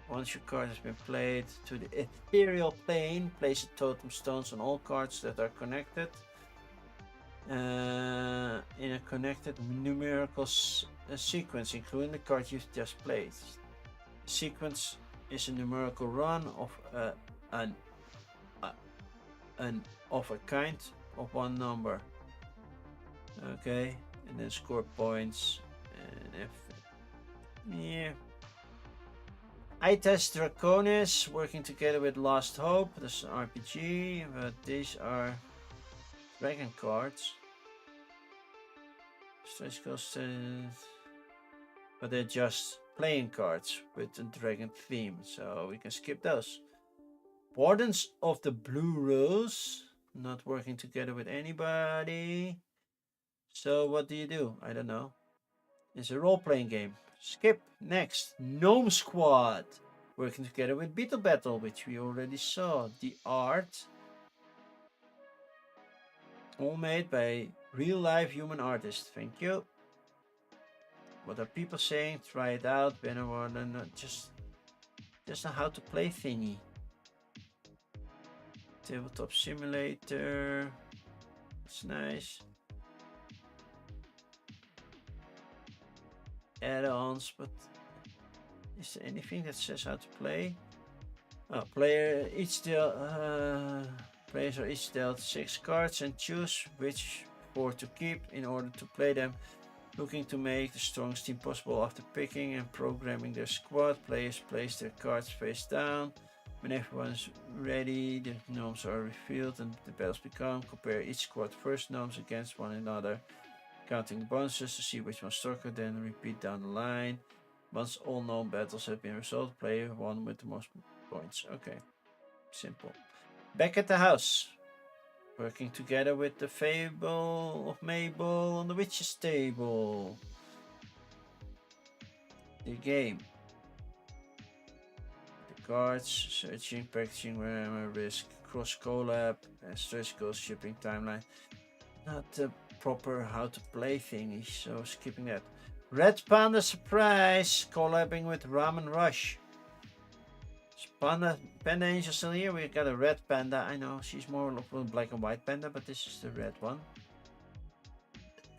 Once your card has been played to the ethereal plane, place a totem stones on all cards that are connected. In a connected numerical sequence, including the card you've just played. The sequence is a numerical run of of a kind of one number. Okay, and then score points and everything. Yeah. I test Draconis, working together with Lost Hope. This is an RPG, but these are dragon cards. Stretch goals, but they're just playing cards with a dragon theme, so we can skip those. Wardens of the Blue Rose, not working together with anybody. So what do? I don't know. It's a role-playing game. Skip. Next. Gnome Squad. Working together with Beetle Battle, which we already saw. The art. All made by real-life human artists. Thank you. What are people saying? Try it out. Banner just a how to play thingy. Tabletop simulator. It's nice. Add-ons, but is there anything that says how to play? Oh, players are each dealt 6 cards and choose which 4 to keep in order to play them. Looking to make the strongest team possible after picking and programming their squad. Players place their cards face down. When everyone's ready, the gnomes are revealed and the battles become. Compare each squad first gnomes against one another, counting the bonuses to see which one's stronger, then repeat down the line. Once all known battles have been resolved, player one with the most points. Okay, simple. Back at the house. Working together with the Fable of Mabel on the Witch's Table. The game. The cards, searching, packaging, grammar, risk, cross collab, and stretch goals, shipping timeline. Not the proper how to play thingy, so skipping that. Red Panda Surprise, collabing with Ramen Rush. Panda Angel still here. We got a red panda. I know she's more of a black and white panda, but this is the red one.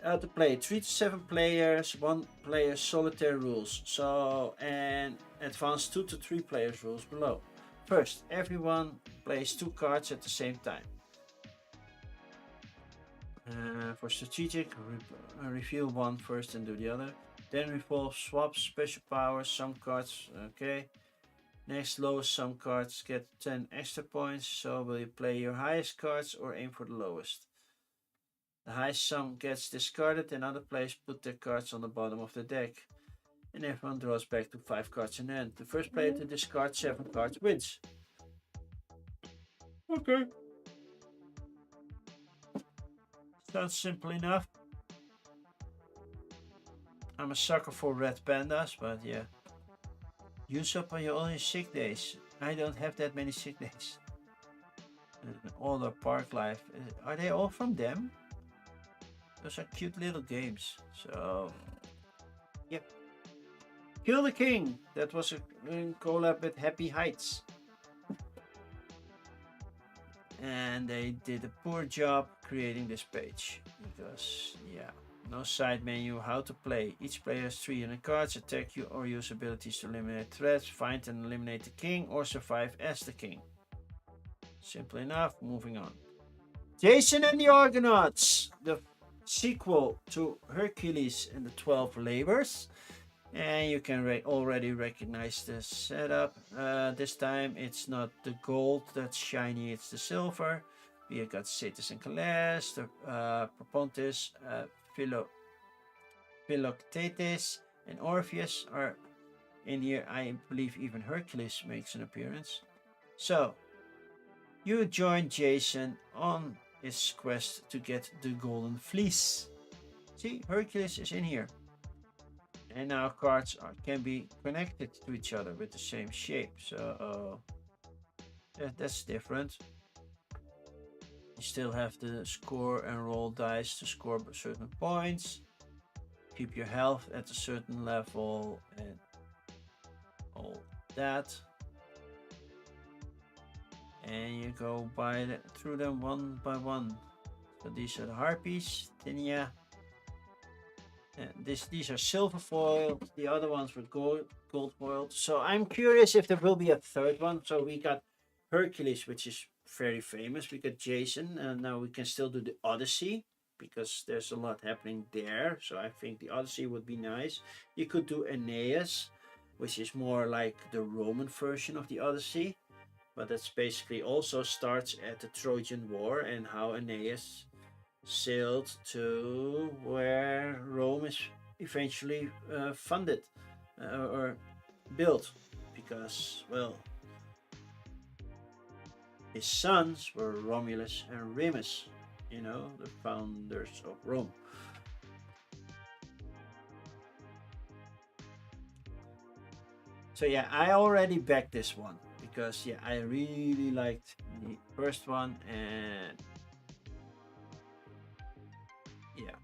How to play 3 to 7 players, 1 player solitaire rules. So, and advanced 2 to 3 players rules below. First, everyone plays 2 cards at the same time. For strategic, reveal one first and do the other. Then revolve swap special powers, some cards. Okay. Next, lowest sum cards get 10 extra points. So will you play your highest cards or aim for the lowest? The highest sum gets discarded and other players put their cards on the bottom of the deck. And everyone draws back to 5 cards in hand. The first player to discard 7 cards wins. Okay. Sounds simple enough. I'm a sucker for red pandas, but yeah. Use up on all your sick days. I don't have that many sick days. All the park life. Are they all from them? Those are cute little games. So, yep. Kill the King. That was a collab with Happy Heights. And they did a poor job creating this page. Because, yeah, No side menu. How to play. Each player has 300 cards. Attack you or use abilities to eliminate threats. Find and eliminate the king or survive as the king. Simple enough. Moving on. Jason and the Argonauts. The sequel to Hercules and the 12 Labors. And you can already recognize the setup. This time it's not the gold that's shiny, it's the silver. We have got Cetus and Calais, the Propontis, Philoctetes, and Orpheus are in here. I believe even Hercules makes an appearance. So, you join Jason on his quest to get the Golden Fleece. See, Hercules is in here. And now cards can be connected to each other with the same shape. So that's different. You still have to score and roll dice to score certain points. Keep your health at a certain level and all that. And you go through them one by one. So these are the harpies, Tinia. And these are silver foiled. The other ones were gold foiled. So I'm curious if there will be a third one. So we got Hercules, which is very famous. We got Jason, and now we can still do the Odyssey because there's a lot happening there. So I think the Odyssey would be nice. You could do Aeneas, which is more like the Roman version of the Odyssey, but that's basically also starts at the Trojan War and how Aeneas sailed to where Rome is eventually funded or built, because, well, his sons were Romulus and Remus, you know, the founders of Rome. So yeah, I already backed this one because yeah, I really liked the first one, and yeah,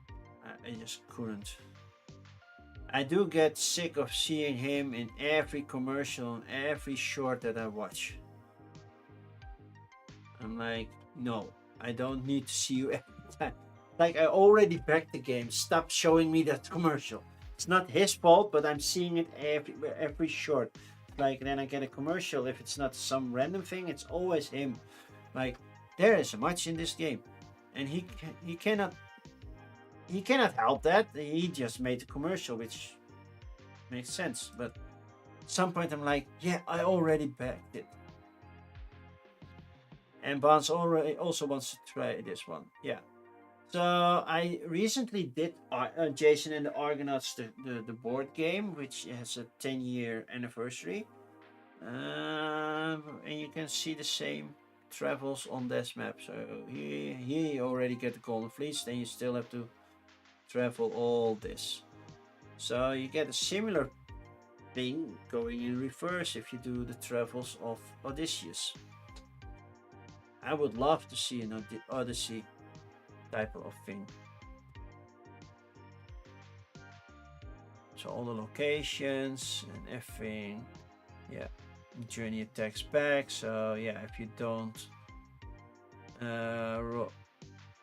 I just couldn't. I do get sick of seeing him in every commercial and every short that I watch. I'm like, no, I don't need to see you every time. Like, I already backed the game. Stop showing me that commercial. It's not his fault, but I'm seeing it every short. Like, then I get a commercial. If it's not some random thing, it's always him. Like, there is much in this game, and he cannot help that. He just made a commercial, which makes sense. But at some point, I'm like, yeah, I already backed it. And Bonds also wants to try this one. Yeah. So I recently did Jason and the Argonauts, the board game, which has a 10-year anniversary. And you can see the same travels on this map. So here you already get the Golden Fleece, then you still have to travel all this. So you get a similar thing going in reverse if you do the travels of Odysseus. I would love to see an Odyssey type of thing. So all the locations and everything, yeah. Journey attacks back. So yeah, if you don't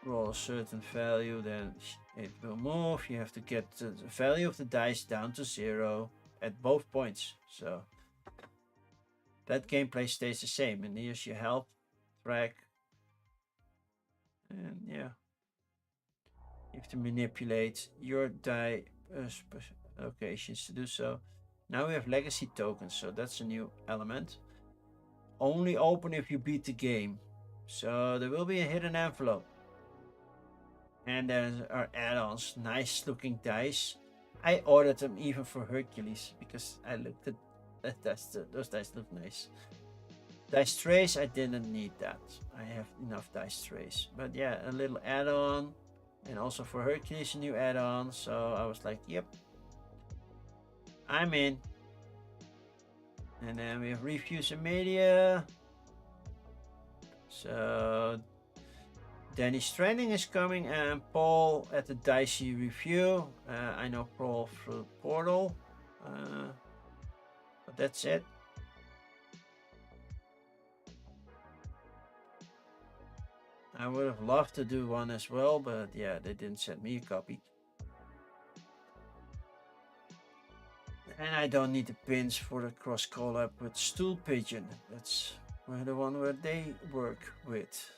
roll a certain value, then it will move. You have to get the value of the dice down to 0 at both points. So that gameplay stays the same. And here's your health track. And yeah, you have to manipulate your die locations to do so. Now we have legacy tokens, so that's a new element. Only open if you beat the game. So there will be a hidden envelope. And there are add-ons, nice looking dice. I ordered them even for Hercules because I looked at those dice look nice. Dice trays, I didn't need that. I have enough dice trays. But yeah, a little add-on. And also for Hercules, a new add-on. So I was like, yep, I'm in. And then we have reviews and media. So Danny Stranding is coming, and Paul at the Dicey review. I know Paul through Portal. But that's it. I would have loved to do one as well, but yeah, they didn't send me a copy. And I don't need the pins for the cross collab with Stool Pigeon. That's the one where they work with.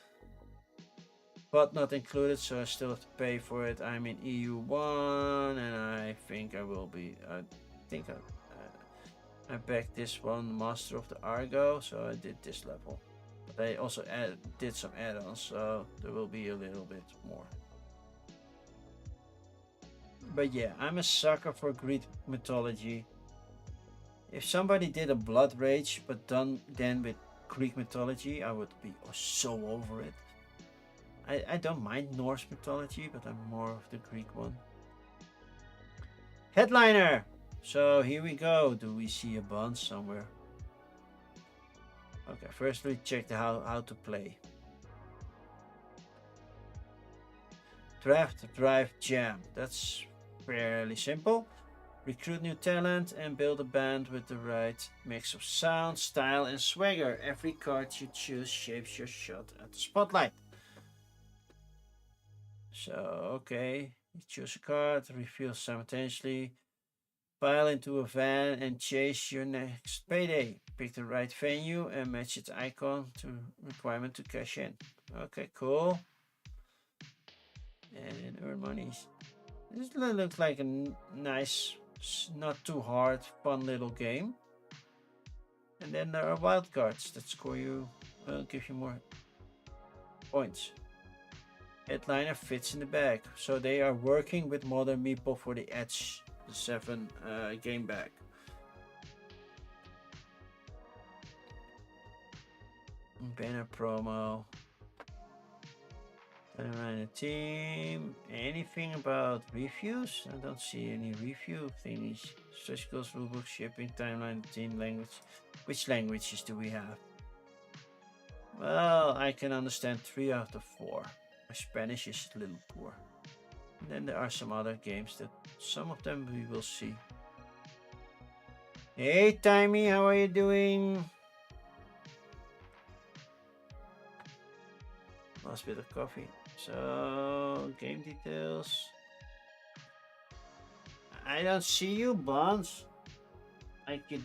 But not included, so I still have to pay for it. I'm in EU1, and I think I will be. I think I backed this one, Master of the Argo, so I did this level. But I also did some add-ons, so there will be a little bit more. But yeah, I'm a sucker for Greek mythology. If somebody did a Blood Rage, but done then with Greek mythology, I would be so over it. I don't mind Norse mythology, but I'm more of the Greek one. Headliner! So here we go. Do we see a bond somewhere? Okay, first we check the how to play. Draft, drive, jam. That's fairly simple. Recruit new talent and build a band with the right mix of sound, style, and swagger. Every card you choose shapes your shot at the spotlight. So, okay, you choose a card, reveal simultaneously, pile into a van, and chase your next payday. Pick the right venue and match its icon to requirement to cash in. Okay, cool. And earn monies. This looks like a nice, not too hard, fun little game. And then there are wild cards that score you, give you more points. Headliner fits in the bag, so they are working with Modern Meeple for the Edge, the 7 game bag. Banner promo. Around the team. Anything about reviews? I don't see any review thingies. Stretch goals, rulebook, shipping, timeline, team language. Which languages do we have? Well, I can understand 3 out of 4. My Spanish is a little poor. And then there are some other games that some of them we will see. Hey Timey, how are you doing? Last bit of coffee. So, game details. I don't see you, Bonds. I could...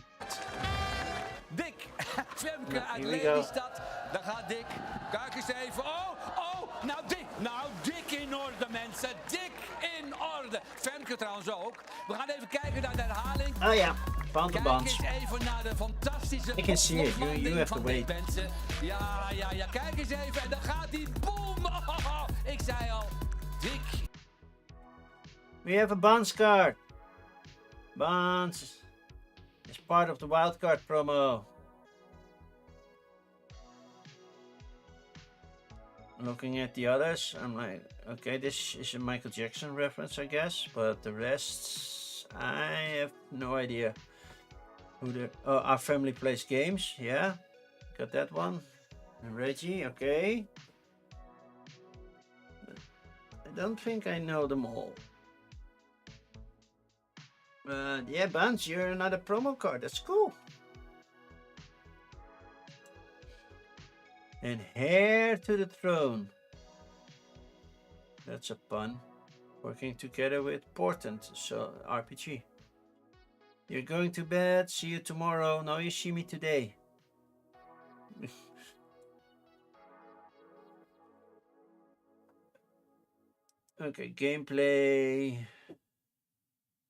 Dick, Femke uit Lelystad. Daar gaat Dick. Kijk eens even. Oh, nou Dick in orde, mensen. Dick in orde. Femke trouwens ook. We gaan even kijken naar de herhaling. Oh ja, Band to Kijk eens even naar de fantastische I can see it. You have to wait. Mensen. Ja, kijk eens even. En dan gaat hij. Boom! Ik zei al, Dick. We have a Bonds card. Bonds is part of the wildcard promo. Looking at the others, I'm like, okay, this is a Michael Jackson reference, I guess, but the rest, I have no idea. Who the? Oh, Our Family Plays Games, yeah, got that one. And Reggie, okay. I don't think I know them all. Yeah, Bunch, you're another promo card. That's cool. And Heir to the Throne. That's a pun. Working together with Portent, so RPG. You're going to bed. See you tomorrow. Now you see me today. Okay, gameplay.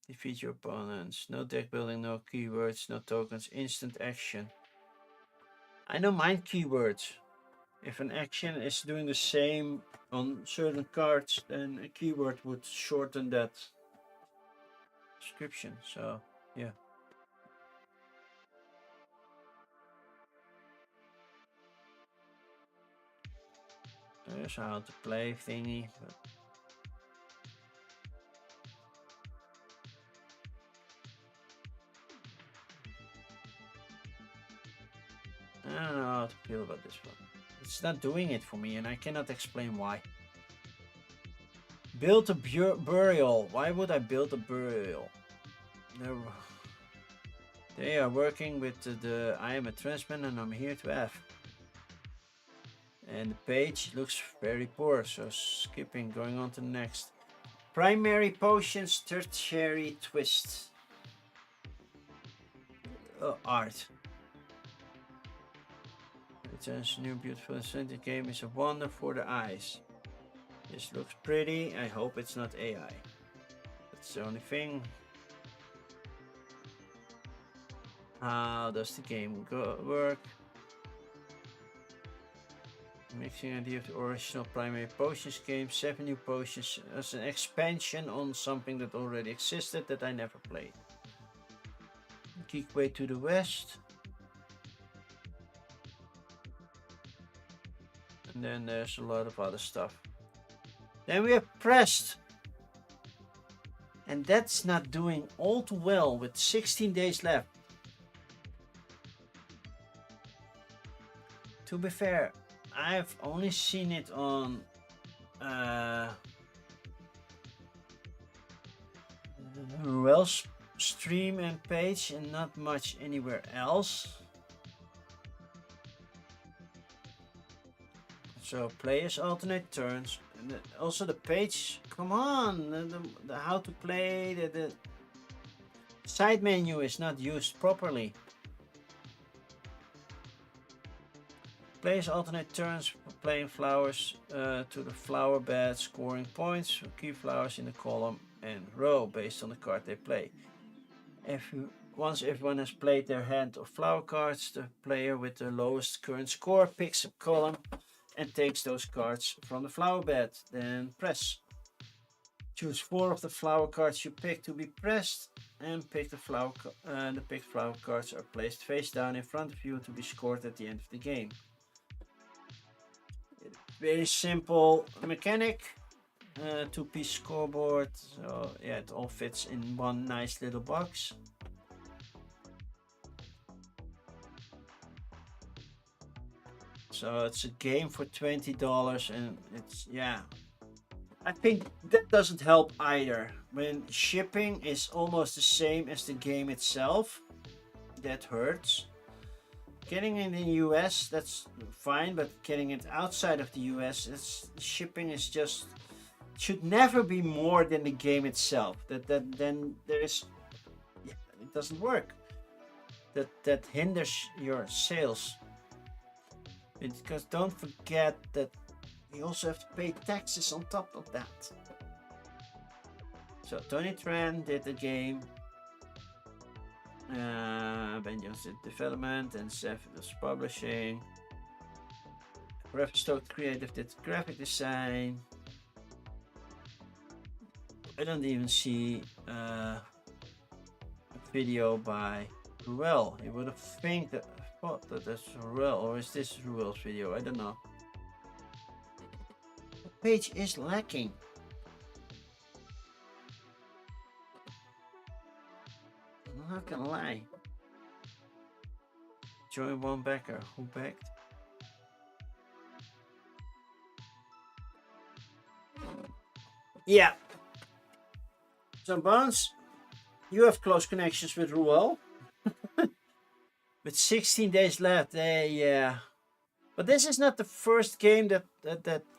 Defeat your opponents. No deck building, no keywords, no tokens. Instant action. I don't mind keywords. If an action is doing the same on certain cards, then a keyword would shorten that description. So, yeah. There's how to play thingy. But I don't know how to feel about this one. It's not doing it for me and I cannot explain why. Build a burial. Why would I build a burial? They are working with the I am a transman and I'm here to F. And the page looks very poor, so skipping, going on to the next. Primary potions, tertiary twist. art. Returns new beautiful aesthetic. Game is a wonder for the eyes. This looks pretty. I hope it's not AI. That's the only thing. How does the game work? Mixing idea of the original primary potions game. 7 new potions as an expansion on something that already existed that I never played. Geek Way to the West. And then there's a lot of other stuff. Then we have Pressed. And that's not doing all too well with 16 days left. To be fair, I've only seen it on Ruel's stream and page and not much anywhere else. So players alternate turns, and also the page. Come on, the how to play, the side menu is not used properly. Players alternate turns playing flowers to the flower bed, scoring points for key flowers in the column and row based on the card they play. Once everyone has played their hand of flower cards, the player with the lowest current score picks a column and takes those cards from the flower bed. Then press. Choose 4 of the flower cards you pick to be pressed, and pick the picked flower cards are placed face down in front of you to be scored at the end of the game. Very simple mechanic. 2-piece scoreboard. So yeah, it all fits in one nice little box. So it's a game for $20, and it's, yeah, I think that doesn't help either. When shipping is almost the same as the game itself, that hurts. Getting it in the US, that's fine, but getting it outside of the US, shipping is just, should never be more than the game itself. Then there's, yeah, it doesn't work. That hinders your sales. Because don't forget that you also have to pay taxes on top of that. So Tony Tran did the game. Ben Jones did development, and Seth was publishing. Stoked Creative did graphic design. I don't even see a video by Ruel. You would have thought that that's Ruel, or is this Ruel's video? I don't know. The page is lacking. I'm not gonna lie. Join one backer. Who backed? Yeah. So Bones, you have close connections with Ruel. With 16 days left, yeah. But this is not the first game that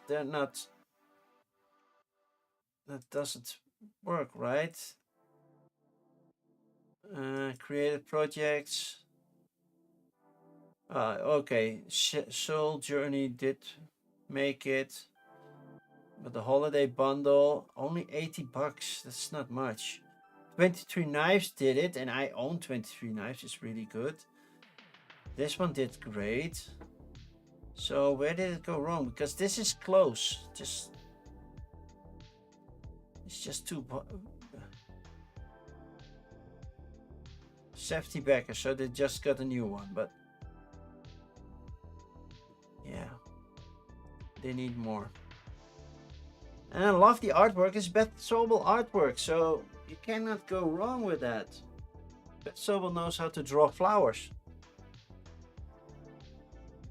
they're not, that doesn't work, right? Created projects. Okay, Soul Journey did make it, but the holiday bundle only $80. That's not much. 23 Knives did it, and I own 23 Knives. It's really good. This one did great. So where did it go wrong? Because this is close. It's just too 70 backers, so they just got a new one, but yeah, they need more. And I love the artwork. It's Beth Sobel artwork, so you cannot go wrong with that. Beth Sobel knows how to draw flowers.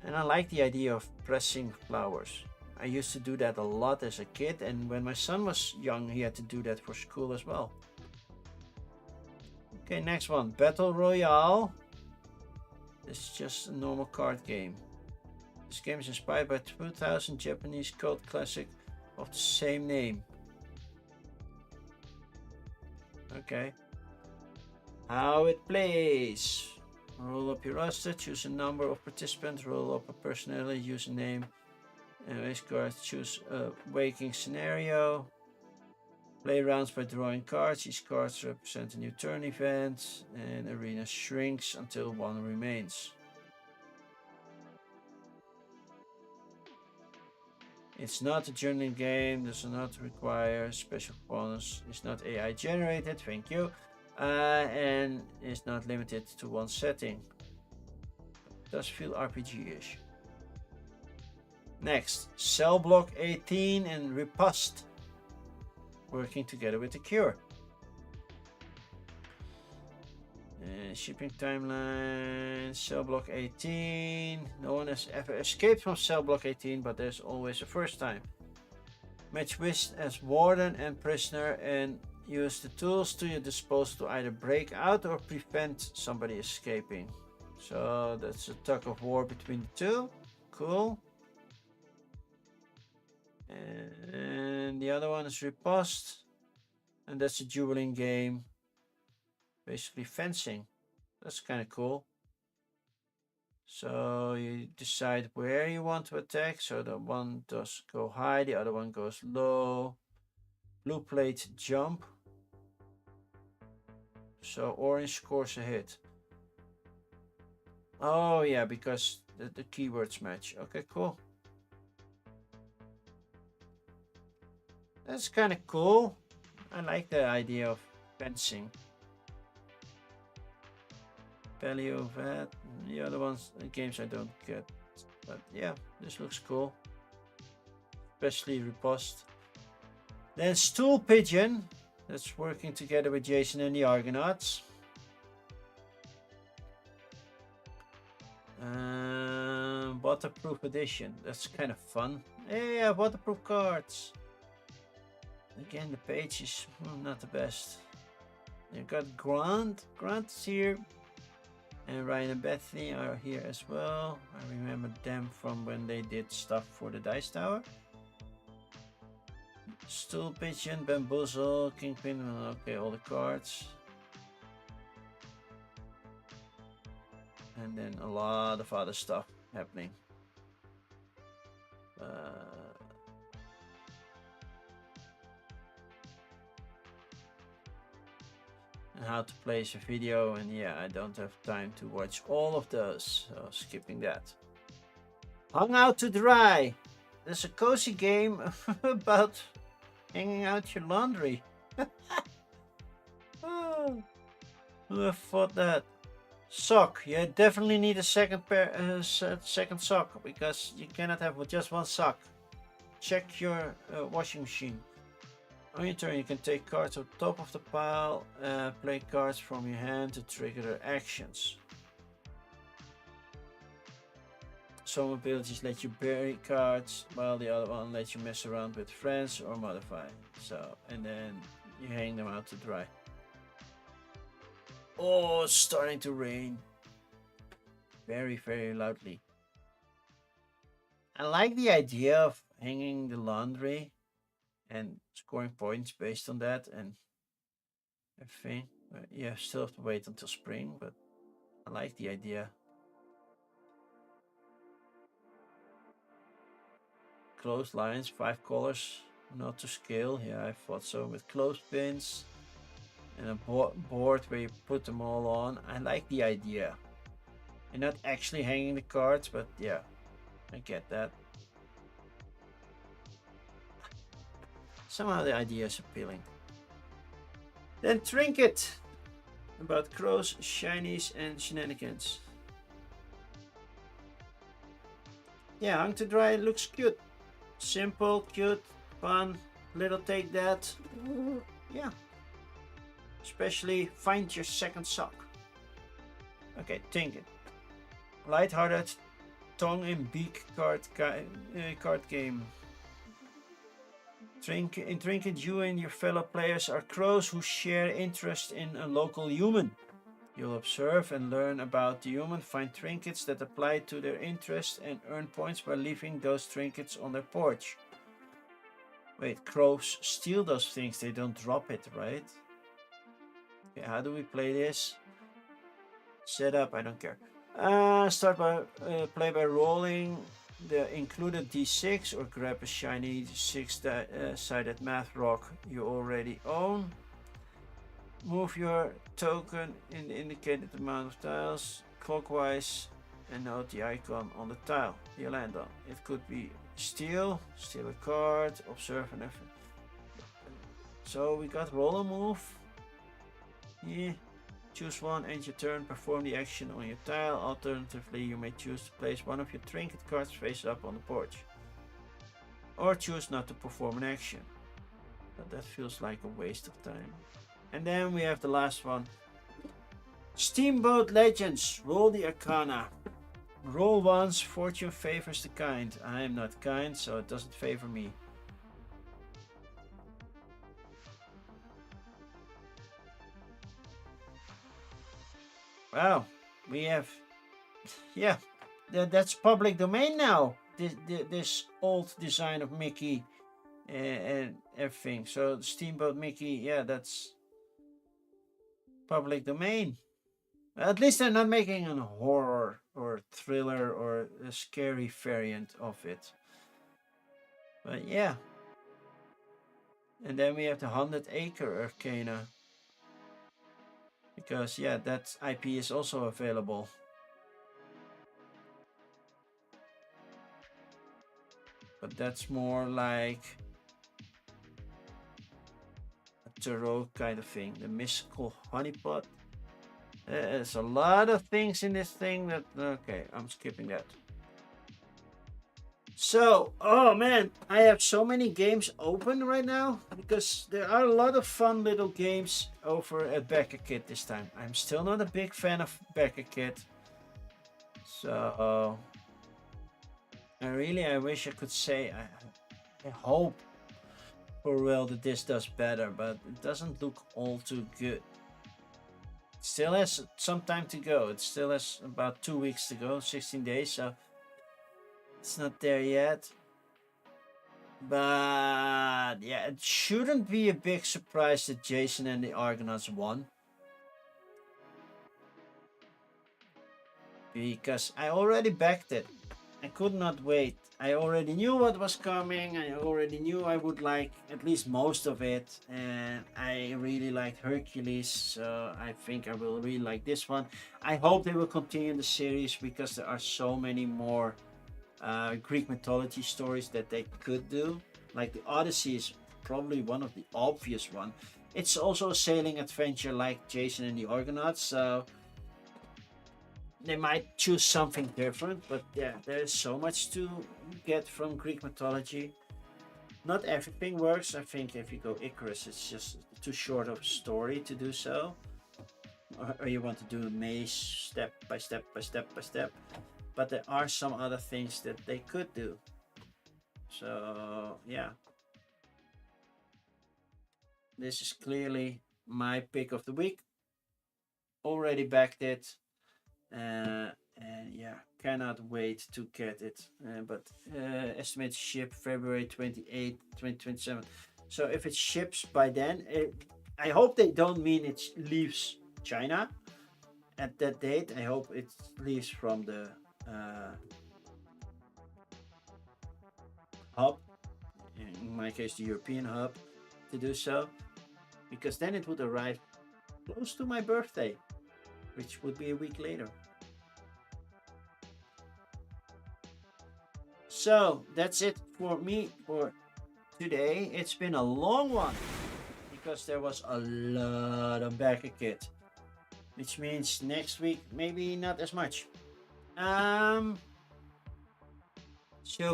And I like the idea of pressing flowers. I used to do that a lot as a kid, and when my son was young, he had to do that for school as well. Okay, next one, Battle Royale. This is just a normal card game. This game is inspired by 2000 Japanese cult classic of the same name. Okay. How it plays. Roll up your roster, choose a number of participants, roll up a personality, use a name, and race cards, choose a waking scenario. Play rounds by drawing cards. Each card represents a new turn event, and arena shrinks until one remains. It's not a journaling game, does not require special bonus, it's not AI generated, thank you, and is not limited to one setting. It does feel RPG-ish. Next, Cell Block 18 and Riposte, working together with the Cure. Shipping timeline, Cell Block 18. No one has ever escaped from Cell Block 18, but there's always a first time. Match Whist as warden and prisoner and use the tools to your disposal to either break out or prevent somebody escaping. So that's a tug of war between the two. Cool. And the other one is Riposte, and that's a dueling game. Basically fencing. That's kind of cool. So you decide where you want to attack. So the one does go high, the other one goes low. Blue plate jump. So orange scores a hit. Oh yeah, because the keywords match. Okay, cool. That's kind of cool. I like the idea of fencing. Value of that. The other ones, games I don't get. But yeah, this looks cool. Especially Riposte. Then Stool Pigeon. That's working together with Jason and the Argonauts. Waterproof edition. That's kind of fun. Yeah, waterproof cards. Again, the page is not the best. You got Grant. Grant is here. And Ryan and Bethany are here as well. I remember them from when they did stuff for the Dice Tower. Stool Pigeon, Bamboozle, Kingpin, okay, all the cards. And then a lot of other stuff happening. And how to place a video, and yeah, I don't have time to watch all of those, so skipping that. Hung Out to Dry. There's a cozy game about hanging out your laundry. Oh, who have thought that? Sock. You definitely need a second pair, second sock, because you cannot have just one sock. Check your washing machine. On your turn, you can take cards on top of the pile, play cards from your hand to trigger their actions. Some abilities let you bury cards, while the other one lets you mess around with friends or modify. So, and then you hang them out to dry. Oh, it's starting to rain. Very, very loudly. I like the idea of hanging the laundry and scoring points based on that and everything. You still have to wait until spring, but I like the idea. Closed lines, 5 colors, not to scale. Yeah, I thought so. With clothespins and a board where you put them all on. I like the idea. You're not actually hanging the cards, but yeah, I get that. Somehow the idea is appealing. Then Trinket, about crows, shinies, and shenanigans. Yeah, Hung to Dry looks cute. Simple, cute, fun, little take that. Yeah. Especially find your second sock. Okay, Trinket. Lighthearted, tongue and beak card game. In Trinket, you and your fellow players are crows who share interest in a local human. You'll observe and learn about the human, find trinkets that apply to their interest, and earn points by leaving those trinkets on their porch. Wait, crows steal those things, they don't drop it, right? Okay, how do we play this? Set up, I don't care. Start by play by rolling the included d6 or grab a shiny six-sided math rock you already own. Move your token in the indicated amount of tiles clockwise and note the icon on the tile you land on. It could be steal a card, observe an effect. So we got roll a move. Yeah. Choose one, end your turn, perform the action on your tile. Alternatively, you may choose to place one of your trinket cards face up on the board. Or choose not to perform an action. But that feels like a waste of time. And then we have the last one. Steamboat Legends. Roll the Arcana. Roll once, fortune favors the kind. I am not kind, so it doesn't favor me. Wow, we have, yeah, that's public domain now. This old design of Mickey and everything. So Steamboat Mickey, yeah, that's public domain. At least they're not making a horror or thriller or a scary variant of it. But yeah. And then we have the 100 Acre Arcana. Because yeah, that IP is also available. But that's more like a tarot kind of thing. The mystical honeypot. There's a lot of things in this thing that... Okay, I'm skipping that. So, oh man, I have so many games open right now. Because there are a lot of fun little games over at BackerKit this time. I'm still not a big fan of BackerKit. So... I wish I could say I hope for real that this does better, but it doesn't look all too good. It still has some time to go. It still has about 2 weeks to go, 16 days, so it's not there yet. But yeah, it shouldn't be a big surprise that Jason and the Argonauts won. Because I already backed it. I could not wait. I already knew what was coming. I already knew I would like at least most of it. And I really liked Hercules. So I think I will really like this one. I hope they will continue the series because there are so many more Greek mythology stories that they could do. Like the Odyssey is probably one of the obvious one. It's also a sailing adventure like Jason and the Argonauts. So they might choose something different, but yeah, there's so much to get from Greek mythology. Not everything works. I think if you go Icarus, it's just too short of a story to do so. Or you want to do maze step by step by step by step. But there are some other things that they could do. So yeah. This is clearly my pick of the week. Already backed it. And yeah, cannot wait to get it. But estimated ship February 28, 2027. So if it ships by then, I hope they don't mean it leaves China at that date. I hope it leaves from the hub, in my case the European hub, to do so, because then it would arrive close to my birthday, which would be a week later. So that's it for me for today. It's been a long one because there was a lot of BackerKit, which means next week maybe not as much. Shall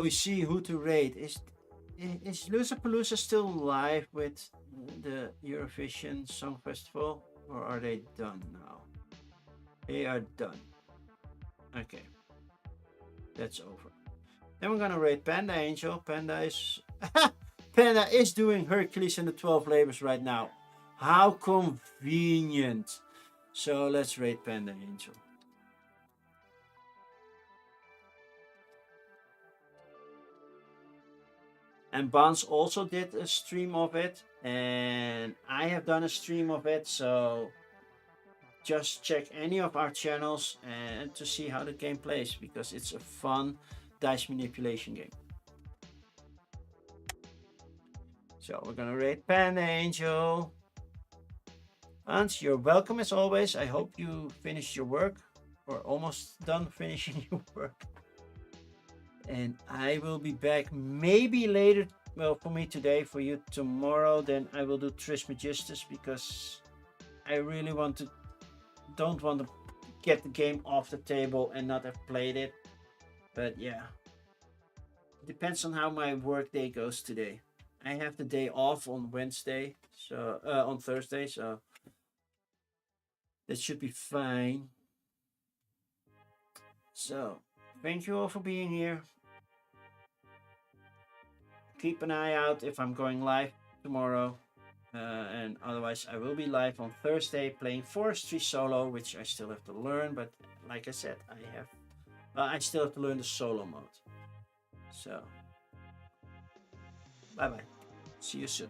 we see who to rate? Is Lollapalooza still live with the Eurovision Song Festival, or are they done now? They are done. Okay, that's over. Then we're gonna rate Panda Angel. Panda is doing Hercules and the 12 Labors right now. How convenient. So let's rate Panda Angel. And Bans also did a stream of it, and I have done a stream of it, so just check any of our channels and to see how the game plays, because it's a fun dice manipulation game. So we're gonna rate Panda Angel. Hans, you're welcome as always. I hope you finished your work or almost done finishing your work. And I will be back maybe later. Well, for me today, for you tomorrow, then I will do Trismegistus, because I really don't want to get the game off the table and not have played it. But yeah, it depends on how my work day goes today. I have the day off on Wednesday, so on Thursday, so that should be fine. So thank you all for being here. Keep an eye out if I'm going live tomorrow, and otherwise I will be live on Thursday playing Forestry solo, which I still have to learn, but like I said, I still have to learn the solo mode. So bye bye, see you soon.